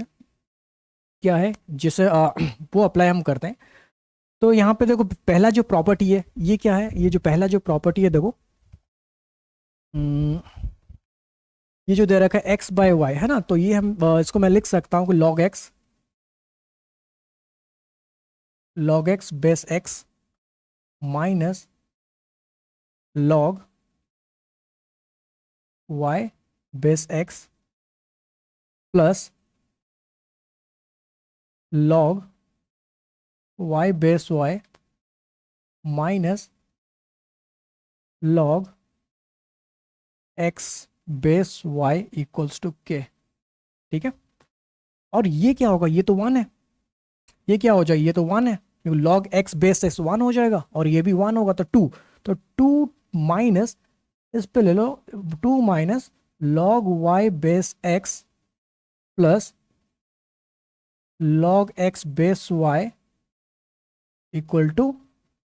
क्या है, जिसे वो अप्लाई हम करते हैं। तो यहाँ पे देखो पहला जो प्रॉपर्टी है ये क्या है, ये जो पहला जो प्रॉपर्टी है देखो, हम्म, ये जो दे रखा है एक्स बाय वाई है ना, तो ये हम इसको मैं लिख सकता हूँ log x base x minus log Y base x plus log Y base y minus log x base y equals to के। ठीक है, और ये क्या होगा, ये तो वन है, ये क्या हो जाएगा, ये तो वन है, log x base x one हो जाएगा और ये भी वन होगा, तो टू। तो टू माइनस, इस पे ले लो, two minus log Y base x plus log x base Y equal to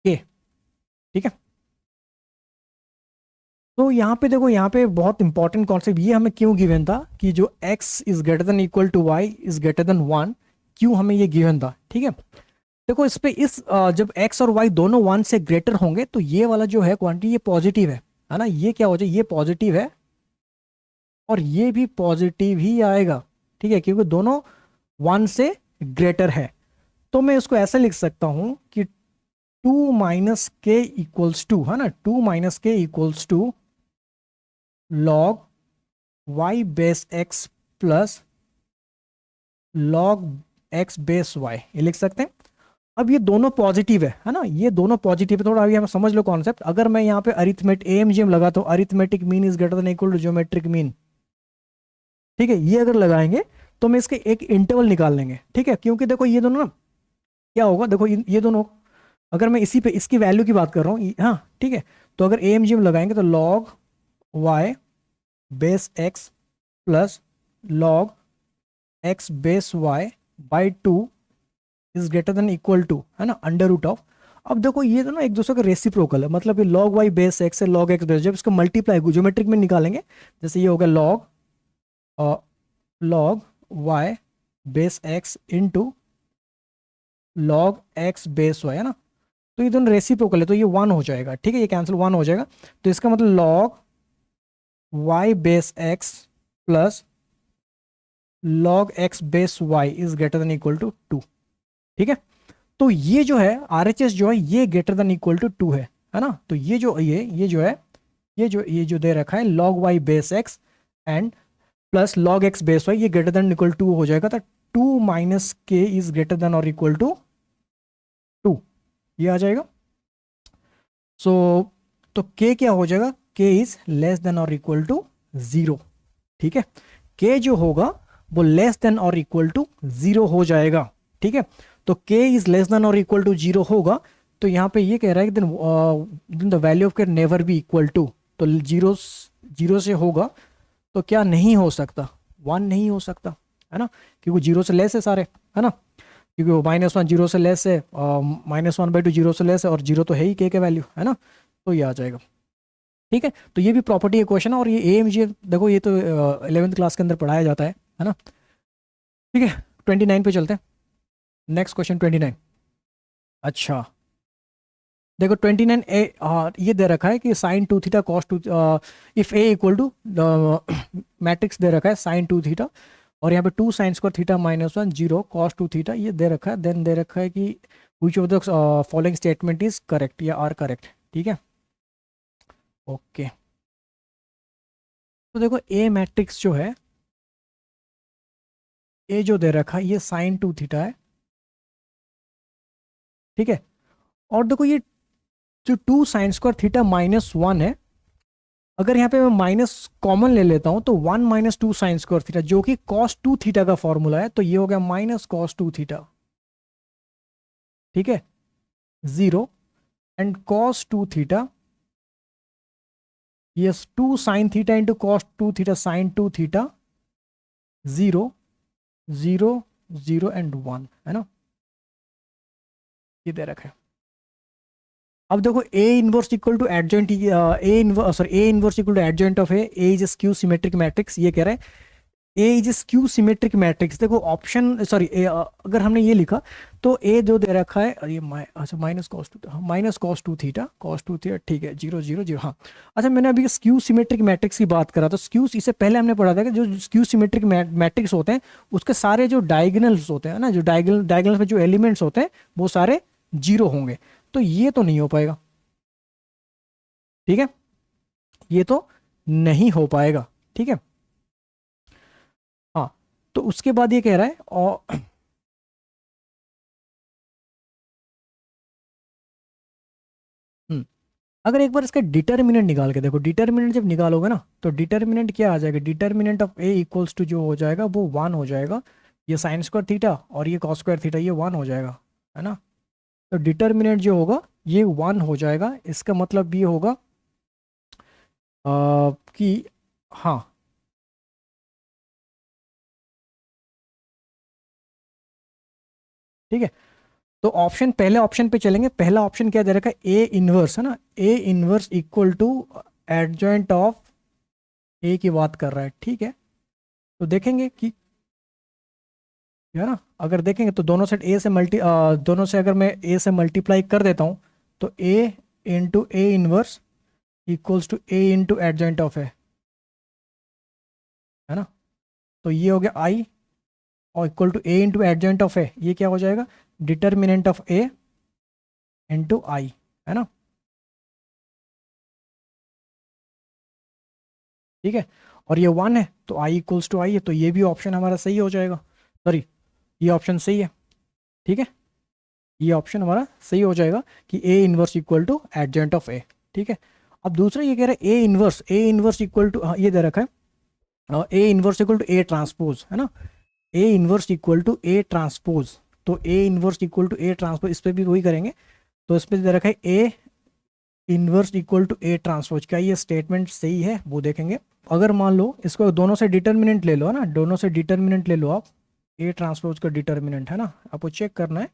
के। ठीक है, तो यहाँ पे देखो, यहाँ पे बहुत इंपॉर्टेंट कॉन्सेप्ट ये हमें क्यों गिवन था कि जो x is greater than equal to y is greater than one, क्यों हमें ये गिवन था। ठीक है, देखो इस पे जब x और y दोनों वन से ग्रेटर होंगे तो ये वाला जो है क्वांटिटी ये पॉजिटिव है ना, ये क्या हो जाए, ये पॉजिटिव है और ये भी पॉजिटिव ही आएगा। ठीक है, क्योंकि दोनों वन से ग्रेटर है। तो मैं इसको ऐसे लिख सकता हूं कि two minus k equals to, है ना, two minus k equals to log Y base x plus log x base y, ये लिख सकते हैं। अब ये दोनों पॉजिटिव है ना, ये दोनों पॉजिटिव है। थोड़ा अभी हम समझ लो कॉन्सेप्ट। अगर मैं यहाँ पे अरिथमेटिक एएमजीएम लगा तो arithmetic mean is greater than equal to geometric mean. ठीक है, ये अगर लगाएंगे तो मैं इसके एक इंटरवल निकाल लेंगे। ठीक है, क्योंकि देखो ये दोनों ना क्या होगा, देखो ये दोनों, अगर मैं इसी पे इसकी वैल्यू की बात कर रहा हूँ, हाँ ठीक है, तो अगर एएमजीएम लगाएंगे तो log Y base x plus log x base y by two is greater than equal to, है ना, अंडर रूट ऑफ। अब देखो ये तो ना एक दूसरे का रेसिप्रोकल है, मतलब ये लॉग वाई बेस एक्स है लॉग एक्स बेस, जब इसको मल्टीप्लाई ज्योमेट्रिक में निकालेंगे, जैसे ये होगा log Y base x into log x base y, है ना, तो ये दोनों रेसिप्रोकल है तो ये वन हो जाएगा। ठीक है, ये कैंसिल वन हो जाएगा, तो इसका मतलब log Y base x plus log x base y is greater than equal to two. ठीक है, तो ये जो है RHS जो है ये greater than equal to two है ना, तो ये जो जो है ये जो दे रखा है log Y base x and plus log x base y, ये ग्रेटर देन इक्वल टू हो जाएगा। तो two minus k is greater than और इक्वल टू टू, ये आ जाएगा। सो तो k क्या हो जाएगा, k इज लेस देन और इक्वल टू जीरो। ठीक है, k जो होगा वो लेस देन और इक्वल टू जीरो हो जाएगा। ठीक है, तो k इज लेस देन और इक्वल टू जीरो होगा, तो यहाँ पे ये कह रहा है कि then the value of k never be equal to, तो जीरो से होगा तो क्या नहीं हो सकता, वन नहीं हो सकता, है ना, क्योंकि जीरो से लेस है सारे, है ना। क्योंकि वो -1 जीरो से लेस है, -1/2 जीरो से लेस है, और जीरो तो है ही के वैल्यू, है ना, तो ये आ जाएगा। ठीक है, तो ये भी प्रॉपर्टी का क्वेश्चन है, और ये ए मुझे देखो, ये तो 11th क्लास के अंदर पढ़ाया जाता है ना। ठीक है, 29 पे चलते हैं। Next question 29। अच्छा, देखो 29 ए, ये दे रखा है कि sine 2 theta cos 2, if A equal to matrix दे रखा है साइन 2 थीटा, और यहाँ पे 2 sine square theta -1 zero cos 2 theta ये दे रखा है। देन दे रखा है कि which of the following statement is correct या आर करेक्ट। ठीक है, ओके। तो देखो ए मैट्रिक्स जो है, ए जो दे रखा है ये साइन 2 थीटा है। ठीक है, और देखो ये जो 2 साइन स्क्वायर थीटा -1 है, अगर यहाँ पे मैं माइनस कॉमन ले लेता हूं तो 1 - 2 साइन स्क्वायर थीटा, जो कि कॉस 2 थीटा का फॉर्मूला है, तो ये हो गया -cos 2 थीटा। ठीक है, 0 and cos 2 theta, yes 2 sine theta into cos 2 theta sine 2 theta, 0 0 0 and 1, है ना, ये दे रखा है। अब देखो A inverse equal to adjoint, A inverse equal to adjoint of A is skew symmetric matrix, ये कह रहा है A is skew symmetric matrix. देखो ऑप्शन सॉरी, अगर हमने ये लिखा तो ए जो दे रखा है, और ये अच्छा -cos 2 थीटा ठीक है, 0 0 0, हाँ। अच्छा, मैंने अभी स्क्यू सिमेट्रिक मैट्रिक्स की बात करा, तो स्क्यू इससे पहले हमने पढ़ा था कि जो स्क्यू सिमेट्रिक मैट्रिक्स होते हैं उसके सारे जो डायगनल्स होते हैं ना, जो डायगनल्स में जो एलिमेंट्स होते हैं वो सारे जीरो होंगे, तो ये तो नहीं हो पाएगा। ठीक है, ये तो नहीं हो पाएगा। ठीक है, हाँ। तो उसके बाद ये कह रहा है, और अगर एक बार इसका डिटर्मिनेंट निकाल के देखो, डिटर्मिनेंट जब निकालोगे ना तो डिटर्मिनेंट क्या आ जाएगा, determinant of A equals to जो हो जाएगा वो 1 हो जाएगा। ये साइन स्क्वायर थीटा और ये कॉस स्क्वायर थीटा ये 1 हो जाएगा, है ना। तो डिटर्मिनेंट जो होगा ये 1 हो जाएगा। इसका मतलब ये होगा कि हाँ, ठीक है। तो ऑप्शन, पहले ऑप्शन पे चलेंगे। पहला ऑप्शन क्या दे रखा है, ए इनवर्स, है ना, A inverse equal to adjoint of A की बात कर रहा है। ठीक है, तो देखेंगे कि, है ना, अगर देखेंगे तो दोनों साइड ए से दोनों से अगर मैं ए से मल्टीप्लाई कर देता हूँ तो A into A inverse equals to A into adjoint of है ना। तो ये हो गया आई, और equal to A into adjoint of ये क्या हो जाएगा, determinant of A into I, है ना। ठीक है, और ये 1 है तो आई इक्वल्स टू आई है, तो ये भी ऑप्शन हमारा सही हो जाएगा। सॉरी, ये ऑप्शन सही है। ठीक है, ये ऑप्शन हमारा सही हो जाएगा कि A inverse equal to adjoint of A. ठीक है, अब दूसरा ये कह रहा है ए इनवर्स इक्वल टू, ये दे रखा है A inverse equal to A transpose, है ना, A inverse equal to A transpose. तो A inverse equal to A transpose, इस पर भी वही करेंगे। तो इस पर दे रखा है A inverse equal to A transpose, क्या ये स्टेटमेंट सही है वो देखेंगे। अगर मान लो इसको दोनों से डिटर्मिनेंट ले लो, है ना, दोनों से डिटर्मिनेंट ले लो आप, ए ट्रांसपोज का डिटर्मिनेंट, है ना, आपको चेक करना है।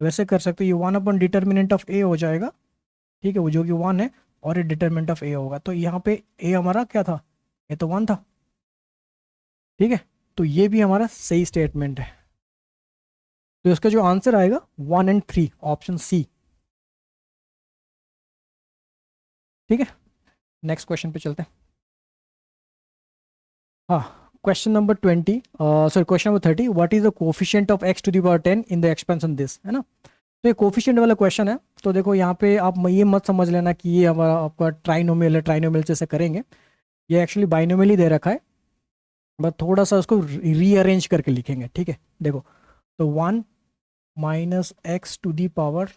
वैसे कर सकते हो, ये 1/डिटर्मिनेंट ऑफ ए हो जाएगा। ठीक है, वो जो कि 1 है, और ये डिटर्मिनेंट ऑफ ए होगा। तो यहाँ पे ए हमारा क्या था, ये तो 1 था। ठीक है, तो ये भी हमारा सही स्टेटमेंट है। तो इसका जो आंसर आएगा 1 और 3, ऑप्शन सी। ठीक है, नेक्स्ट क्वेश्चन पे चलते हैं। हाँ, question number 20, sorry question number 30, what is the coefficient of x to the power 10 in the expansion this, है ना। तो ये कोफिशिएंट वाला क्वेश्चन है। तो देखो यहाँ पे आप ये मत समझ लेना कि ये हमारा आपका ट्राइनोमियल है, ट्राइनोमियल जैसे करेंगे। ये एक्चुअली बाइनोमियल ही दे रखा है, बस थोड़ा सा उसको रीअरेंज करके लिखेंगे। ठीक है, देखो, तो 1 - x टू दी पावर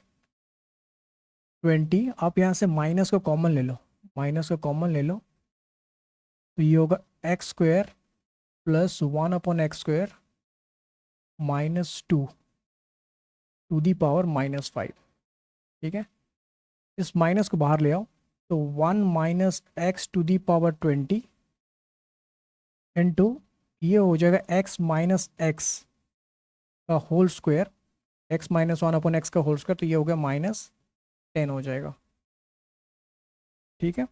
20, आप यहाँ से माइनस को कॉमन ले लो, माइनस को कॉमन ले लो, तो ये होगा x² plus 1/x² -2 to the power -5। ठीक है, इस माइनस को बाहर ले आओ, तो 1 - x to the power 20 into ये हो जाएगा x - x का whole square x minus one upon x का होल स्क्वायर, तो ये हो गया -10 हो जाएगा। ठीक है,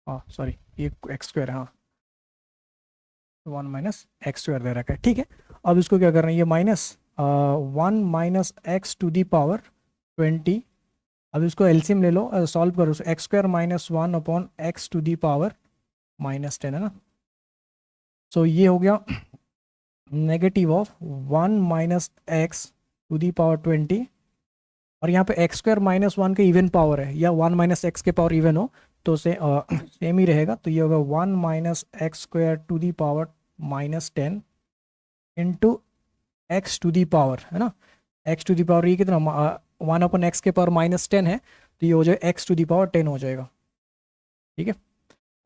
हाँ सॉरी, ये एक्स स्क्वायर है, हाँ 1 - x² दे रखा है। ठीक है, अब इसको क्या करना है, ये -1 - x⁻²20। अब इसको एलसीएम ले लो, सॉल्व करो, x² -1 अपॉन x⁻10 है ना। सो ये हो गया -1 - x⁻20, और यहाँ पे x² -1 का इवन पावर है, या 1 - x के पावर इवन हो तो से सेम ही रहेगा, तो ये होगा 1 - x² इंटू x⁻, है ना। x⁻, ये कितना 1/x के पावर -10 है, तो ये हो जाएगा x⁻10 हो जाएगा। ठीक है,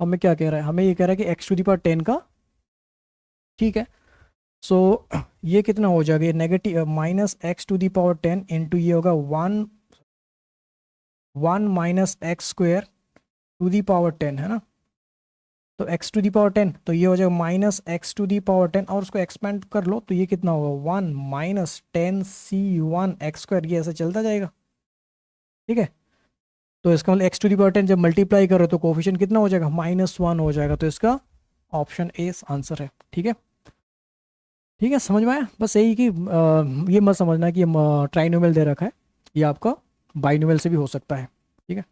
अब मैं क्या कह रहा है, हमें ये कह रहा है कि x⁻10 का, ठीक है। सो ये कितना हो जाएगा, ये नेगेटिव -x⁻10 इंटू ये होगा 1 - x²⁻10 है ना। तो x⁻10, तो ये हो जाएगा -x⁻10, और उसको एक्सपेंड कर लो तो ये कितना होगा 1 - 10c1 x², ये ऐसे चलता जाएगा। ठीक है, तो इसका मतलब x⁻10 जब मल्टीप्लाई करो तो कोफिशिएंट कितना हो जाएगा, -1 हो जाएगा, तो इसका ऑप्शन ए आंसर है। ठीक है, ठीक है, समझ में आया। बस यही कि ये मत समझना कि ट्राइनोमियल दे रखा है, ये आपका बाइनोमियल से भी हो सकता है। ठीक है।